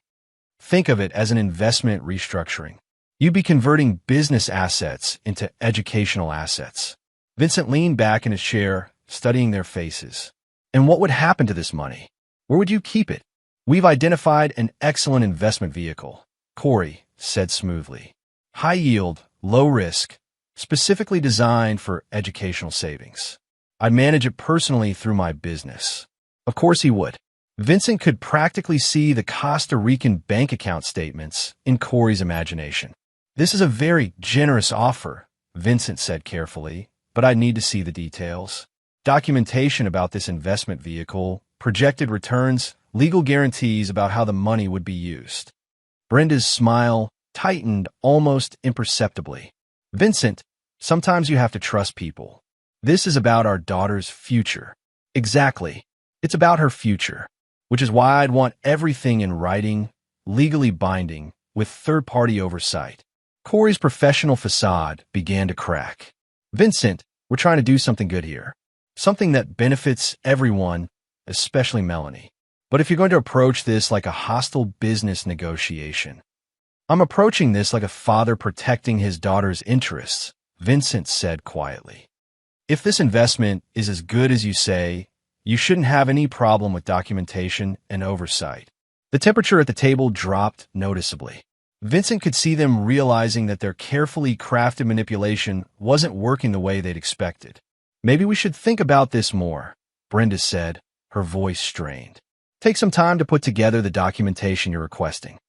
A: "Think of it as an investment restructuring. You'd be converting business assets into educational assets." Vincent leaned back in his chair, studying their faces. "And what would happen to this money? Where would you keep it?" "We've identified an excellent investment vehicle," Corey said smoothly. "High yield, low risk, specifically designed for educational savings. I'd manage it personally through my business." Of course he would. Vincent could practically see the Costa Rican bank account statements in Corey's imagination. "This is a very generous offer," Vincent said carefully, "but I need to see the details. Documentation about this investment vehicle, projected returns, legal guarantees about how the money would be used." Brenda's smile tightened almost imperceptibly. "Vincent, sometimes you have to trust people. This is about our daughter's future." "Exactly. It's about her future. Which is why I'd want everything in writing, legally binding, with third-party oversight." Corey's professional facade began to crack. "Vincent, we're trying to do something good here. Something that benefits everyone, especially Melanie. But if you're going to approach this like a hostile business negotiation..." "I'm approaching this like a father protecting his daughter's interests," Vincent said quietly. "If this investment is as good as you say, You shouldn't have any problem with documentation and oversight. The temperature at the table dropped noticeably. Vincent could see them realizing that their carefully crafted manipulation wasn't working the way they'd expected. Maybe we should think about this more, Brenda said, her voice strained. Take some time to put together the documentation you're requesting.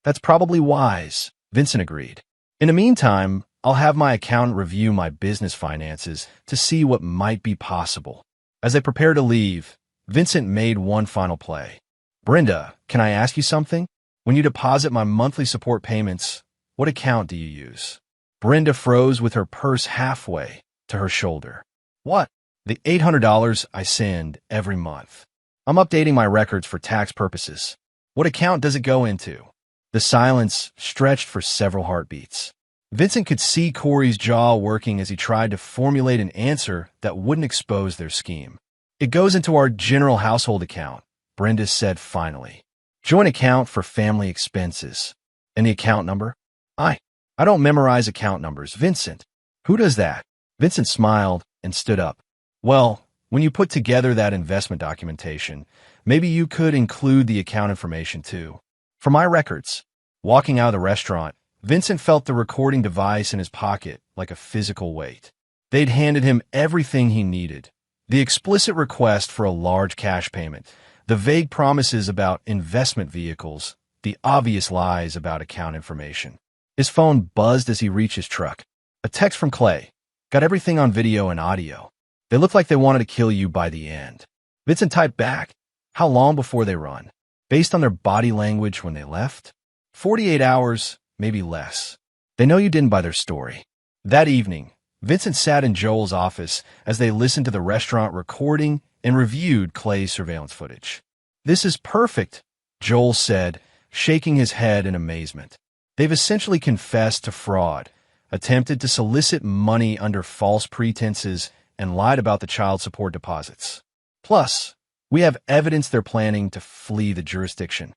A: That's probably wise, Vincent agreed. In the meantime, I'll have my accountant review my business finances to see what might be possible. As they prepared to leave, Vincent made one final play. Brenda, can I ask you something? When you deposit my monthly support payments, what account do you use? Brenda froze with her purse halfway to her shoulder. What? The $800 I send every month. I'm updating my records for tax purposes. What account does it go into? The silence stretched for several heartbeats. Vincent could see Corey's jaw working as he tried to formulate an answer that wouldn't expose their scheme. It goes into our general household account, Brenda said finally. Joint account for family expenses. And the account number? I don't memorize account numbers, Vincent. Who does that? Vincent smiled and stood up. Well, when you put together that investment documentation, maybe you could include the account information too. For my records. Walking out of the restaurant, Vincent felt the recording device in his pocket like a physical weight. They'd handed him everything he needed. The explicit request for a large cash payment, the vague promises about investment vehicles, the obvious lies about account information. His phone buzzed as he reached his truck. A text from Clay. Got everything on video and audio. They looked like they wanted to kill you by the end. Vincent typed back. How long before they run? Based on their body language when they left? 48 hours, maybe less. They know you didn't buy their story. That evening, Vincent sat in Joel's office as they listened to the restaurant recording and reviewed Clay's surveillance footage. This is perfect, Joel said, shaking his head in amazement. They've essentially confessed to fraud, attempted to solicit money under false pretenses, and lied about the child support deposits. Plus, we have evidence they're planning to flee the jurisdiction.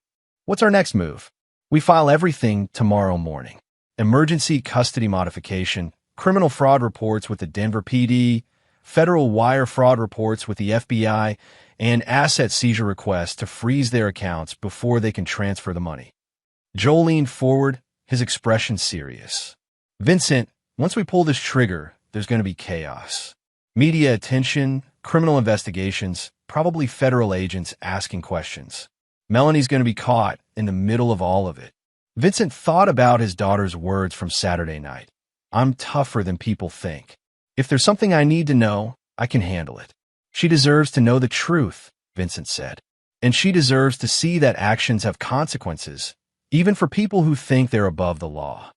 A: What's our next move? We file everything tomorrow morning. Emergency custody modification, criminal fraud reports with the Denver PD, federal wire fraud reports with the FBI, and asset seizure requests to freeze their accounts before they can transfer the money. Joel leaned forward, his expression serious. Vincent, once we pull this trigger, there's going to be chaos. Media attention, criminal investigations, probably federal agents asking questions. Melanie's going to be caught in the middle of all of it. Vincent thought about his daughter's words from Saturday night. I'm tougher than people think. If there's something I need to know, I can handle it. She deserves to know the truth, Vincent said. And she deserves to see that actions have consequences, even for people who think they're above the law.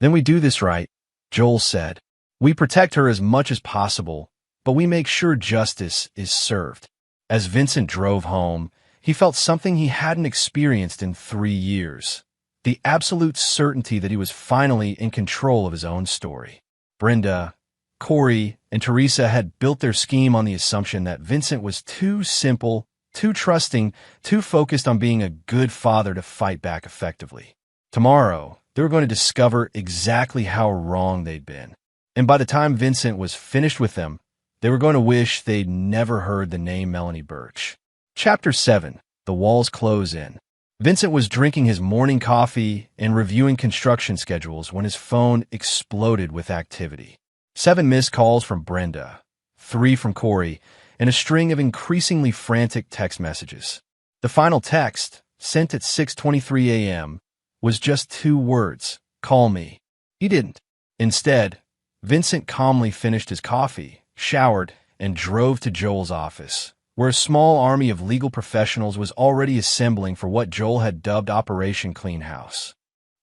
A: Then we do this right, Joel said. We protect her as much as possible, but we make sure justice is served. As Vincent drove home, he felt something he hadn't experienced in 3 years. The absolute certainty that he was finally in control of his own story. Brenda, Corey, and Teresa had built their scheme on the assumption that Vincent was too simple, too trusting, too focused on being a good father to fight back effectively. Tomorrow, they were going to discover exactly how wrong they'd been. And by the time Vincent was finished with them, they were going to wish they'd never heard the name Melanie Birch. Chapter 7. The Walls Close In. Vincent was drinking his morning coffee and reviewing construction schedules when his phone exploded with activity. 7 missed calls from Brenda, 3 from Corey, and a string of increasingly frantic text messages. The final text, sent at 6:23 a.m., was just 2 words, call me. He didn't. Instead, Vincent calmly finished his coffee, showered, and drove to Joel's office, where a small army of legal professionals was already assembling for what Joel had dubbed Operation Clean House.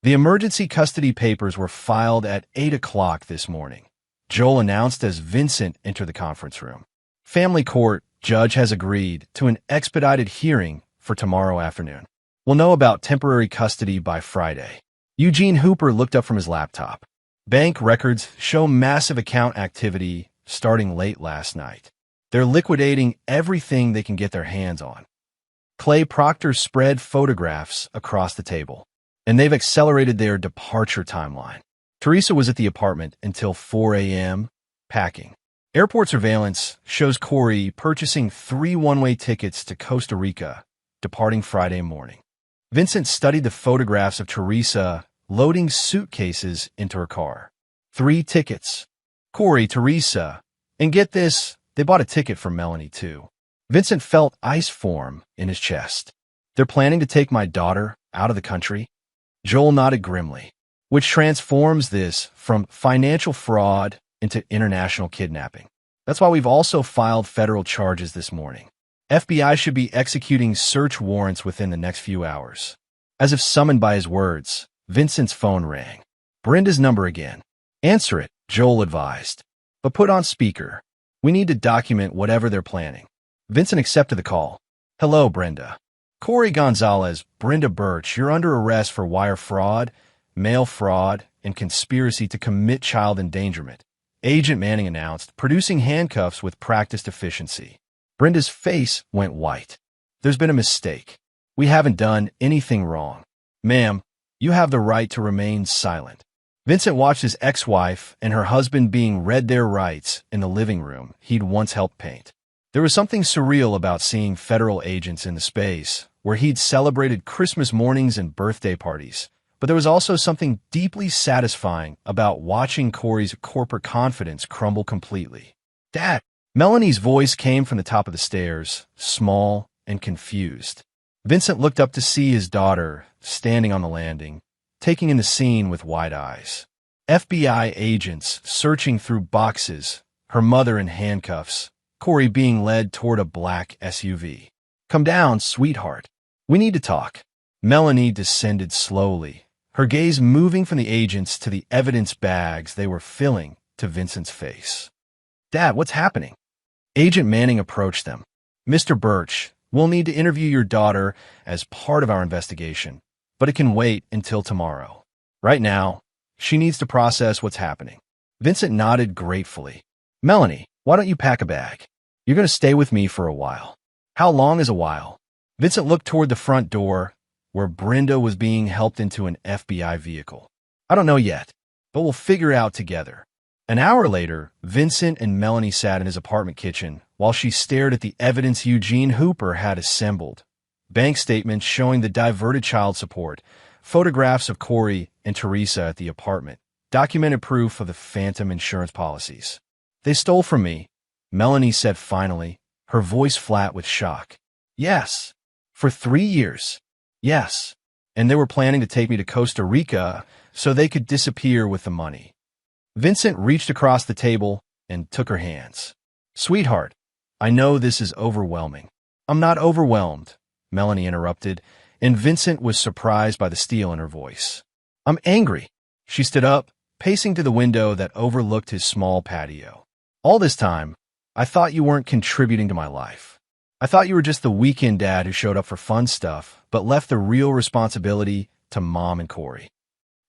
A: The emergency custody papers were filed at 8 o'clock this morning, Joel announced as Vincent entered the conference room. Family court judge has agreed to an expedited hearing for tomorrow afternoon. We'll know about temporary custody by Friday. Eugene Hooper looked up from his laptop. Bank records show massive account activity starting late last night. They're liquidating everything they can get their hands on. Clay Proctor spread photographs across the table, and they've accelerated their departure timeline. Teresa was at the apartment until 4 a.m., packing. Airport surveillance shows Corey purchasing 3 one-way tickets to Costa Rica, departing Friday morning. Vincent studied the photographs of Teresa loading suitcases into her car. 3 tickets. Corey, Teresa, and get this, they bought a ticket for Melanie too. Vincent felt ice form in his chest. They're planning to take my daughter out of the country? Joel nodded grimly, which transforms this from financial fraud into international kidnapping. That's why we've also filed federal charges this morning. FBI should be executing search warrants within the next few hours. As if summoned by his words, Vincent's phone rang. Brenda's number again. Answer it, Joel advised. But put on speaker. We need to document whatever they're planning. Vincent accepted the call. Hello, Brenda. Corey Gonzalez, Brenda Birch, you're under arrest for wire fraud, mail fraud, and conspiracy to commit child endangerment. Agent Manning announced, producing handcuffs with practiced efficiency. Brenda's face went white. There's been a mistake. We haven't done anything wrong. Ma'am, you have the right to remain silent. Vincent watched his ex-wife and her husband being read their rights in the living room he'd once helped paint. There was something surreal about seeing federal agents in the space where he'd celebrated Christmas mornings and birthday parties, but there was also something deeply satisfying about watching Corey's corporate confidence crumble completely. Dad! Melanie's voice came from the top of the stairs, small and confused. Vincent looked up to see his daughter standing on the landing, taking in the scene with wide eyes. FBI agents searching through boxes, her mother in handcuffs, Corey being led toward a black SUV. Come down, sweetheart. We need to talk. Melanie descended slowly, her gaze moving from the agents to the evidence bags they were filling to Vincent's face. Dad, what's happening? Agent Manning approached them. Mr. Birch, we'll need to interview your daughter as part of our investigation, but it can wait until tomorrow. Right now, she needs to process what's happening. Vincent nodded gratefully. Melanie, why don't you pack a bag? You're going to stay with me for a while. How long is a while? Vincent looked toward the front door, where Brenda was being helped into an FBI vehicle. I don't know yet, but we'll figure it out together. An hour later, Vincent and Melanie sat in his apartment kitchen while she stared at the evidence Eugene Hooper had assembled. Bank statements showing the diverted child support, photographs of Corey and Teresa at the apartment, documented proof of the phantom insurance policies. They stole from me, Melanie said finally, her voice flat with shock. Yes. For 3 years. Yes. And they were planning to take me to Costa Rica so they could disappear with the money. Vincent reached across the table and took her hands. Sweetheart, I know this is overwhelming. I'm not overwhelmed, Melanie interrupted, and Vincent was surprised by the steel in her voice. I'm angry. She stood up, pacing to the window that overlooked his small patio. All this time, I thought you weren't contributing to my life. I thought you were just the weekend dad who showed up for fun stuff, but left the real responsibility to Mom and Corey.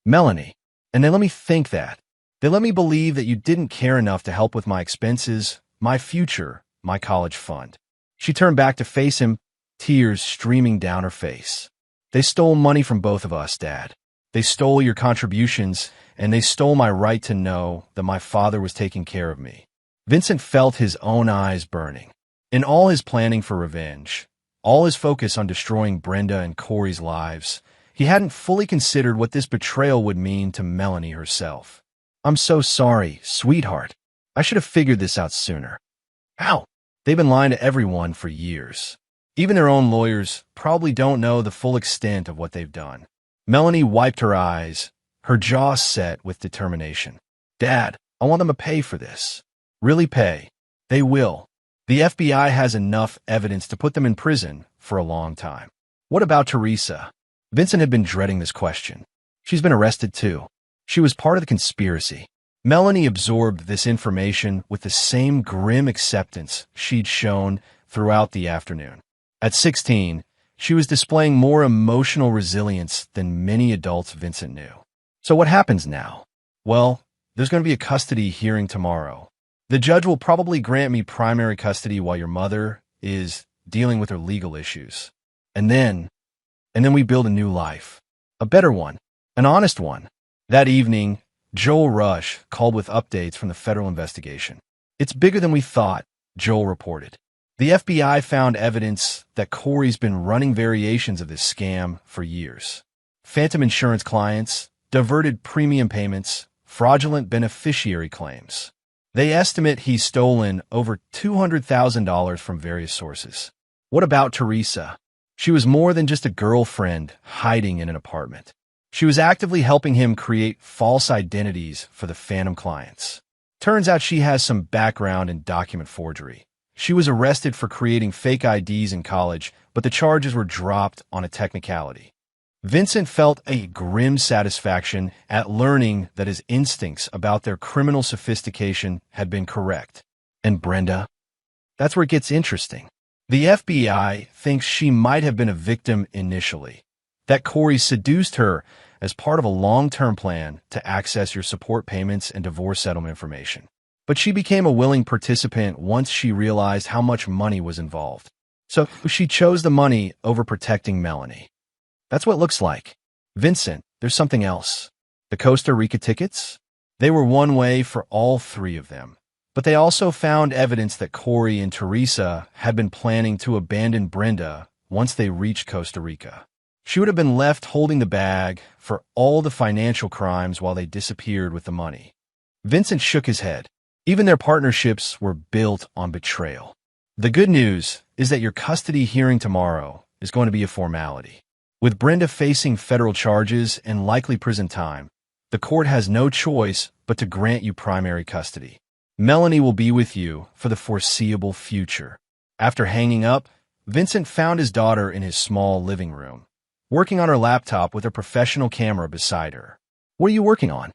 A: Melanie, and they let me think that. They let me believe that you didn't care enough to help with my expenses, my future, my college fund. She turned back to face him, tears streaming down her face. They stole money from both of us, Dad. They stole your contributions, and they stole my right to know that my father was taking care of me. Vincent felt his own eyes burning. In all his planning for revenge, all his focus on destroying Brenda and Corey's lives, he hadn't fully considered what this betrayal would mean to Melanie herself. I'm so sorry, sweetheart. I should have figured this out sooner. How? They've been lying to everyone for years. Even their own lawyers probably don't know the full extent of what they've done. Melanie wiped her eyes, her jaw set with determination. Dad, I want them to pay for this. Really pay. They will. The FBI has enough evidence to put them in prison for a long time. What about Teresa? Vincent had been dreading this question. She's been arrested too. She was part of the conspiracy. Melanie absorbed this information with the same grim acceptance she'd shown throughout the afternoon. At 16, she was displaying more emotional resilience than many adults Vincent knew. So what happens now? Well, there's going to be a custody hearing tomorrow. The judge will probably grant me primary custody while your mother is dealing with her legal issues. And then we build a new life. A better one. An honest one. That evening, Joel Rush called with updates from the federal investigation. It's bigger than we thought, Joel reported. The FBI found evidence that Corey's been running variations of this scam for years. Phantom insurance clients, diverted premium payments, fraudulent beneficiary claims. They estimate he's stolen over $200,000 from various sources. What about Teresa? She was more than just a girlfriend hiding in an apartment. She was actively helping him create false identities for the phantom clients. Turns out she has some background in document forgery. She was arrested for creating fake IDs in college, but the charges were dropped on a technicality. Vincent felt a grim satisfaction at learning that his instincts about their criminal sophistication had been correct. And Brenda? That's where it gets interesting. The FBI thinks she might have been a victim initially, that Corey seduced her as part of a long-term plan to access your support payments and divorce settlement information. But she became a willing participant once she realized how much money was involved. So she chose the money over protecting Melanie. That's what it looks like. Vincent, there's something else. The Costa Rica tickets? They were one way for all three of them. But they also found evidence that Corey and Teresa had been planning to abandon Brenda once they reached Costa Rica. She would have been left holding the bag for all the financial crimes while they disappeared with the money. Vincent shook his head. Even their partnerships were built on betrayal. The good news is that your custody hearing tomorrow is going to be a formality. With Brenda facing federal charges and likely prison time, the court has no choice but to grant you primary custody. Melanie will be with you for the foreseeable future. After hanging up, Vincent found his daughter in his small living room, working on her laptop with a professional camera beside her. What are you working on?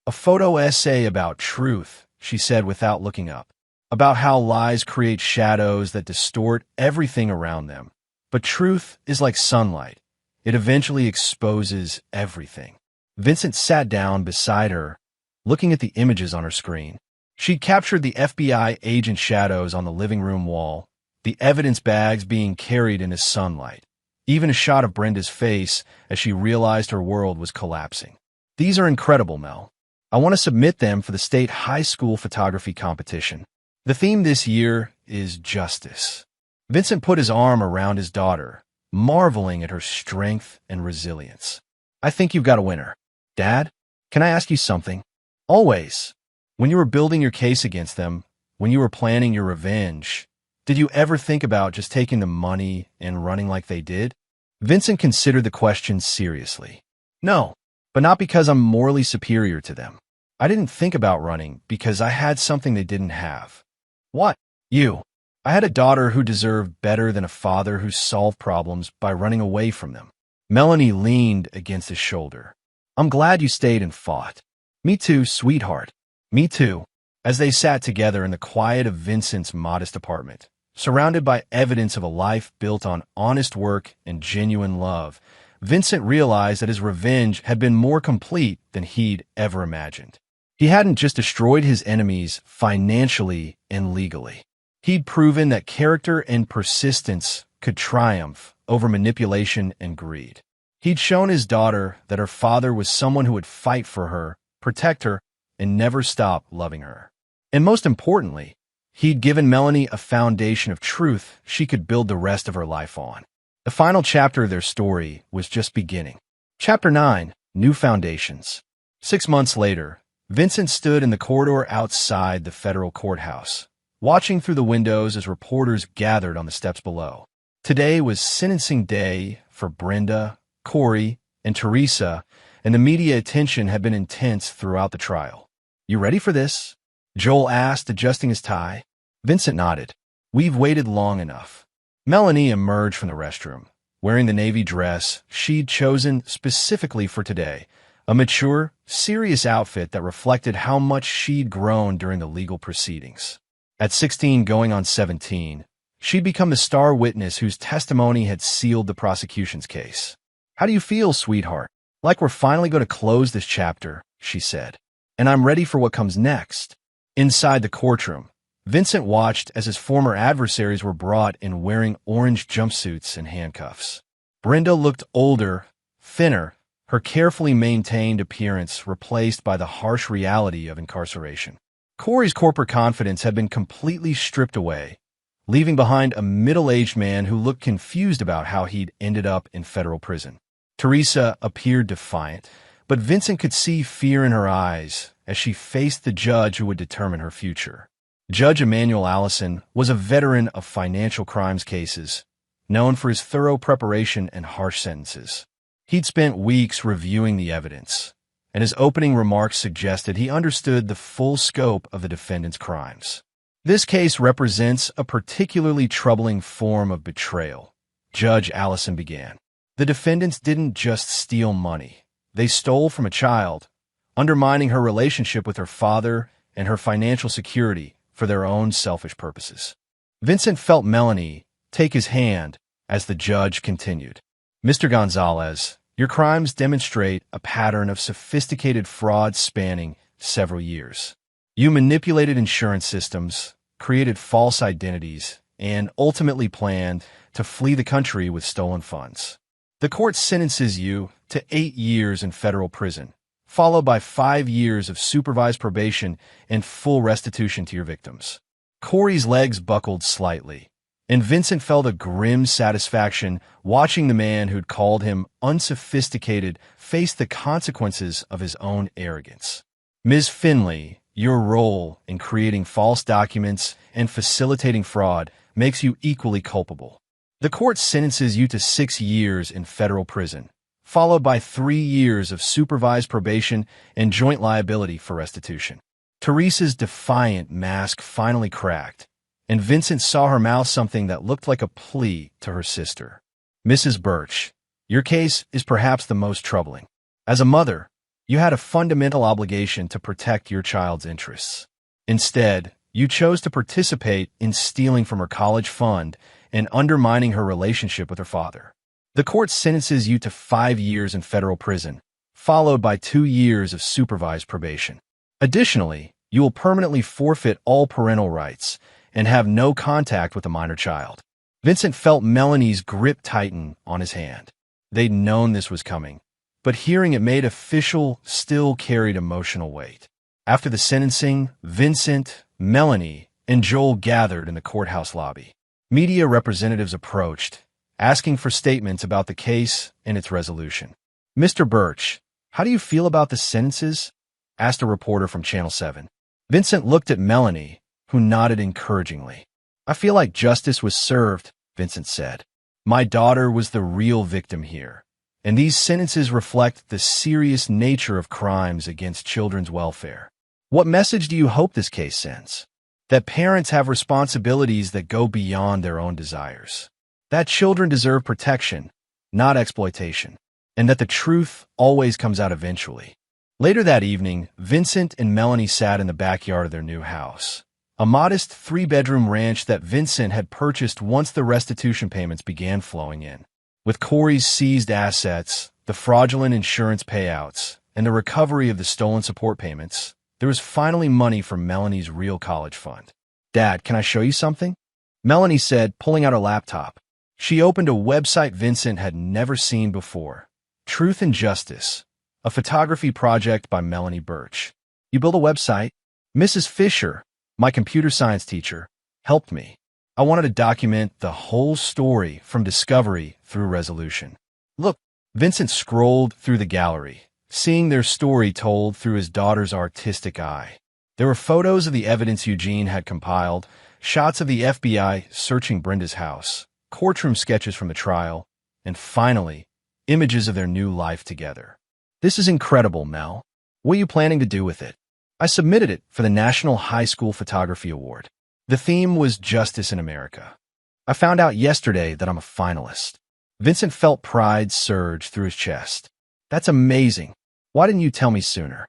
A: A photo essay about truth, she said without looking up, about how lies create shadows that distort everything around them. But truth is like sunlight. It eventually exposes everything. Vincent sat down beside her, looking at the images on her screen. She'd captured the FBI agent shadows on the living room wall, the evidence bags being carried in his sunlight, even a shot of Brenda's face as she realized her world was collapsing. These are incredible, Mel. I want to submit them for the state high school photography competition. The theme this year is justice. Vincent put his arm around his daughter, marveling at her strength and resilience. I think you've got a winner. Dad, can I ask you something? Always. When you were building your case against them, when you were planning your revenge, did you ever think about just taking the money and running like they did? Vincent considered the question seriously. No, but not because I'm morally superior to them. I didn't think about running because I had something they didn't have. What? You. I had a daughter who deserved better than a father who solved problems by running away from them. Melanie leaned against his shoulder. I'm glad you stayed and fought. Me too, sweetheart. Me too. As they sat together in the quiet of Vincent's modest apartment, surrounded by evidence of a life built on honest work and genuine love, Vincent realized that his revenge had been more complete than he'd ever imagined. He hadn't just destroyed his enemies financially and legally. He'd proven that character and persistence could triumph over manipulation and greed. He'd shown his daughter that her father was someone who would fight for her, protect her, and never stop loving her. And most importantly, he'd given Melanie a foundation of truth she could build the rest of her life on. The final chapter of their story was just beginning. Chapter 9, New Foundations. 6 months later, Vincent stood in the corridor outside the federal courthouse, watching through the windows as reporters gathered on the steps below. Today was sentencing day for Brenda, Corey, and Teresa, and the media attention had been intense throughout the trial. You ready for this? Joel asked, adjusting his tie. Vincent nodded. We've waited long enough. Melanie emerged from the restroom, wearing the navy dress she'd chosen specifically for today, a mature, serious outfit that reflected how much she'd grown during the legal proceedings. At 16 going on 17, she'd become the star witness whose testimony had sealed the prosecution's case. How do you feel, sweetheart? Like we're finally going to close this chapter, she said. And I'm ready for what comes next. Inside the courtroom, Vincent watched as his former adversaries were brought in wearing orange jumpsuits and handcuffs. Brenda looked older, thinner, her carefully maintained appearance replaced by the harsh reality of incarceration. Corey's corporate confidence had been completely stripped away, leaving behind a middle-aged man who looked confused about how he'd ended up in federal prison. Teresa appeared defiant, but Vincent could see fear in her eyes as she faced the judge who would determine her future. Judge Emmanuel Allison was a veteran of financial crimes cases, known for his thorough preparation and harsh sentences. He'd spent weeks reviewing the evidence, and his opening remarks suggested he understood the full scope of the defendant's crimes. This case represents a particularly troubling form of betrayal, Judge Allison began. The defendants didn't just steal money. They stole from a child, undermining her relationship with her father and her financial security for their own selfish purposes. Vincent felt Melanie take his hand as the judge continued. Mr. Gonzalez, your crimes demonstrate a pattern of sophisticated fraud spanning several years. You manipulated insurance systems, created false identities, and ultimately planned to flee the country with stolen funds. The court sentences you to 8 years in federal prison, followed by 5 years of supervised probation and full restitution to your victims. Corey's legs buckled slightly, and Vincent felt a grim satisfaction watching the man who'd called him unsophisticated face the consequences of his own arrogance. Ms. Finley, your role in creating false documents and facilitating fraud makes you equally culpable. The court sentences you to 6 years in federal prison, followed by 3 years of supervised probation and joint liability for restitution. Teresa's defiant mask finally cracked, and Vincent saw her mouth something that looked like a plea to her sister. Mrs. Birch, your case is perhaps the most troubling. As a mother, you had a fundamental obligation to protect your child's interests. Instead, you chose to participate in stealing from her college fund and undermining her relationship with her father. The court sentences you to 5 years in federal prison, followed by 2 years of supervised probation. Additionally, you will permanently forfeit all parental rights and have no contact with a minor child. Vincent felt Melanie's grip tighten on his hand. They'd known this was coming, but hearing it made official still carried emotional weight. After the sentencing, Vincent, Melanie, and Joel gathered in the courthouse lobby. Media representatives approached, asking for statements about the case and its resolution. Mr. Birch, how do you feel about the sentences? Asked a reporter from Channel 7. Vincent looked at Melanie, who nodded encouragingly. I feel like justice was served, Vincent said. My daughter was the real victim here, and these sentences reflect the serious nature of crimes against children's welfare. What message do you hope this case sends? That parents have responsibilities that go beyond their own desires. That children deserve protection, not exploitation, and that the truth always comes out eventually. Later that evening, Vincent and Melanie sat in the backyard of their new house, a modest 3-bedroom ranch that Vincent had purchased once the restitution payments began flowing in. With Corey's seized assets, the fraudulent insurance payouts, and the recovery of the stolen support payments, there was finally money for Melanie's real college fund. Dad, can I show you something? Melanie said, pulling out her laptop. She opened a website Vincent had never seen before. Truth and Justice, a photography project by Melanie Birch. You build a website? Mrs. Fisher, my computer science teacher, helped me. I wanted to document the whole story from discovery through resolution. Look, Vincent scrolled through the gallery, seeing their story told through his daughter's artistic eye. There were photos of the evidence Eugene had compiled, shots of the FBI searching Brenda's house, courtroom sketches from the trial, and finally, images of their new life together. This is incredible, Mel. What are you planning to do with it? I submitted it for the National High School Photography Award. The theme was Justice in America. I found out yesterday that I'm a finalist. Vincent felt pride surge through his chest. That's amazing. Why didn't you tell me sooner?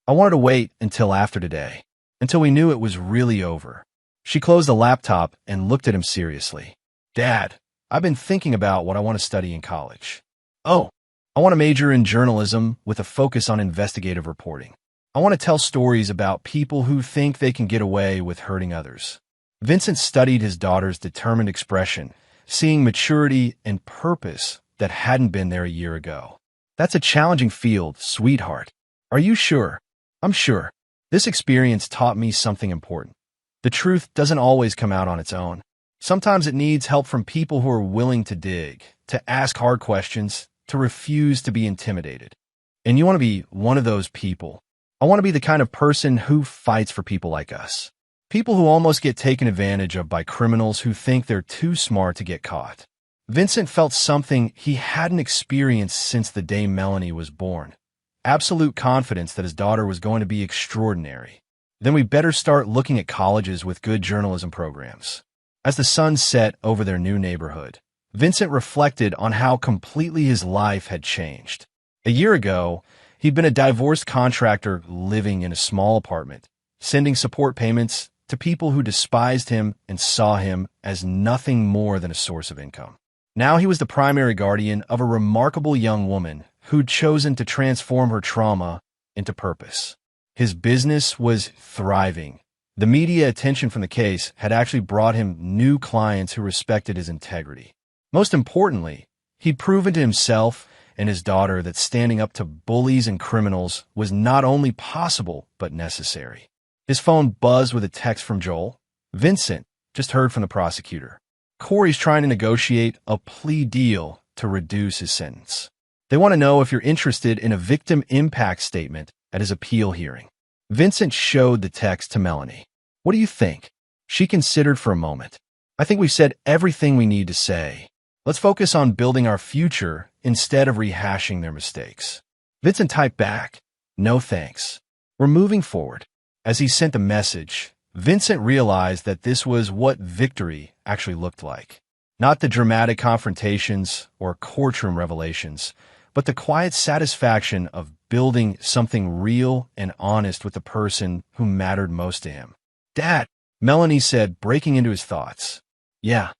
A: I wanted to wait until after today, until we knew it was really over. She closed the laptop and looked at him seriously. Dad, I've been thinking about what I want to study in college. Oh, I want to major in journalism with a focus on investigative reporting. I want to tell stories about people who think they can get away with hurting others. Vincent studied his daughter's determined expression, seeing maturity and purpose that hadn't been there a year ago. That's a challenging field, sweetheart. Are you sure? I'm sure. This experience taught me something important. The truth doesn't always come out on its own. Sometimes it needs help from people who are willing to dig, to ask hard questions, to refuse to be intimidated. And you want to be one of those people. I want to be the kind of person who fights for people like us. People who almost get taken advantage of by criminals who think they're too smart to get caught. Vincent felt something he hadn't experienced since the day Melanie was born. Absolute confidence that his daughter was going to be extraordinary. Then we better start looking at colleges with good journalism programs. As the sun set over their new neighborhood, Vincent reflected on how completely his life had changed. A year ago, he'd been a divorced contractor living in a small apartment, sending support payments to people who despised him and saw him as nothing more than a source of income. Now he was the primary guardian of a remarkable young woman who'd chosen to transform her trauma into purpose. His business was thriving. The media attention from the case had actually brought him new clients who respected his integrity. Most importantly, he'd proven to himself and his daughter that standing up to bullies and criminals was not only possible, but necessary. His phone buzzed with a text from Joel. Vincent just heard from the prosecutor. Corey's trying to negotiate a plea deal to reduce his sentence. They want to know if you're interested in a victim impact statement at his appeal hearing. Vincent showed the text to Melanie. What do you think? She considered for a moment. I think we've said everything we need to say. Let's focus on building our future instead of rehashing their mistakes. Vincent typed back, no thanks. We're moving forward. As he sent the message, Vincent realized that this was what victory actually looked like. Not the dramatic confrontations or courtroom revelations, but the quiet satisfaction of building something real and honest with the person who mattered most to him. Dad, Melanie said, breaking into his thoughts. Yeah.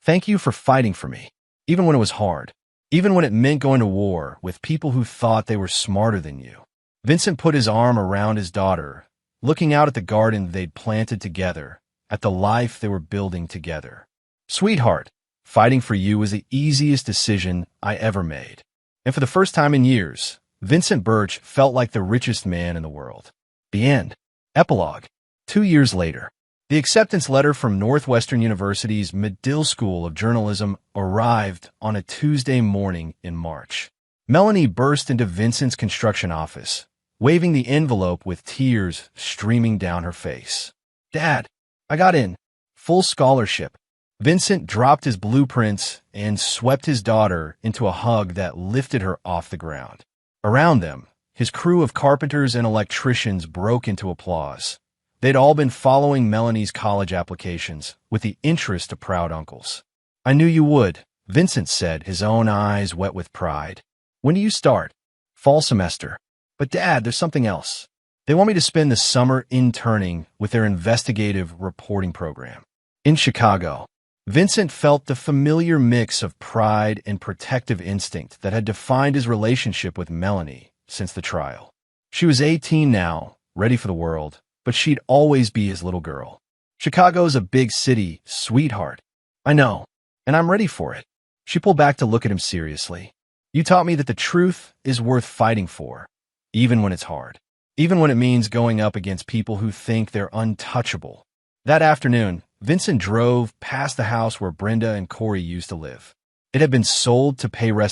A: Thank you for fighting for me, even when it was hard, even when it meant going to war with people who thought they were smarter than you. Vincent put his arm around his daughter, looking out at the garden they'd planted together, at the life they were building together. Sweetheart, fighting for you was the easiest decision I ever made. And for the first time in years, Vincent Birch felt like the richest man in the world. The end. Epilogue. 2 years later, the acceptance letter from Northwestern University's Medill School of Journalism arrived on a Tuesday morning in March. Melanie burst into Vincent's construction office, waving the envelope with tears streaming down her face. Dad, I got in. Full scholarship. Vincent dropped his blueprints and swept his daughter into a hug that lifted her off the ground. Around them, his crew of carpenters and electricians broke into applause. They'd all been following Melanie's college applications with the interest of proud uncles. I knew you would, Vincent said, his own eyes wet with pride. When do you start? Fall semester. But Dad, there's something else. They want me to spend the summer interning with their investigative reporting program. In Chicago, Vincent felt the familiar mix of pride and protective instinct that had defined his relationship with Melanie since the trial. She was 18 now, ready for the world, but she'd always be his little girl. Chicago's a big city, sweetheart. I know, and I'm ready for it. She pulled back to look at him seriously. You taught me that the truth is worth fighting for, even when it's hard, even when it means going up against people who think they're untouchable. That afternoon, Vincent drove past the house where Brenda and Corey used to live. It had been sold to pay rest